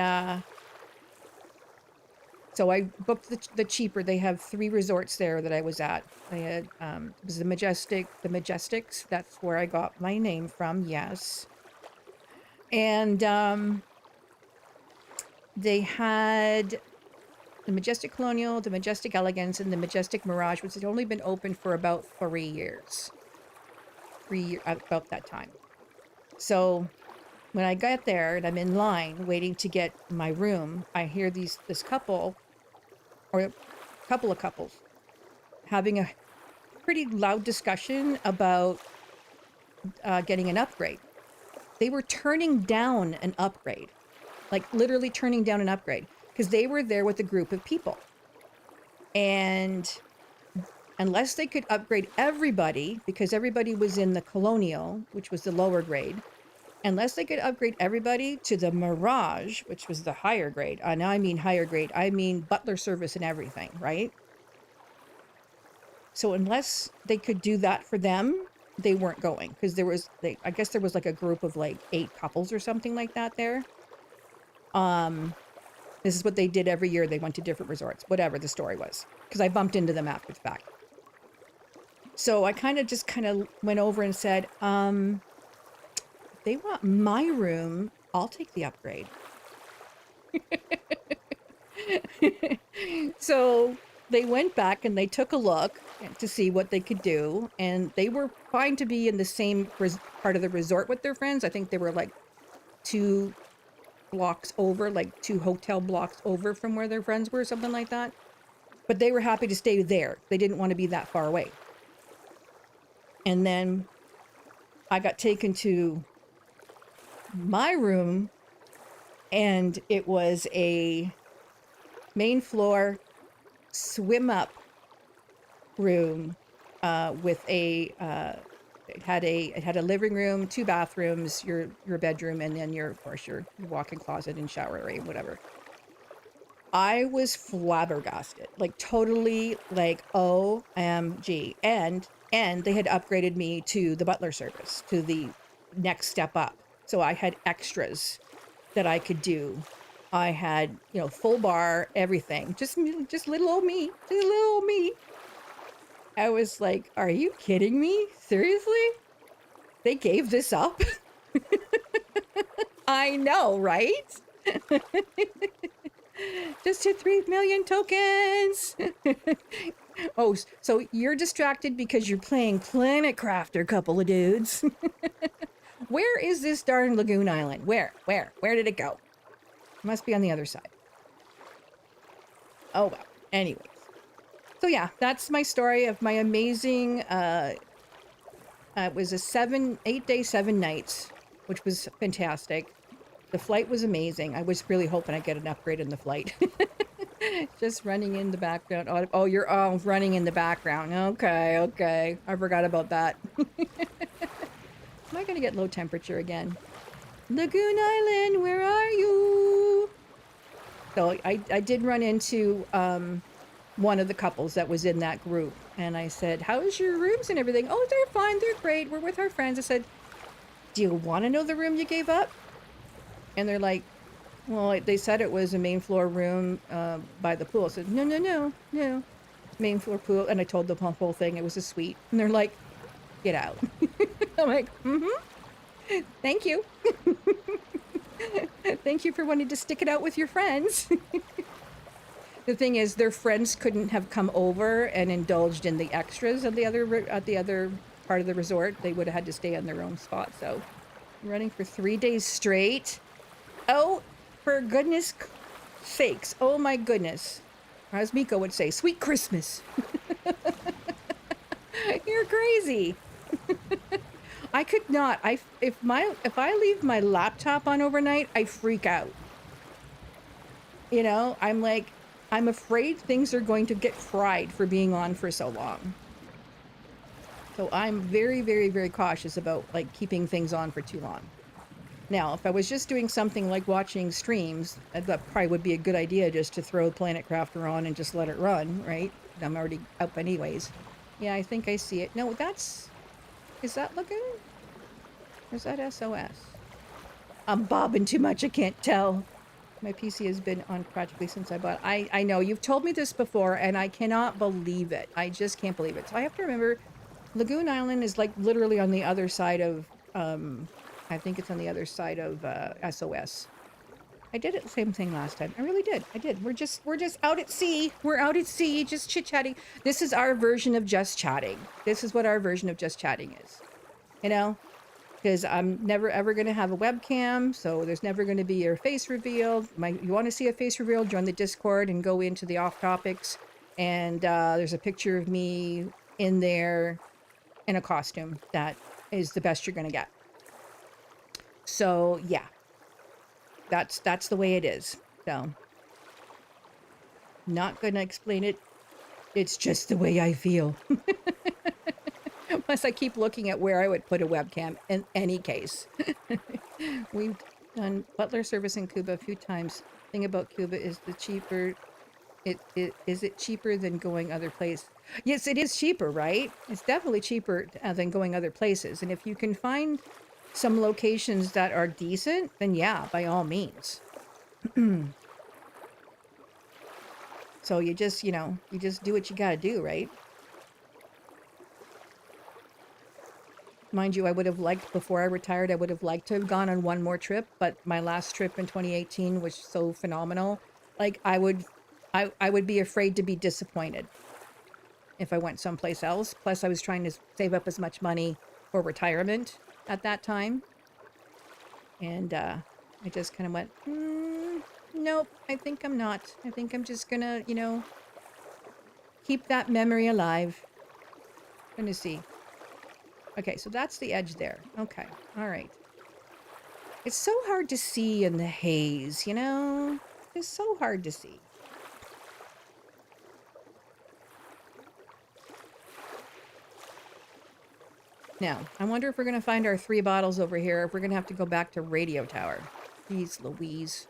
so I booked the cheaper. They have 3 resorts there that I was at. They had it was the Majestics. That's where I got my name from. Yes. And they had the Majestic Colonial, the Majestic Elegance, and the Majestic Mirage, which had only been open for about 3 years. 3 years, about that time. So when I got there and I'm in line waiting to get my room, I hear this couple, or a couple of couples, having a pretty loud discussion about getting an upgrade. They were turning down an upgrade, like literally turning down an upgrade, because they were there with a group of people. And unless they could upgrade everybody, because everybody was in the Colonial, which was the lower grade, unless they could upgrade everybody to the Mirage, which was the higher grade. And I mean higher grade, I mean butler service and everything, right? So unless they could do that for them, they weren't going, because I guess there was like a group of like 8 couples or something like that there. This is what they did every year. They went to different resorts, whatever the story was, because I bumped into them after the fact. So I kind of went over and said, if they want my room, I'll take the upgrade. So they went back and they took a look to see what they could do. And they were fine to be in the same part of the resort with their friends. I think they were like 2 blocks over, like 2 hotel blocks over from where their friends were, something like that. But they were happy to stay there. They didn't want to be that far away. And then I got taken to my room, and it was a main floor swim up room with a it had a living room, 2 bathrooms, your bedroom, and then of course your walk-in closet and shower area, whatever. I was flabbergasted, like totally like OMG. And they had upgraded me to the butler service, to the next step up. So I had extras that I could do. I had, full bar, everything. Just little old me. Just little old me. I was like, are you kidding me? Seriously? They gave this up? I know, right? Just hit 3 million tokens. Oh, so you're distracted because you're playing Planet Crafter, couple of dudes. Where is this darn Lagoon Island? Where did it go? It must be on the other side. Oh, well. Anyways. So yeah, that's my story of my amazing, it was a 8-day, 7 nights, which was fantastic. The flight was amazing. I was really hoping I'd get an upgrade in the flight. Just running in the background. Oh, you're all running in the background. Okay. I forgot about that. Am I going to get low temperature again? Lagoon Island, where are you? So I did run into one of the couples that was in that group. And I said, how's your rooms and everything? Oh, they're fine. They're great. We're with our friends. I said, do you want to know the room you gave up? And they're like, well, they said it was a main floor room by the pool. I said, no. Main floor pool. And I told them the whole thing. It was a suite. And they're like, get out. I'm like, thank you. Thank you for wanting to stick it out with your friends. The thing is, their friends couldn't have come over and indulged in the extras at the other part of the resort. They would have had to stay on their own spot. So I'm running for 3 days straight. Oh, for goodness sakes. Oh my goodness. As Miko would say, sweet Christmas. You're crazy. I could not. If I leave my laptop on overnight, I freak out. You know, I'm like, I'm afraid things are going to get fried for being on for so long. So I'm very, very, very cautious about like keeping things on for too long. Now, if I was just doing something like watching streams, that probably would be a good idea just to throw Planet Crafter on and just let it run, right? I'm already up anyways. Yeah, I think I see it. No, is that Lagoon? Or is that SOS? I'm bobbing too much, I can't tell. My PC has been on practically since I bought it. I know, you've told me this before, and I cannot believe it. I just can't believe it. So I have to remember, Lagoon Island is like literally on the other side of, I think it's on the other side of SOS. I did it the same thing last time. I really did. I did. We're just out at sea. We're out at sea, just chit-chatting. This is our version of just chatting. This is what our version of just chatting is. You know? Because I'm never ever going to have a webcam, so there's never going to be your face revealed. You want to see a face reveal, join the Discord and go into the off topics. And there's a picture of me in there in a costume. That is the best you're going to get. So yeah, that's the way it is. So not going to explain it. It's just the way I feel. Unless I keep looking at where I would put a webcam in any case. We've done butler service in Cuba a few times. Thing about Cuba is the cheaper. Is it cheaper than going other places? Yes, it is cheaper, right? It's definitely cheaper than going other places. And if you can find some locations that are decent, then yeah, by all means. So you just, you just do what you gotta do, right? Mind you, I would have liked, before I retired, I would have liked to have gone on one more trip, but my last trip in 2018 was so phenomenal. Like, I would be afraid to be disappointed if I went someplace else. Plus, I was trying to save up as much money for retirement at that time. And I just kind of went, nope, I think I'm not. I think I'm just gonna, keep that memory alive. Gonna see. Okay, so that's the edge there. Okay, all right. It's so hard to see in the haze, It's so hard to see. Now, I wonder if we're going to find our 3 bottles over here, if we're going to have to go back to Radio Tower. Jeez Louise.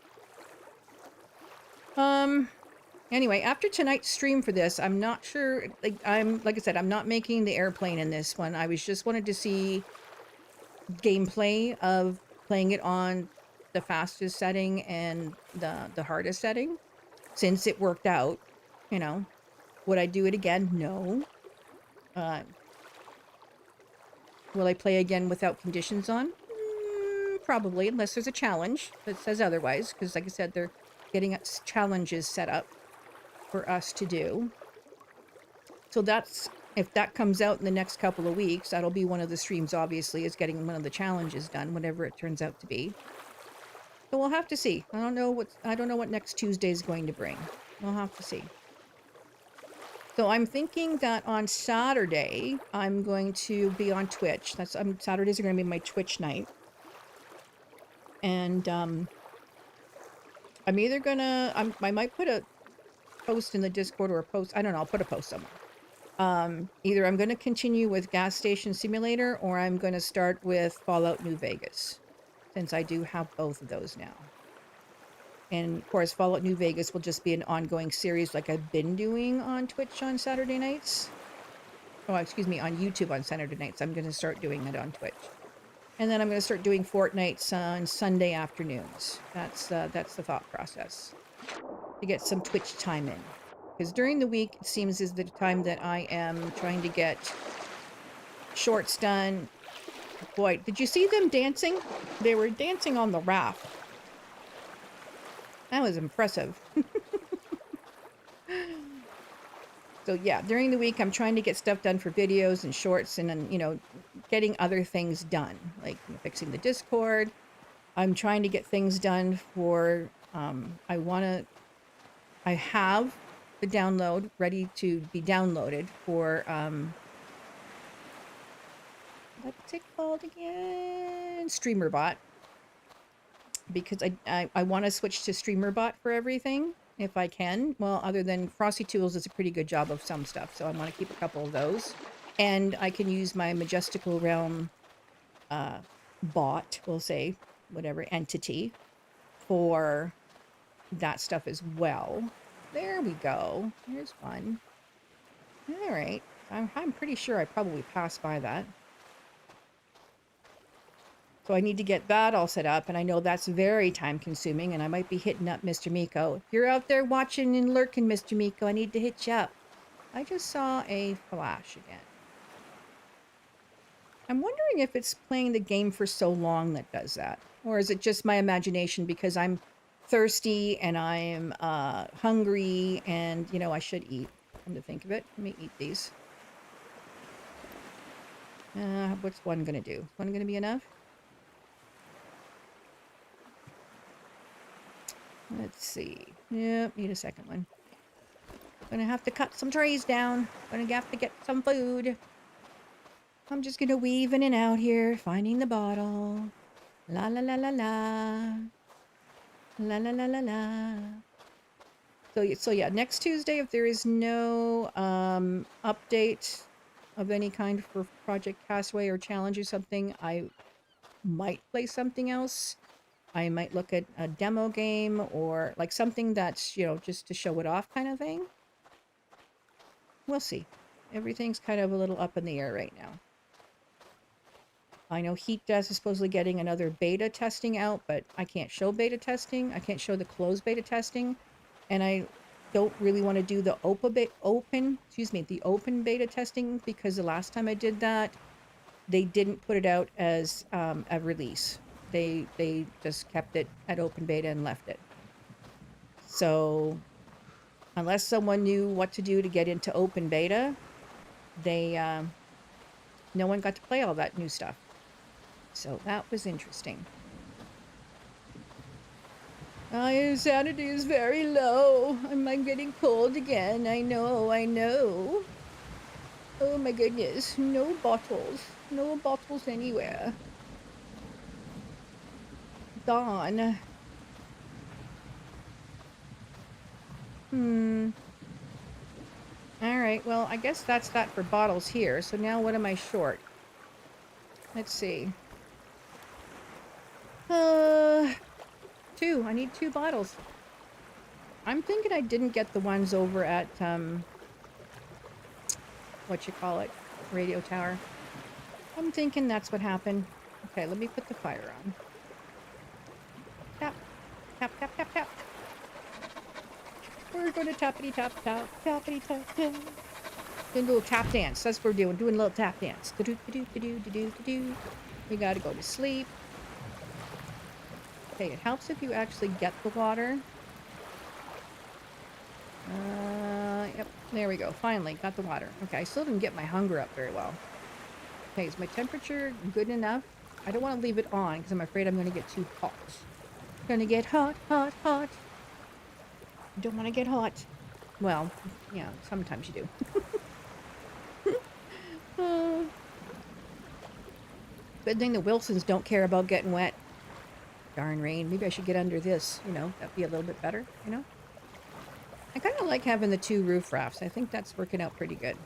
Anyway, after tonight's stream for this, I'm not sure, like I said, I'm not making the airplane in this one. I just wanted to see gameplay of playing it on the fastest setting and the hardest setting. Since it worked out, would I do it again? No. Will I play again without conditions on? Probably, unless there's a challenge that says otherwise, because like I said, they're getting us challenges set up for us to do. So if that comes out in the next couple of weeks, that'll be one of the streams, obviously, is getting one of the challenges done, whatever it turns out to be. So we'll have to see. I don't know what next Tuesday is going to bring. We'll have to see. So I'm thinking that on Saturday, I'm going to be on Twitch. Saturdays are going to be my Twitch night. And I'm either gonna, I might put a post in the Discord or a post, I don't know, I'll put a post somewhere. Either I'm going to continue with Gas Station Simulator, or I'm going to start with Fallout New Vegas, since I do have both of those now. And of course, Fallout New Vegas will just be an ongoing series like I've been doing on Twitch on Saturday nights. Oh, excuse me, on YouTube on Saturday nights. I'm going to start doing it on Twitch. And then I'm going to start doing Fortnights on Sunday afternoons. That's the thought process. To get some Twitch time in. Because during the week, it seems is the time that I am trying to get shorts done. Boy, did you see them dancing? They were dancing on the raft. That was impressive. So yeah, during the week, I'm trying to get stuff done for videos and shorts and then, getting other things done. Like fixing the Discord. I'm trying to get things done for, I have the download ready to be downloaded for, what's it called again? StreamerBot. because I want to switch to StreamerBot for everything if I can. Well, other than Frosty Tools does a pretty good job of some stuff, so I want to keep a couple of those. And I can use my Majestical Realm bot, we'll say, whatever entity, for that stuff as well. There we go. Here's one. All right. I'm pretty sure I probably passed by that. So I need to get that all set up, and I know that's very time consuming, and I might be hitting up Mr. Miko. If you're out there watching and lurking, Mr. Miko, I need to hit you up. I just saw a flash again. I'm wondering if it's playing the game for so long that does that. Or is it just my imagination because I'm thirsty and I'm hungry and, you know, I should eat. Come to think of it. Let me eat these. What's one going to do? Is one going to be enough? Let's see. Yep, need a second one. Gonna have to cut some trees down. Gonna have to get some food. I'm just gonna weave in and out here, finding the bottle. La la la la la. La la la la la. So yeah, next Tuesday, if there is no update of any kind for Project Castaway or challenge or something, I might play something else. I might look at a demo game or like something that's, you know, just to show it off kind of thing. We'll see. Everything's kind of a little up in the air right now. I know Heat Death is supposedly getting another beta testing out, but I can't show beta testing. I can't show the closed beta testing. And I don't really want to do the open beta testing because the last time I did that, they didn't put it out as a release. They just kept it at open beta and left it. So unless someone knew what to do to get into open beta, no one got to play all that new stuff. So that was interesting. Your sanity is very low. I'm getting cold again. I know. Oh my goodness. No bottles. No bottles anywhere. Gone. Alright, well, I guess that's that for bottles here. So now what am I short? Let's see. 2. I need 2 bottles. I'm thinking I didn't get the ones over at, Radio Tower. I'm thinking that's what happened. Okay, let me put the fire on. Tap. Tap, tap, tap, tap. We're going to tappity tap tap, tappity tap tap. Doing a little tap dance. That's what we're doing a little tap dance. Do-do-do-do-do-do-do-do. We gotta go to sleep. Okay, it helps if you actually get the water. Yep, there we go. Finally, got the water. Okay, I still didn't get my hunger up very well. Okay, is my temperature good enough? I don't want to leave it on because I'm afraid I'm going to get too hot. Gonna get hot, hot, hot. Don't want to get hot. Well, yeah, sometimes you do. Good thing the Wilsons don't care about getting wet. Darn rain. Maybe I should get under this, you know. That'd be a little bit better, you know. I kind of like having the 2 roof rafts. I think that's working out pretty good.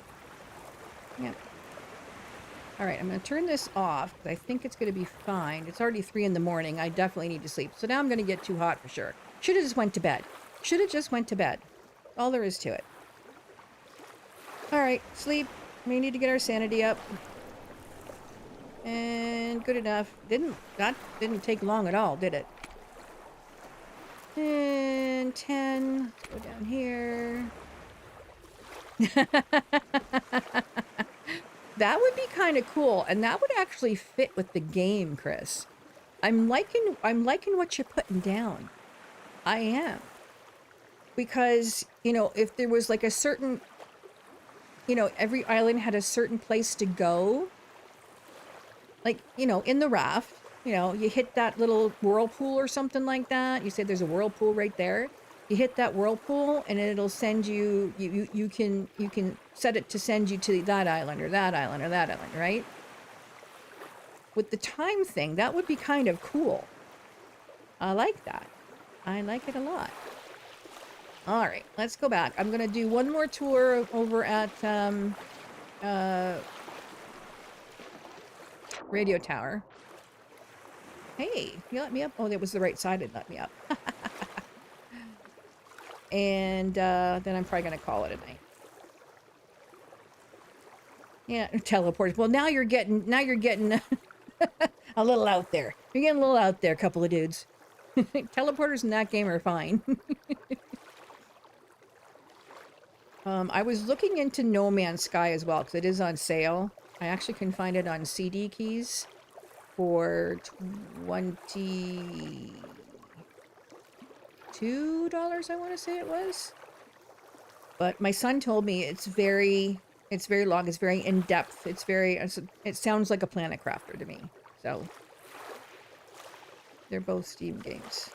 Yeah. All right, I'm going to turn this off because I think it's going to be fine. It's already 3 in the morning. I definitely need to sleep. So now I'm going to get too hot for sure. Should have just went to bed. Should have just went to bed. All there is to it. All right, sleep. We need to get our sanity up. And good enough. That didn't take long at all, did it? And 10. Let's go down here. That would be kind of cool, and that would actually fit with the game, Chris. I'm liking what you're putting down. I am. Because, you know, if there was like a certain, you know, every island had a certain place to go. Like, you know, in the raft, you know, you hit that little whirlpool or something like that. You say there's a whirlpool right there. You hit that whirlpool and it'll send you, you can set it to send you to that island or that island or that island, right? With the time thing, that would be kind of cool. I like that. I like it a lot. All right, let's go back. I'm going to do one more tour over at Radio Tower. Hey, you let me up? Oh, that was the right side it let me up. And then I'm probably going to call it a night. Yeah, teleport. Well, now you're getting a little out there. You're getting a little out there, couple of dudes. Teleporters in that game are fine. I was looking into No Man's Sky as well, because it is on sale. I actually can find it on CD keys for $22, I want to say it was. But my son told me it's very long, it's very in-depth, it sounds like a Planet Crafter to me. So they're both Steam games.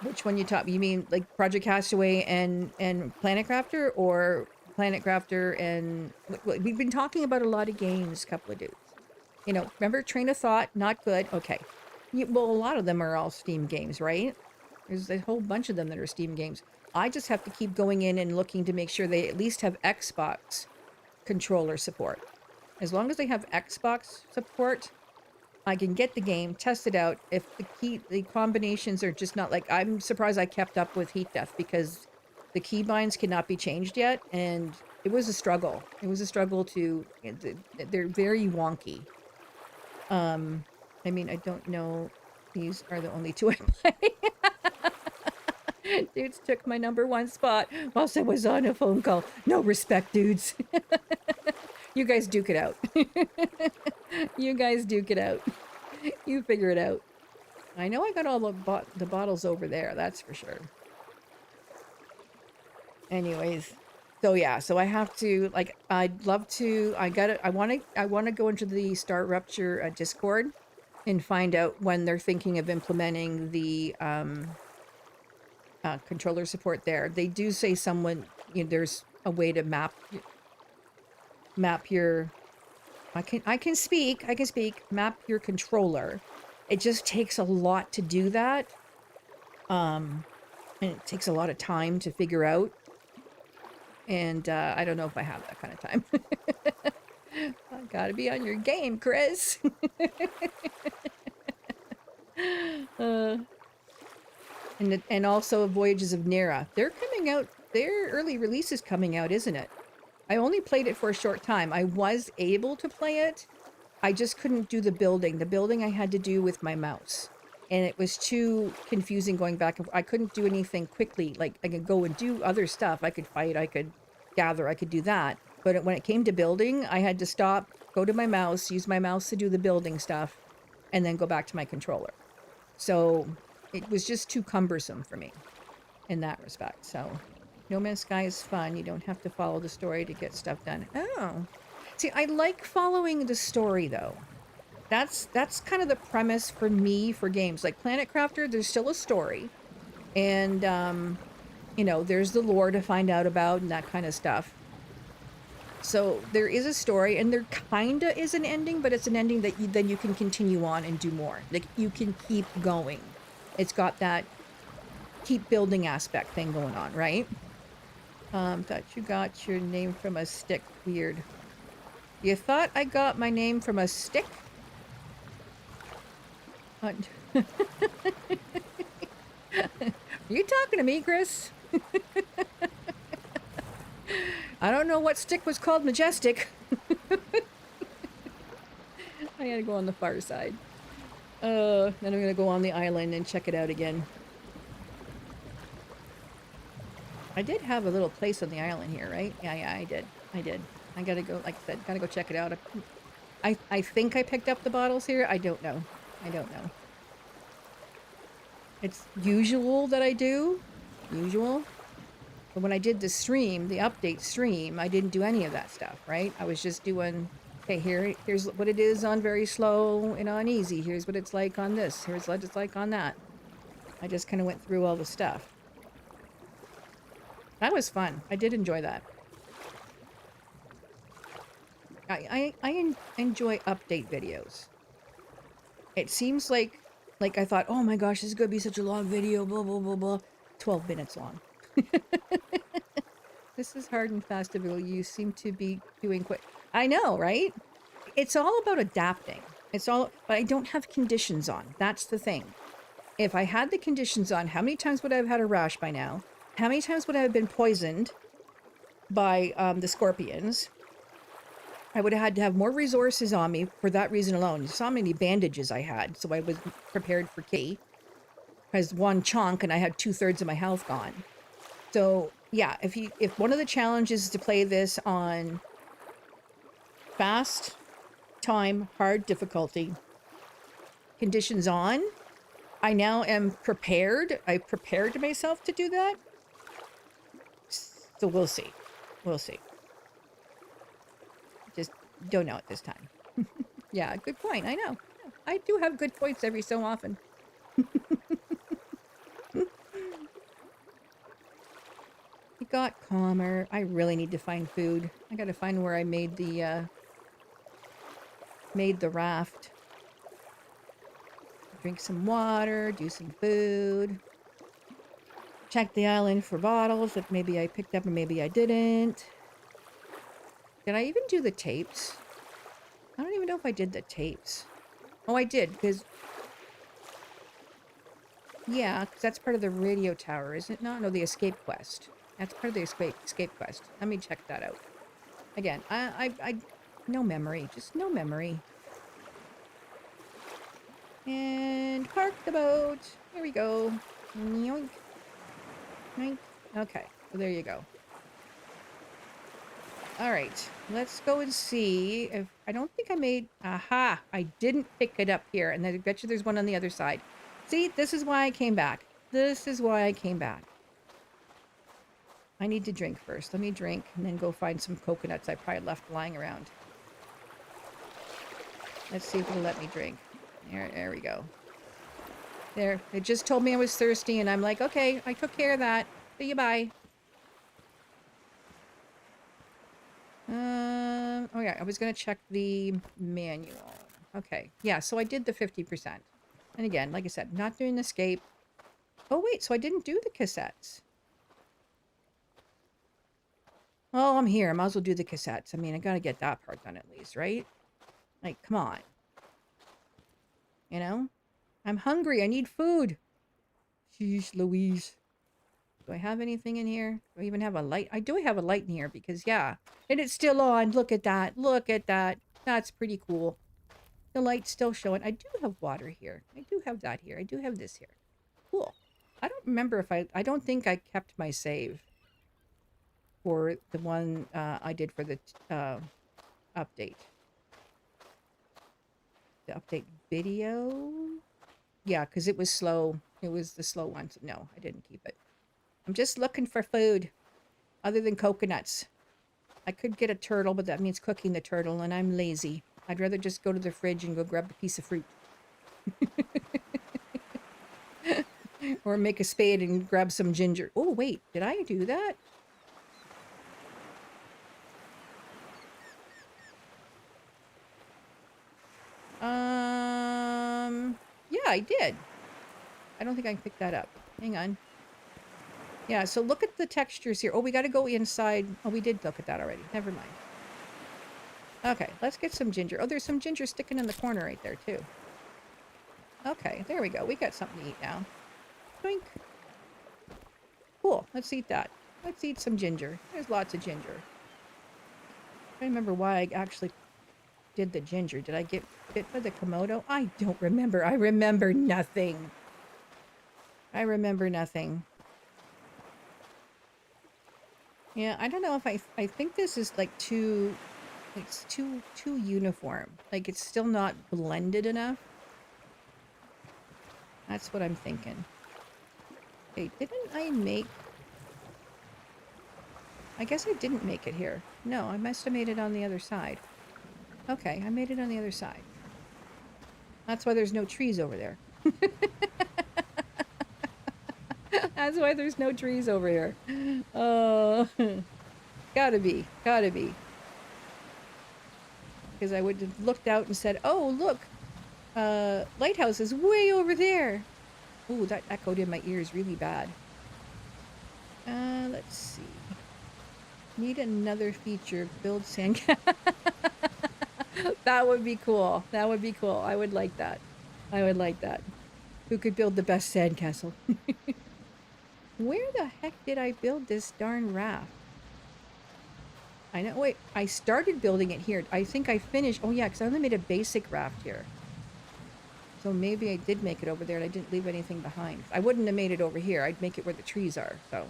Which one you mean like Project Castaway and Planet Crafter, or Planet Crafter and... We've been talking about a lot of games, couple of dudes. You know, remember Train of Thought, not good. Okay. Well, a lot of them are all Steam games, right? There's a whole bunch of them that are Steam games. I just have to keep going in and looking to make sure they at least have Xbox controller support. As long as they have Xbox support, I can get the game, test it out. If the combinations are just not like... I'm surprised I kept up with Heat Death, because the keybinds cannot be changed yet, and it was a struggle. It was a struggle to... They're very wonky. I mean, I don't know. These are the only two I play. Dudes took my #1 spot whilst I was on a phone call. No respect, dudes. You guys duke it out. You guys duke it out. You figure it out. I know I got all the bottles over there, that's for sure. Anyways, so yeah, so I have to, like, I'd love to, I want to go into the Star Rupture Discord and find out when they're thinking of implementing the controller support there. They do say there's a way to map your... I can speak, map your controller. It just takes a lot to do that. And it takes a lot of time to figure out. And I don't know if I have that kind of time. I gotta be on your game, Chris. And also Voyages of Nera. They're coming out, their early release is coming out, isn't it? I only played it for a short time. I was able to play it. I just couldn't do the building. The building I had to do with my mouse. And it was too confusing going back. I couldn't do anything quickly. Like, I could go and do other stuff. I could fight, I could gather, I could do that. But when it came to building, I had to stop, go to my mouse, use my mouse to do the building stuff, and then go back to my controller. So it was just too cumbersome for me in that respect. So No Man's Sky is fun. You don't have to follow the story to get stuff done. Oh. See, I like following the story, though. That's kind of the premise for me for games. Like Planet Crafter, there's still a story. And, you know, there's the lore to find out about and that kind of stuff. So there is a story, and there kind of is an ending, but it's an ending that then you can continue on and do more. Like, you can keep going. It's got that keep building aspect thing going on, right? Thought you got your name from a stick. Weird. You thought I got my name from a stick? Are you talking to me, Chris? I don't know what stick was called Majestic. I gotta go on the far side. Then I'm gonna go on the island and check it out again. I did have a little place on the island here, right? Yeah, I did. I gotta go, like I said, gotta go check it out. I think I picked up the bottles here. I don't know. It's usual that I do. Usual. But when I did the stream, the update stream, I didn't do any of that stuff, right? I was just doing, okay, here's what it is on very slow and on easy. Here's what it's like on this. Here's what it's like on that. I just kind of went through all the stuff. That was fun. I did enjoy that. I enjoy update videos. It seems like I thought, oh my gosh, this is gonna be such a long video, blah blah blah blah. 12 minutes long. This is hard and fast ability. You seem to be doing quick. I know, right? It's all about adapting. But I don't have conditions on. That's the thing. If I had the conditions on, how many times would I have had a rash by now? How many times would I have been poisoned by the scorpions? I would have had to have more resources on me for that reason alone. You saw how many bandages I had, so I was prepared for K. Because one chunk and I had 2/3 of my health gone. So yeah, if one of the challenges is to play this on fast time, hard difficulty, conditions on, I now am prepared. I prepared myself to do that. So we'll see. We'll see. Just don't know at this time. Yeah, good point. I know. I do have good points every so often. It got calmer. I really need to find food. I gotta find where I made the raft. Drink some water, do some food. Check the island for bottles that maybe I picked up and maybe I didn't. Did I even do the tapes? I don't even know if I did the tapes. Oh, I did, because... Yeah, because that's part of the radio tower, isn't it? No, the escape quest. That's part of the escape quest. Let me check that out. Again, I no memory. Just no memory. And park the boat. Here we go. Yoink. Yoink. Okay, so there you go. All right, let's go and see if... I don't think I made... Aha! I didn't pick it up here, and I bet you there's one on the other side. See, this is why I came back. This is why I came back. I need to drink first. Let me drink, and then go find some coconuts I probably left lying around. Let's see if it'll let me drink. There we go. There, it just told me I was thirsty, and I'm like, okay, I took care of that. See you, bye. Oh yeah, I was gonna check the manual. Okay, yeah, so I did the 50%. And again, like I said, not doing escape. Oh wait, so I didn't do the cassettes. Well, I'm here. I might as well do the cassettes. I mean, I gotta get that part done at least, right? Like, come on. You know? I'm hungry. I need food. Jeez Louise. Do I have anything in here? Do I even have a light? I do have a light in here because, yeah. And it's still on. Look at that. Look at that. That's pretty cool. The light's still showing. I do have water here. I do have that here. I do have this here. Cool. I don't remember if I don't think I kept my save for the one I did for the update. The update video? Yeah, because it was slow. It was the slow one. So no, I didn't keep it. I'm just looking for food other than coconuts. I could get a turtle, but that means cooking the turtle, and I'm lazy. I'd rather just go to the fridge and go grab a piece of fruit. Or make a spade and grab some ginger. Oh, wait, did I do that? Yeah, I did. I don't think I can pick that up. Hang on. Yeah, so look at the textures here. Oh, we got to go inside. Oh, we did look at that already. Never mind. Okay, let's get some ginger. Oh, there's some ginger sticking in the corner right there, too. Okay, there we go. We got something to eat now. Drink. Cool. Let's eat that. Let's eat some ginger. There's lots of ginger. I remember why I actually did the ginger. Did I get bit by the Komodo? I don't remember. I remember nothing. I remember nothing. Yeah, I don't know if I think this is like too... It's too uniform. Like, it's still not blended enough. That's what I'm thinking. Hey, didn't I make... I guess I didn't make it here. No, I must have made it on the other side. Okay, I made it on the other side. That's why there's no trees over there. That's why there's no trees over here. Oh, gotta be. Gotta be. Because I would have looked out and said, oh, look, lighthouse is way over there. Ooh, that echoed in my ears really bad. Let's see. Need another feature. Build sand. That would be cool. That would be cool. I would like that. I would like that. Who could build the best sandcastle? Where the heck did I build this darn raft? I know. Wait, I started building it here. I think I finished. Oh, yeah, because I only made a basic raft here. So maybe I did make it over there and I didn't leave anything behind. I wouldn't have made it over here. I'd make it where the trees are. So,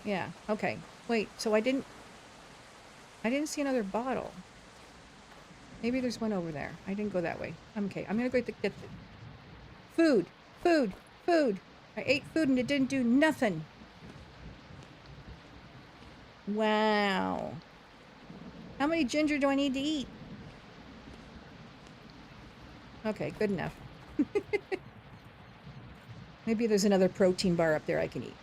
yeah. Okay. Wait, so I didn't see another bottle. Maybe there's one over there. I didn't go that way. Okay, I'm going to go get the food. Food. Food. I ate food and it didn't do nothing. Wow. How many ginger do I need to eat? Okay, good enough. Maybe there's another protein bar up there I can eat.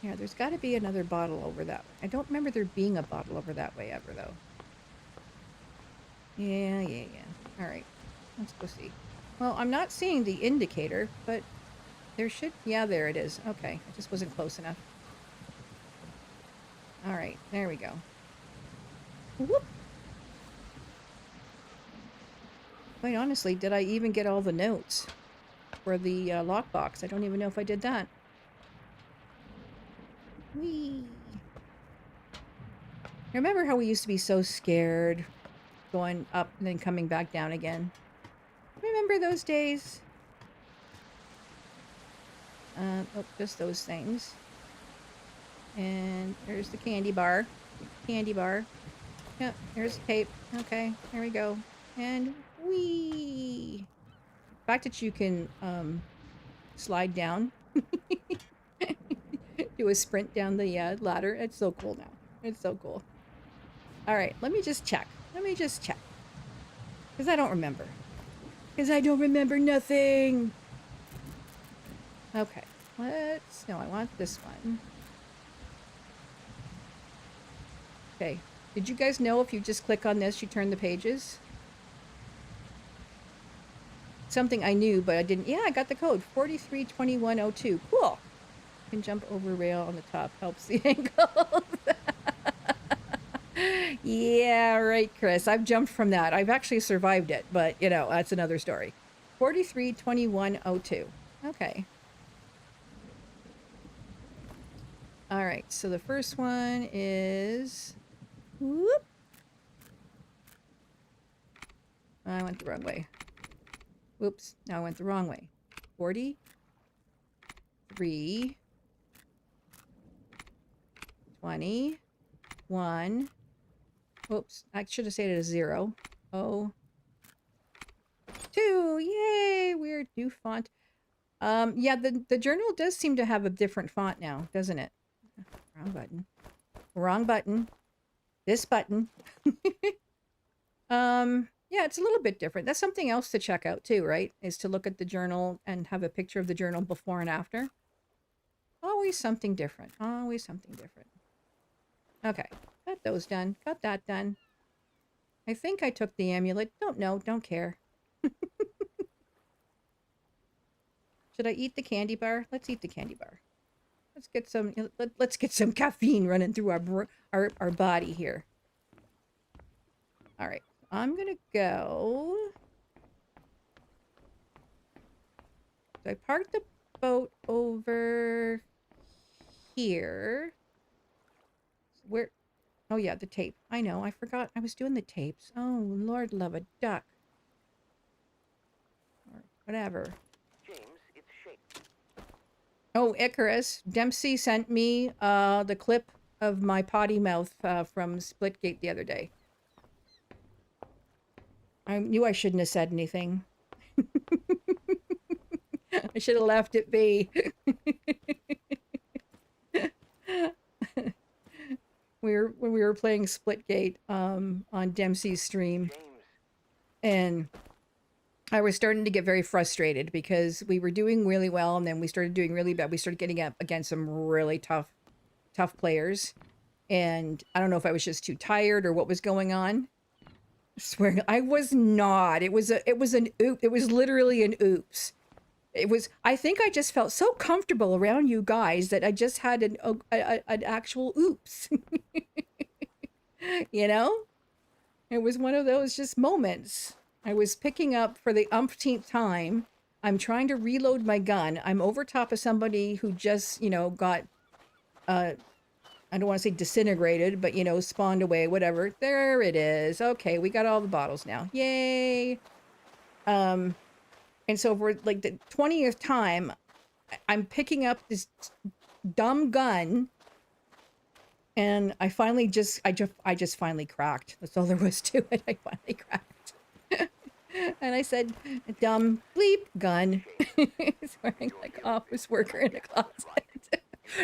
Yeah, there's got to be another bottle over that way. I don't remember there being a bottle over that way ever, though. Yeah. All right. Let's go see. Well, I'm not seeing the indicator, but there should... Yeah, there it is. Okay. I just wasn't close enough. All right. There we go. Whoop. Quite honestly, did I even get all the notes for the lockbox? I don't even know if I did that. Whee! Remember how we used to be so scared going up and then coming back down again? Remember those days? Oh, just those things. And there's the candy bar. Candy bar. Yep, here's the tape. Okay, there we go. And whee! The fact that you can slide down. Do a sprint down the ladder. It's so cool now. It's so cool. All right, let me just check. Because I don't remember. Because I don't remember nothing. Okay, no, I want this one. Okay, did you guys know if you just click on this, you turn the pages? Something I knew, but I didn't. Yeah, I got the code. 432102. Cool. Can jump over rail on the top. Helps the ankles. Yeah, right, Chris. I've jumped from that. I've actually survived it, but, you know, that's another story. 432102. Okay. All right, so the first one is... Whoop. I went the wrong way. Whoops, now I went the wrong way. 43... 21. Oops, I should have said it as 0. 2. Yay, weird new font. Yeah, the journal does seem to have a different font now, doesn't it? Wrong button. Wrong button. This button. Yeah, it's a little bit different. That's something else to check out too, right? Is to look at the journal and have a picture of the journal before and after. Always something different. Always something different. Okay, got those done. Got that done. I think I took the amulet. Don't know. Don't care. Should I eat the candy bar? Let's eat the candy bar. Let's get some caffeine running through our body here. All right, I'm gonna go. So I parked the boat over here. Where? Oh yeah, the tape. I know. I forgot. I was doing the tapes. Oh Lord, love a duck. Or whatever. Oh, Icarus. Dempsey sent me the clip of my potty mouth from Splitgate the other day. I knew I shouldn't have said anything. I should have left it be. When we were playing Splitgate on Dempsey's stream, and I was starting to get very frustrated because we were doing really well, and then we started doing really bad. We started getting up against some really tough players, and I don't know if I was just too tired or what was going on, Swearing, I was not. It was an oop. It was literally an oops. It was. I think I just felt so comfortable around you guys that I just had an actual oops. You know, it was one of those just moments. I was picking up for the umpteenth time. I'm trying to reload my gun. I'm over top of somebody who just, got I don't want to say disintegrated, but spawned away, whatever. There it is. Okay, we got all the bottles now. Yay. And so for like the 20th time, I'm picking up this dumb gun, and I just finally cracked. That's all there was to it. I finally cracked. And I said, dumb bleep gun. Swearing like office worker in a closet.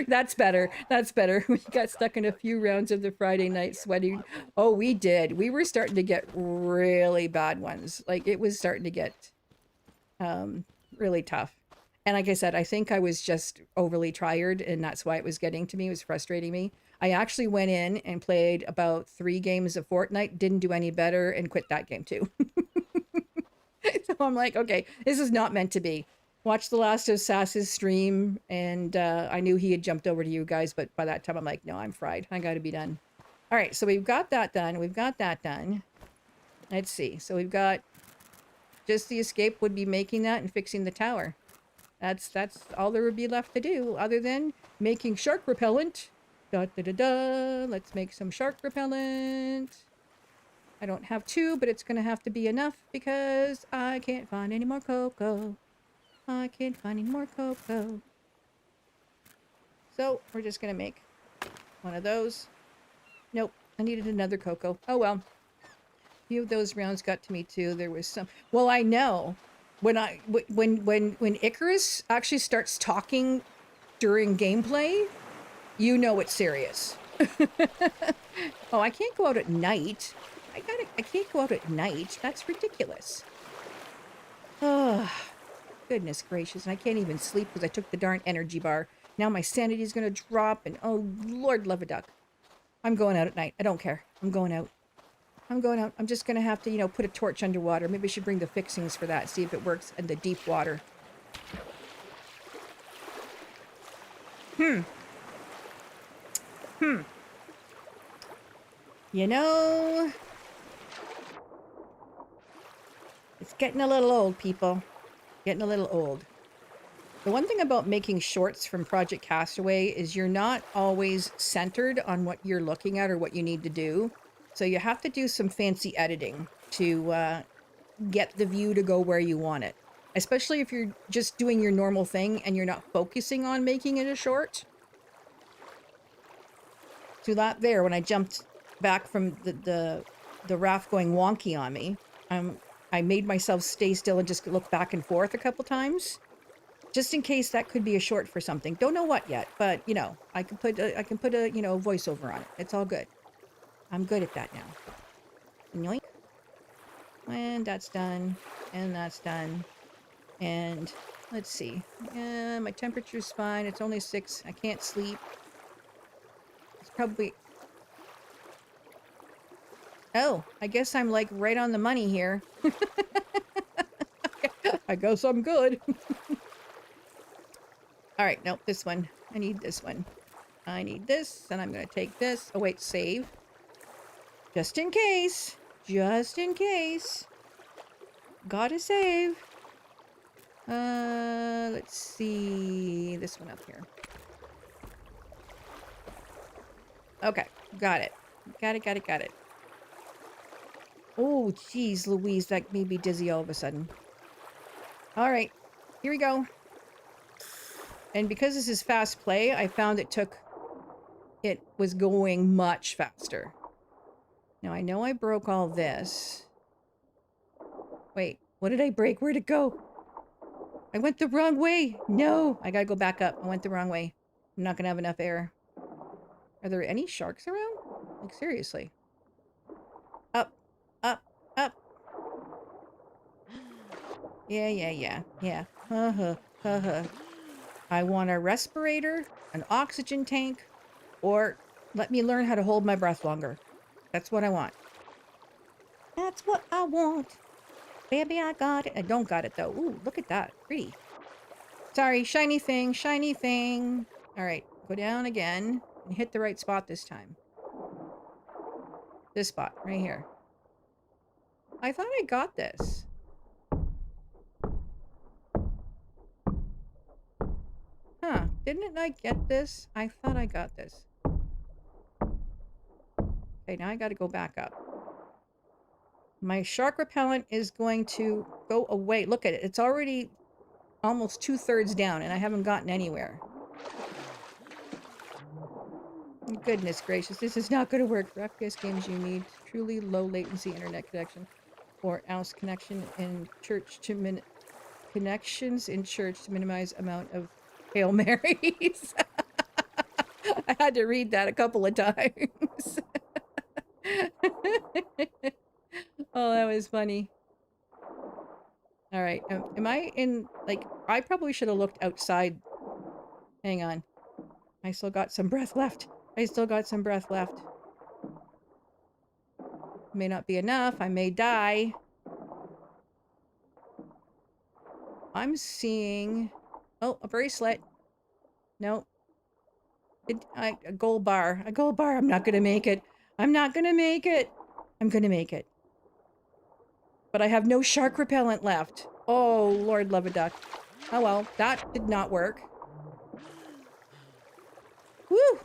That's better. That's better. We got stuck in a few rounds of the Friday night sweating. Oh, we did. We were starting to get really bad ones. Like, it was starting to get really tough. And like I said, I think I was just overly tired, and that's why it was getting to me. It was frustrating me. I actually went in and played about 3 games of Fortnite, didn't do any better, and quit that game too. So I'm like, okay, this is not meant to be. Watched the last of Sass's stream, and I knew he had jumped over to you guys, but by that time I'm like, no, I'm fried. I gotta be done. All right, so we've got that done. We've got that done. Let's see. So we've got just the escape would be making that and fixing the tower. That's all there would be left to do, other than making shark repellent. Da da da da. Let's make some shark repellent. I don't have 2, but it's gonna have to be enough because I can't find any more cocoa. I can't find any more cocoa. So we're just gonna make one of those. Nope, I needed another cocoa. Oh well. A few of those rounds got to me too. There was some. Well, I know when Icarus actually starts talking during gameplay, you know it's serious. Oh, I can't go out at night. I can't go out at night. That's ridiculous. Oh. Goodness gracious, and I can't even sleep because I took the darn energy bar. Now my sanity is going to drop, and oh, Lord love a duck. I'm going out at night. I don't care. I'm going out. I'm going out. I'm just going to have to, put a torch underwater. Maybe I should bring the fixings for that, see if it works in the deep water. It's getting a little old, people. Getting a little old. The one thing about making shorts from Project Castaway is you're not always centered on what you're looking at or what you need to do. So you have to do some fancy editing to get the view to go where you want it. Especially if you're just doing your normal thing and you're not focusing on making it a short. So that there, when I jumped back from the raft going wonky on me, I made myself stay still and just look back and forth a couple times, just in case that could be a short for something. Don't know what yet, but I can put a voiceover on it. It's all good. I'm good at that now. Yoink. And that's done, and that's done, and let's see. My temperature's fine. It's only 6. I can't sleep. It's probably. Oh, I guess I'm like right on the money here. I guess I'm good. All right, nope, this one. I need this one. I need this, and I'm going to take this. Oh, wait, save. Just in case. Just in case. Gotta save. Let's see. This one up here. Okay, got it. Got it. Oh, geez, Louise, that made me dizzy all of a sudden. All right, here we go. And because this is fast play, I found it was going much faster. Now, I know I broke all this. Wait, what did I break? Where'd it go? I went the wrong way. No, I gotta go back up. I went the wrong way. I'm not gonna have enough air. Are there any sharks around? Like, seriously. Up. Yeah. I want a respirator, an oxygen tank, or let me learn how to hold my breath longer. That's what I want. That's what I want. Baby, I got it. I don't got it, though. Ooh, look at that. Pretty. Sorry, shiny thing, shiny thing. All right, go down again and hit the right spot this time. This spot, right here. I thought I got this. Huh, didn't I get this? I thought I got this. Okay, now I gotta go back up. My shark repellent is going to go away. Look at it. It's already almost 2/3 down and I haven't gotten anywhere. Goodness gracious, this is not going to work. For FPS games, you need truly low latency internet connection or else connection in church to connections in church to minimize amount of Hail Marys. I had to read that a couple of times. Oh, that was funny. All right, am I in, like, I probably should have looked outside. Hang on. I still got some breath left. I still got some breath left. May not be enough. I may die. I'm seeing... Oh, a bracelet. Nope. A gold bar. A gold bar. I'm not gonna make it. I'm not gonna make it. I'm gonna make it. But I have no shark repellent left. Oh, Lord love a duck. Oh well, that did not work. Woo!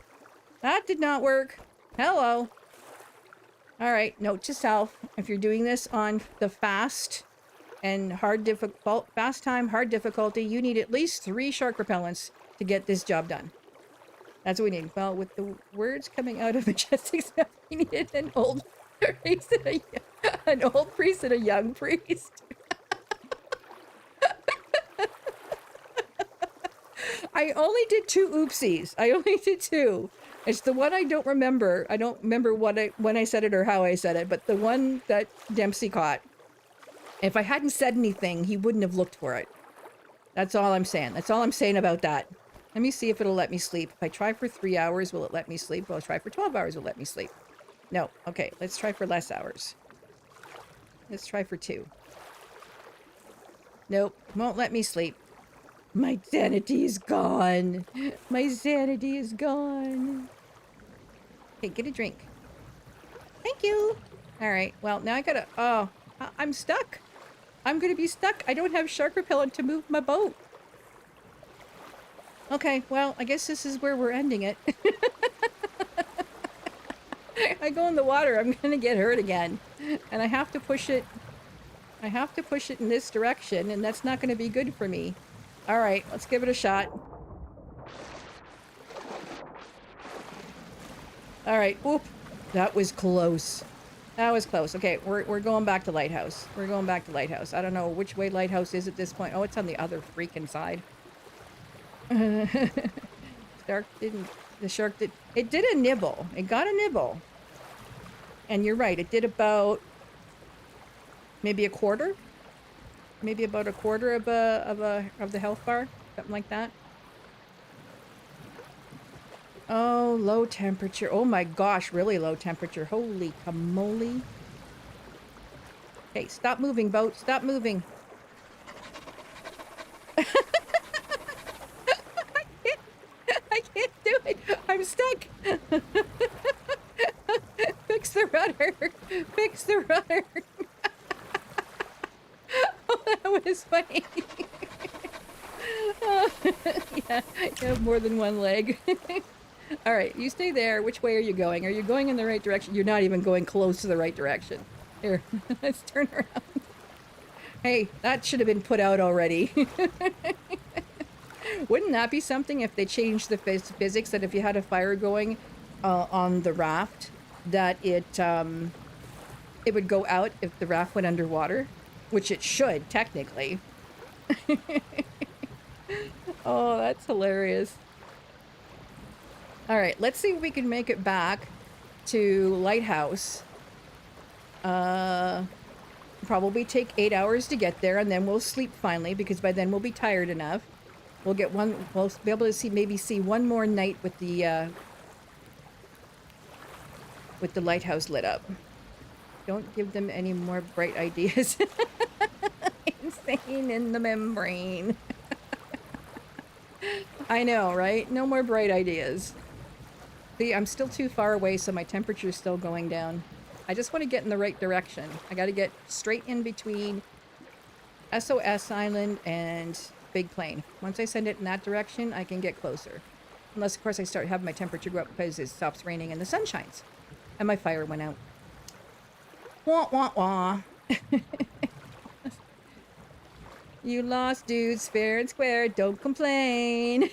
That did not work. Hello. Alright, note to self. If you're doing this on the fast and fast time, hard difficulty, you need at least 3 shark repellents to get this job done. That's what we need. Well, with the words coming out of Majestic's mouth, we needed an old priest and a young priest. I only did 2 oopsies. I only did 2. It's the one I don't remember. I don't remember when I said it or how I said it, but the one that Dempsey caught. If I hadn't said anything, he wouldn't have looked for it. That's all I'm saying. That's all I'm saying about that. Let me see if it'll let me sleep. If I try for 3 hours, will it let me sleep? Will I try for 12 hours, will it let me sleep? No. Okay, let's try for less hours. Let's try for 2. Nope, won't let me sleep. My sanity is gone. My sanity is gone. Okay, get a drink. Thank you. All right, well, now I gotta... Oh, I'm stuck. I'm gonna be stuck. I don't have shark repellent to move my boat. Okay, well, I guess this is where we're ending it. I go in the water, I'm gonna get hurt again. And I have to push it... I have to push it in this direction, and that's not gonna be good for me. Alright, let's give it a shot. Alright, oop. That was close. That was close. Okay, we're going back to Lighthouse. We're going back to Lighthouse. I don't know which way Lighthouse is at this point. Oh, it's on the other freaking side. Shark didn't... The shark did... It did a nibble. It got a nibble. And you're right, it did about... maybe a quarter? Maybe about a quarter of the health bar, something like that. Oh, low temperature. Oh my gosh, really low temperature. Holy camole. Okay, stop moving, boat. Stop moving. I can't do it. I'm stuck. Fix the rudder. Fix the rudder. Oh, that was funny. Oh, yeah, you have more than one leg. All right, you stay there. Which way are you going? Are you going in the right direction? You're not even going close to the right direction. Here, let's turn around. Hey, that should have been put out already. Wouldn't that be something if they changed the physics, that if you had a fire going on the raft, that it would go out if the raft went underwater? Which it should, technically. Oh, that's hilarious. Alright, let's see if we can make it back to Lighthouse. Probably take 8 hours to get there, and then we'll sleep finally, because by then we'll be tired enough. We'll be able to maybe see one more night with the lighthouse lit up. Don't give them any more bright ideas. Insane in the membrane. I know, right? No more bright ideas. See, I'm still too far away, so my temperature's still going down. I just want to get in the right direction. I got to get straight in between SOS Island and Big Plane. Once I send it in that direction, I can get closer. Unless, of course, I start having my temperature go up because it stops raining and the sun shines. And my fire went out. Wah, wah, wah. You lost, dudes, fair and square. Don't complain.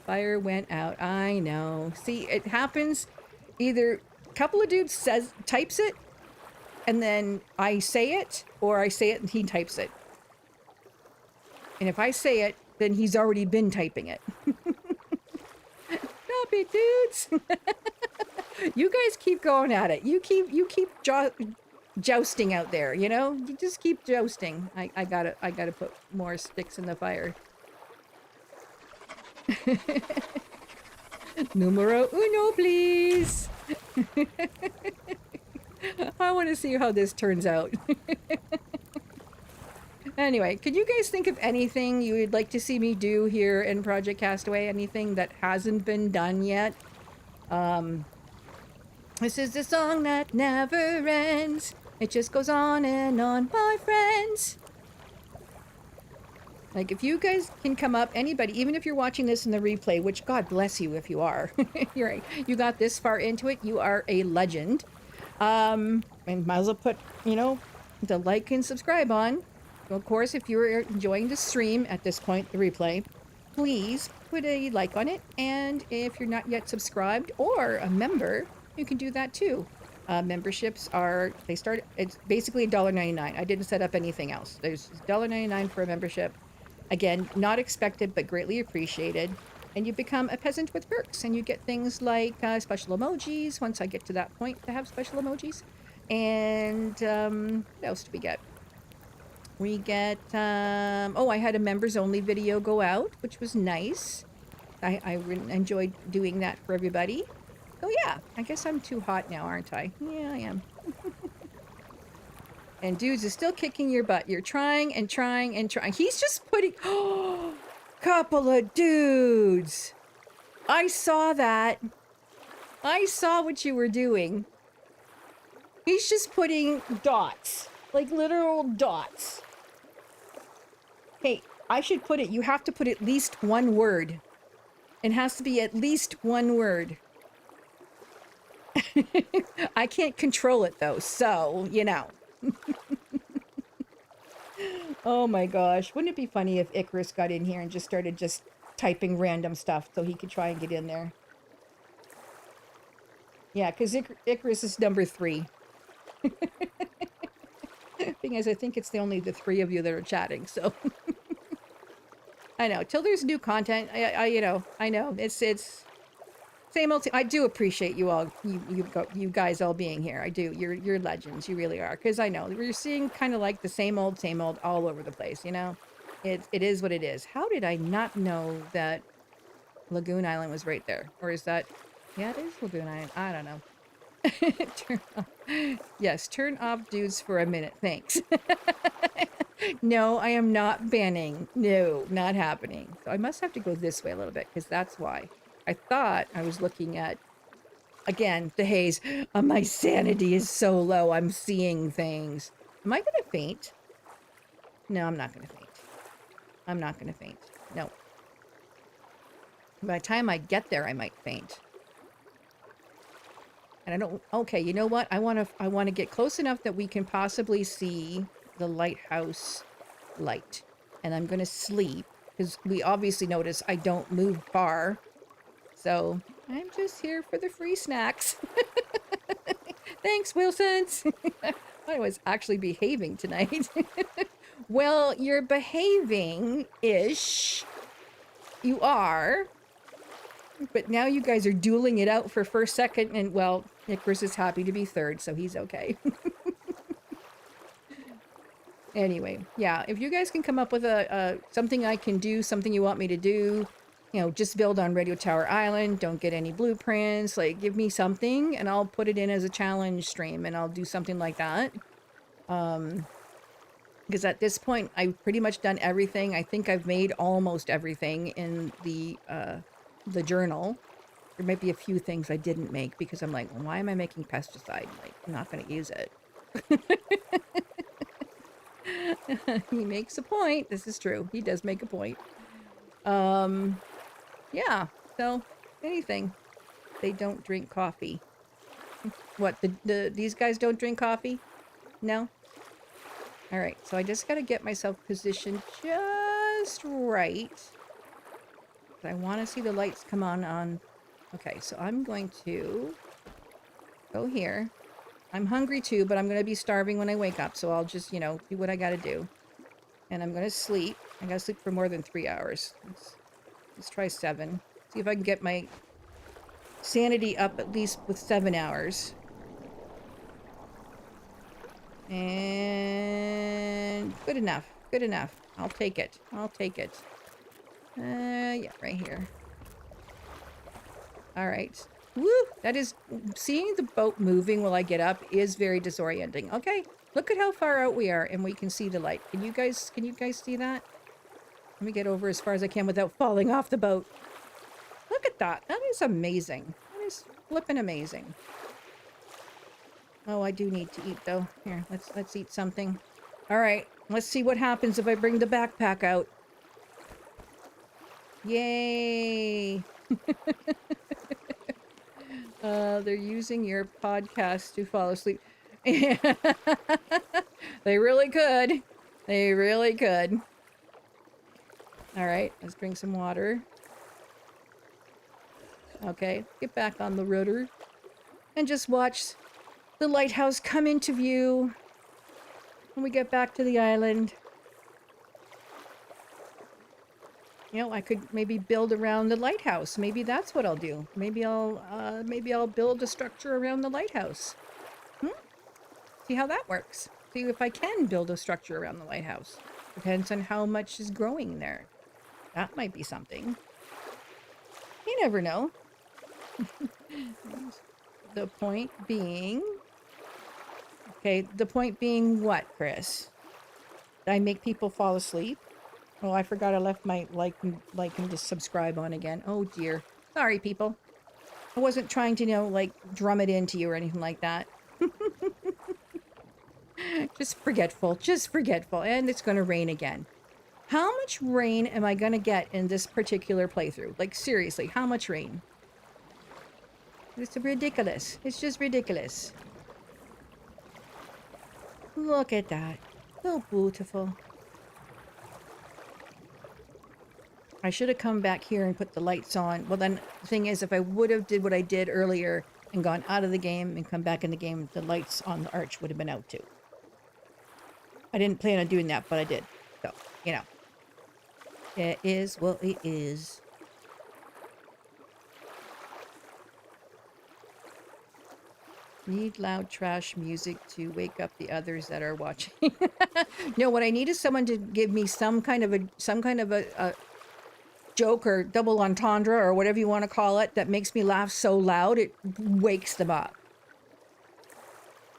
Fire went out. I know. See, it happens. Either a couple of dudes types it, and then I say it, or I say it and he types it. And if I say it, then he's already been typing it. Stop it, dudes. You guys keep going at it. You keep jousting out there, you know? You just keep jousting. I gotta put more sticks in the fire. Numero uno, please. I want to see how this turns out. Anyway, could you guys think of anything you would like to see me do here in Project Castaway? Anything that hasn't been done yet? This is the song that never ends. It just goes on, my friends. Like, if you guys can come up, anybody, even if you're watching this in the replay, which God bless you if you are. You got this far into it, you are a legend. And might as well put, you know, the like and subscribe on. So of course, if you're enjoying the stream at this point, the replay, please put a like on it. And if you're not yet subscribed or a member, you can do that too. Memberships are, it's basically $1.99. I didn't set up anything else. There's $1.99 for a membership. Again, not expected, but greatly appreciated. And you become a peasant with perks, and you get things like special emojis, once I get to that point to have special emojis. And what else do we get? We get, oh, I had a members only video go out, which was nice. I enjoyed doing that for everybody. Oh yeah, I guess I'm too hot now, aren't I? Yeah, I am. And dudes is still kicking your butt. You're trying and trying and trying. He's just putting, oh, couple of dudes. I saw that. I saw what you were doing. He's just putting dots, like literal dots. Hey, I should put it, you have to put at least one word. It has to be at least one word. I can't control it though, so, you know. Oh my gosh. Wouldn't it be funny if Icarus got in here and just started just typing random stuff so he could try and get in there? Yeah, because Icarus is number 3. Thing is, I think it's only the 3 of you that are chatting, so. I know. Till there's new content, you know, I know. It's same old. I do appreciate you all, you guys all being here. I do. You're legends. You really are. Because I know we're seeing kind of like the same old all over the place. You know, it is what it is. How did I not know that Lagoon Island was right there? Or is that? Yeah, it is Lagoon Island. I don't know. Turn off. Yes, turn off dudes for a minute. Thanks. No, I am not banning. No, not happening. So I must have to go this way a little bit because that's why. I thought I was looking at, again, the haze. My sanity is so low. I'm seeing things. Am I going to faint? No, I'm not going to faint. I'm not going to faint. No. By the time I get there, I might faint. And I don't, okay, you know what? I want to get close enough that we can possibly see the lighthouse light. And I'm going to sleep because we obviously notice I don't move far. So I'm just here for the free snacks. Thanks, Wilsons. I was actually behaving tonight. Well, you're behaving-ish. You are. But now you guys are dueling it out for first, second, and, well, Icarus is happy to be third, so he's okay. Anyway, yeah, if you guys can come up with something I can do, something you want me to do, you know, just build on Radio Tower Island, don't get any blueprints, like give me something and I'll put it in as a challenge stream and I'll do something like that. Because at this point I've pretty much done everything. I think I've made almost everything in the journal. There might be a few things I didn't make because I'm like, well, why am I making pesticide? Like, I'm not going to use it. He makes a point. This is true. He does make a point. Yeah, so anything. They don't drink coffee. What, these guys don't drink coffee? No? Alright, so I just gotta get myself positioned just right. I want to see the lights come on. Okay, so I'm going to go here. I'm hungry too, but I'm going to be starving when I wake up, so I'll just, you know, do what I gotta do. And I'm going to sleep. I gotta sleep for more than 3 hours. Let's try 7. See if I can get my sanity up at least with 7 hours. And good enough. Good enough. I'll take it. I'll take it. Yeah, right here. All right. Woo! That is, seeing the boat moving while I get up is very disorienting. Okay, look at how far out we are, and we can see the light. Can you guys see that? Let me get over as far as I can without falling off the boat. Look at that. That is amazing. That is flippin' amazing. Oh, I do need to eat though. Here, let's eat something. All right, let's see what happens if I bring the backpack out. Yay! They're using your podcast to fall asleep. They really could. They really could. All right, let's drink some water. Okay, get back on the rudder and just watch the lighthouse come into view when we get back to the island. You know, I could maybe build around the lighthouse. Maybe that's what I'll do. Maybe I'll build a structure around the lighthouse. See how that works. See if I can build a structure around the lighthouse. Depends on how much is growing there. That might be something. You never know. The point being... Okay, the point being what, Chris? Did I make people fall asleep? Oh, I forgot I left my like and just subscribe on again. Oh dear. Sorry, people. I wasn't trying to, you know, like, drum it into you or anything like that. Just forgetful. Just forgetful. And it's going to rain again. How much rain am I going to get in this particular playthrough? Like, seriously, how much rain? It's ridiculous. It's just ridiculous. Look at that. So beautiful. I should have come back here and put the lights on. Well, then, the thing is, if I would have did what I did earlier and gone out of the game and come back in the game, the lights on the arch would have been out too. I didn't plan on doing that, but I did. So, you know. It is what it is. Need loud trash music to wake up the others that are watching. No, what I need is someone to give me some kind of a joke or double entendre or whatever you want to call it that makes me laugh so loud it wakes them up.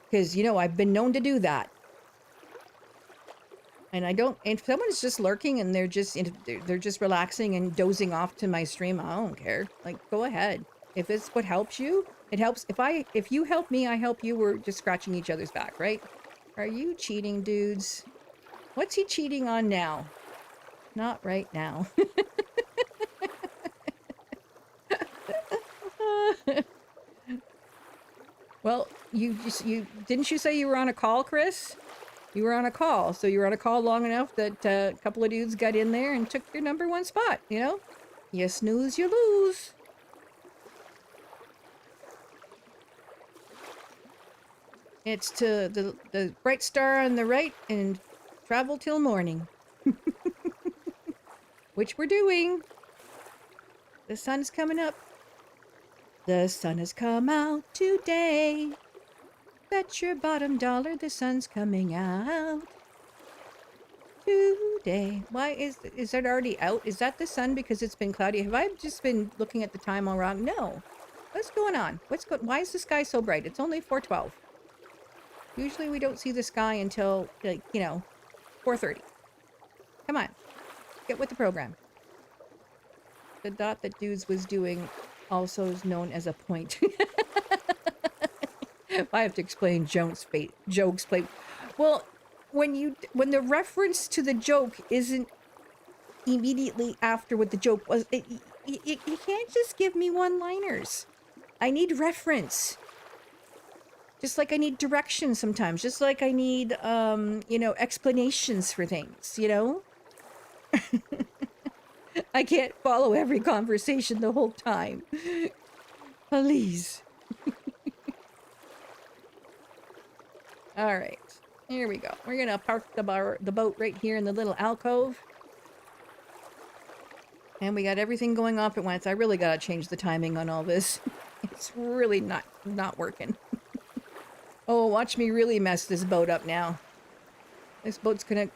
Because, you know, I've been known to do that. And I don't, and if someone's just lurking and they're just relaxing and dozing off to my stream, I don't care. Like, go ahead. If it's what helps you, it helps. If you help me, I help you. We're just scratching each other's back, right? Are you cheating, dudes? What's he cheating on now? Not right now. Well, you didn't you say you were on a call, Chris? You were on a call, so you were on a call long enough that a couple of dudes got in there and took your #1 spot, you know? You snooze, you lose. It's to the bright star on the right and travel till morning. Which we're doing. The sun's coming up. The sun has come out today. Bet your bottom dollar the sun's coming out. today. Why is it already out? Is that the sun because it's been cloudy? Have I just been looking at the time all wrong? No. What's going on? Why is the sky so bright? It's only 4:12. Usually we don't see the sky until, like, 4:30. Come on. Get with the program. The dot that Dudes was doing also is known as a point. I have to explain jokes. Well, when the reference to the joke isn't immediately after what the joke was, you can't just give me one-liners. I need reference. Just like I need directions sometimes. Just like I need, explanations for things, I can't follow every conversation the whole time. Please. All right. Here we go. We're going to park the boat right here in the little alcove. And we got everything going off at once. I really got to change the timing on all this. It's really not working. Oh, watch me really mess this boat up now. This boat's going to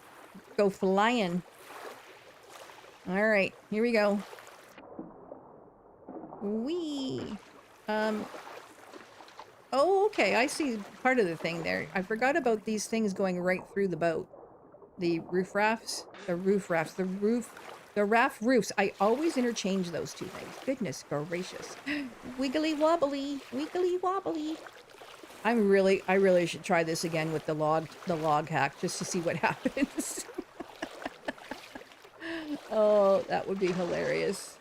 go flying. All right, here we go. Whee! Oh, okay, I see part of the thing there. I forgot about these things going right through the boat. The roof rafts? The raft roofs. I always interchange those two things. Goodness gracious. Wiggly wobbly, wiggly wobbly. I really should try this again with the log hack, just to see what happens. Oh, that would be hilarious.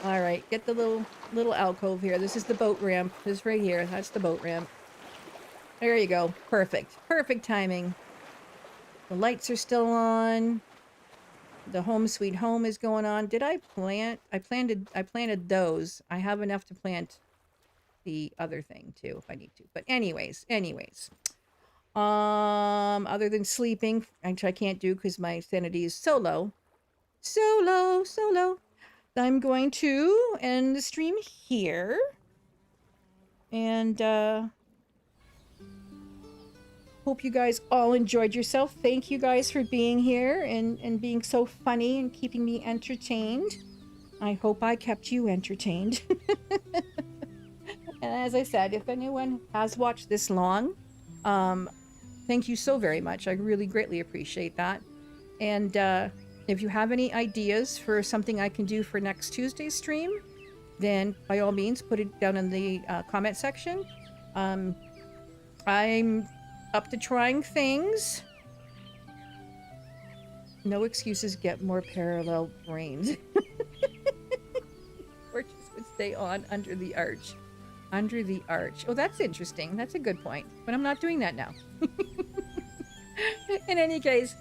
All right, get the little alcove here. This is the boat ramp. This right here. That's the boat ramp. There you go. Perfect. Perfect timing. The lights are still on. The home sweet home is going on. Did I plant? I planted those. I have enough to plant the other thing too if I need to. But anyways. Other than sleeping, which I can't do because my sanity is so low. So low. I'm going to end the stream here. And hope you guys all enjoyed yourself. Thank you guys for being here and being so funny and keeping me entertained. I hope I kept you entertained. And as I said, if anyone has watched this long, thank you so very much. I really greatly appreciate that. And if you have any ideas for something I can do for next Tuesday's stream, then by all means, put it down in the comment section. I'm up to trying things. No excuses, get more parallel brains. Torches would stay on under the arch. Under the arch. Oh, that's interesting. That's a good point. But I'm not doing that now. In any case,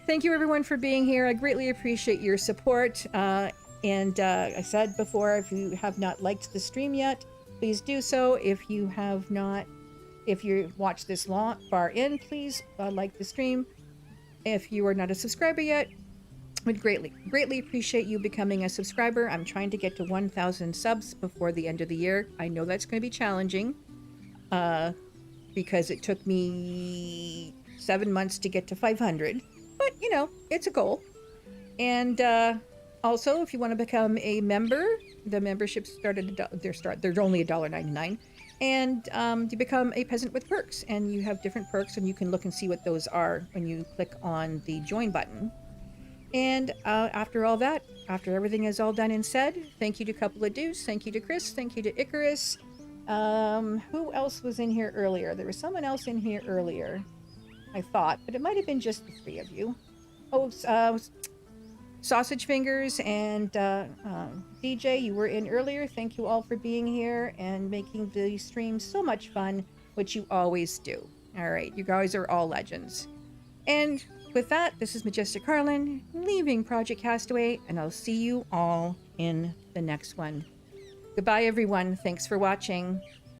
thank you everyone for being here. I greatly appreciate your support. And I said before, if you have not liked the stream yet, please do so. If you watched this far in, please like the stream. If you are not a subscriber yet, would greatly appreciate you becoming a subscriber. I'm trying to get to 1,000 subs before the end of the year. I know that's going to be challenging because it took me 7 months to get to 500, but it's a goal. And also, if you want to become a member, the memberships they're only $1.99, and you become a peasant with perks, and you have different perks, and you can look and see what those are when you click on the join button. And after all that, after everything is all done and said, thank you to Couple of Deuce, thank you to Chris, thank you to Icarus. Who else was in here earlier? There was someone else in here earlier, I thought, but it might have been just the three of you. Oh, Sausage Fingers and DJ, you were in earlier. Thank you all for being here and making the stream so much fun, which you always do. All right, you guys are all legends. And with that, this is MajesticKarLyn leaving Project Castaway, and I'll see you all in the next one. Goodbye, everyone. Thanks for watching.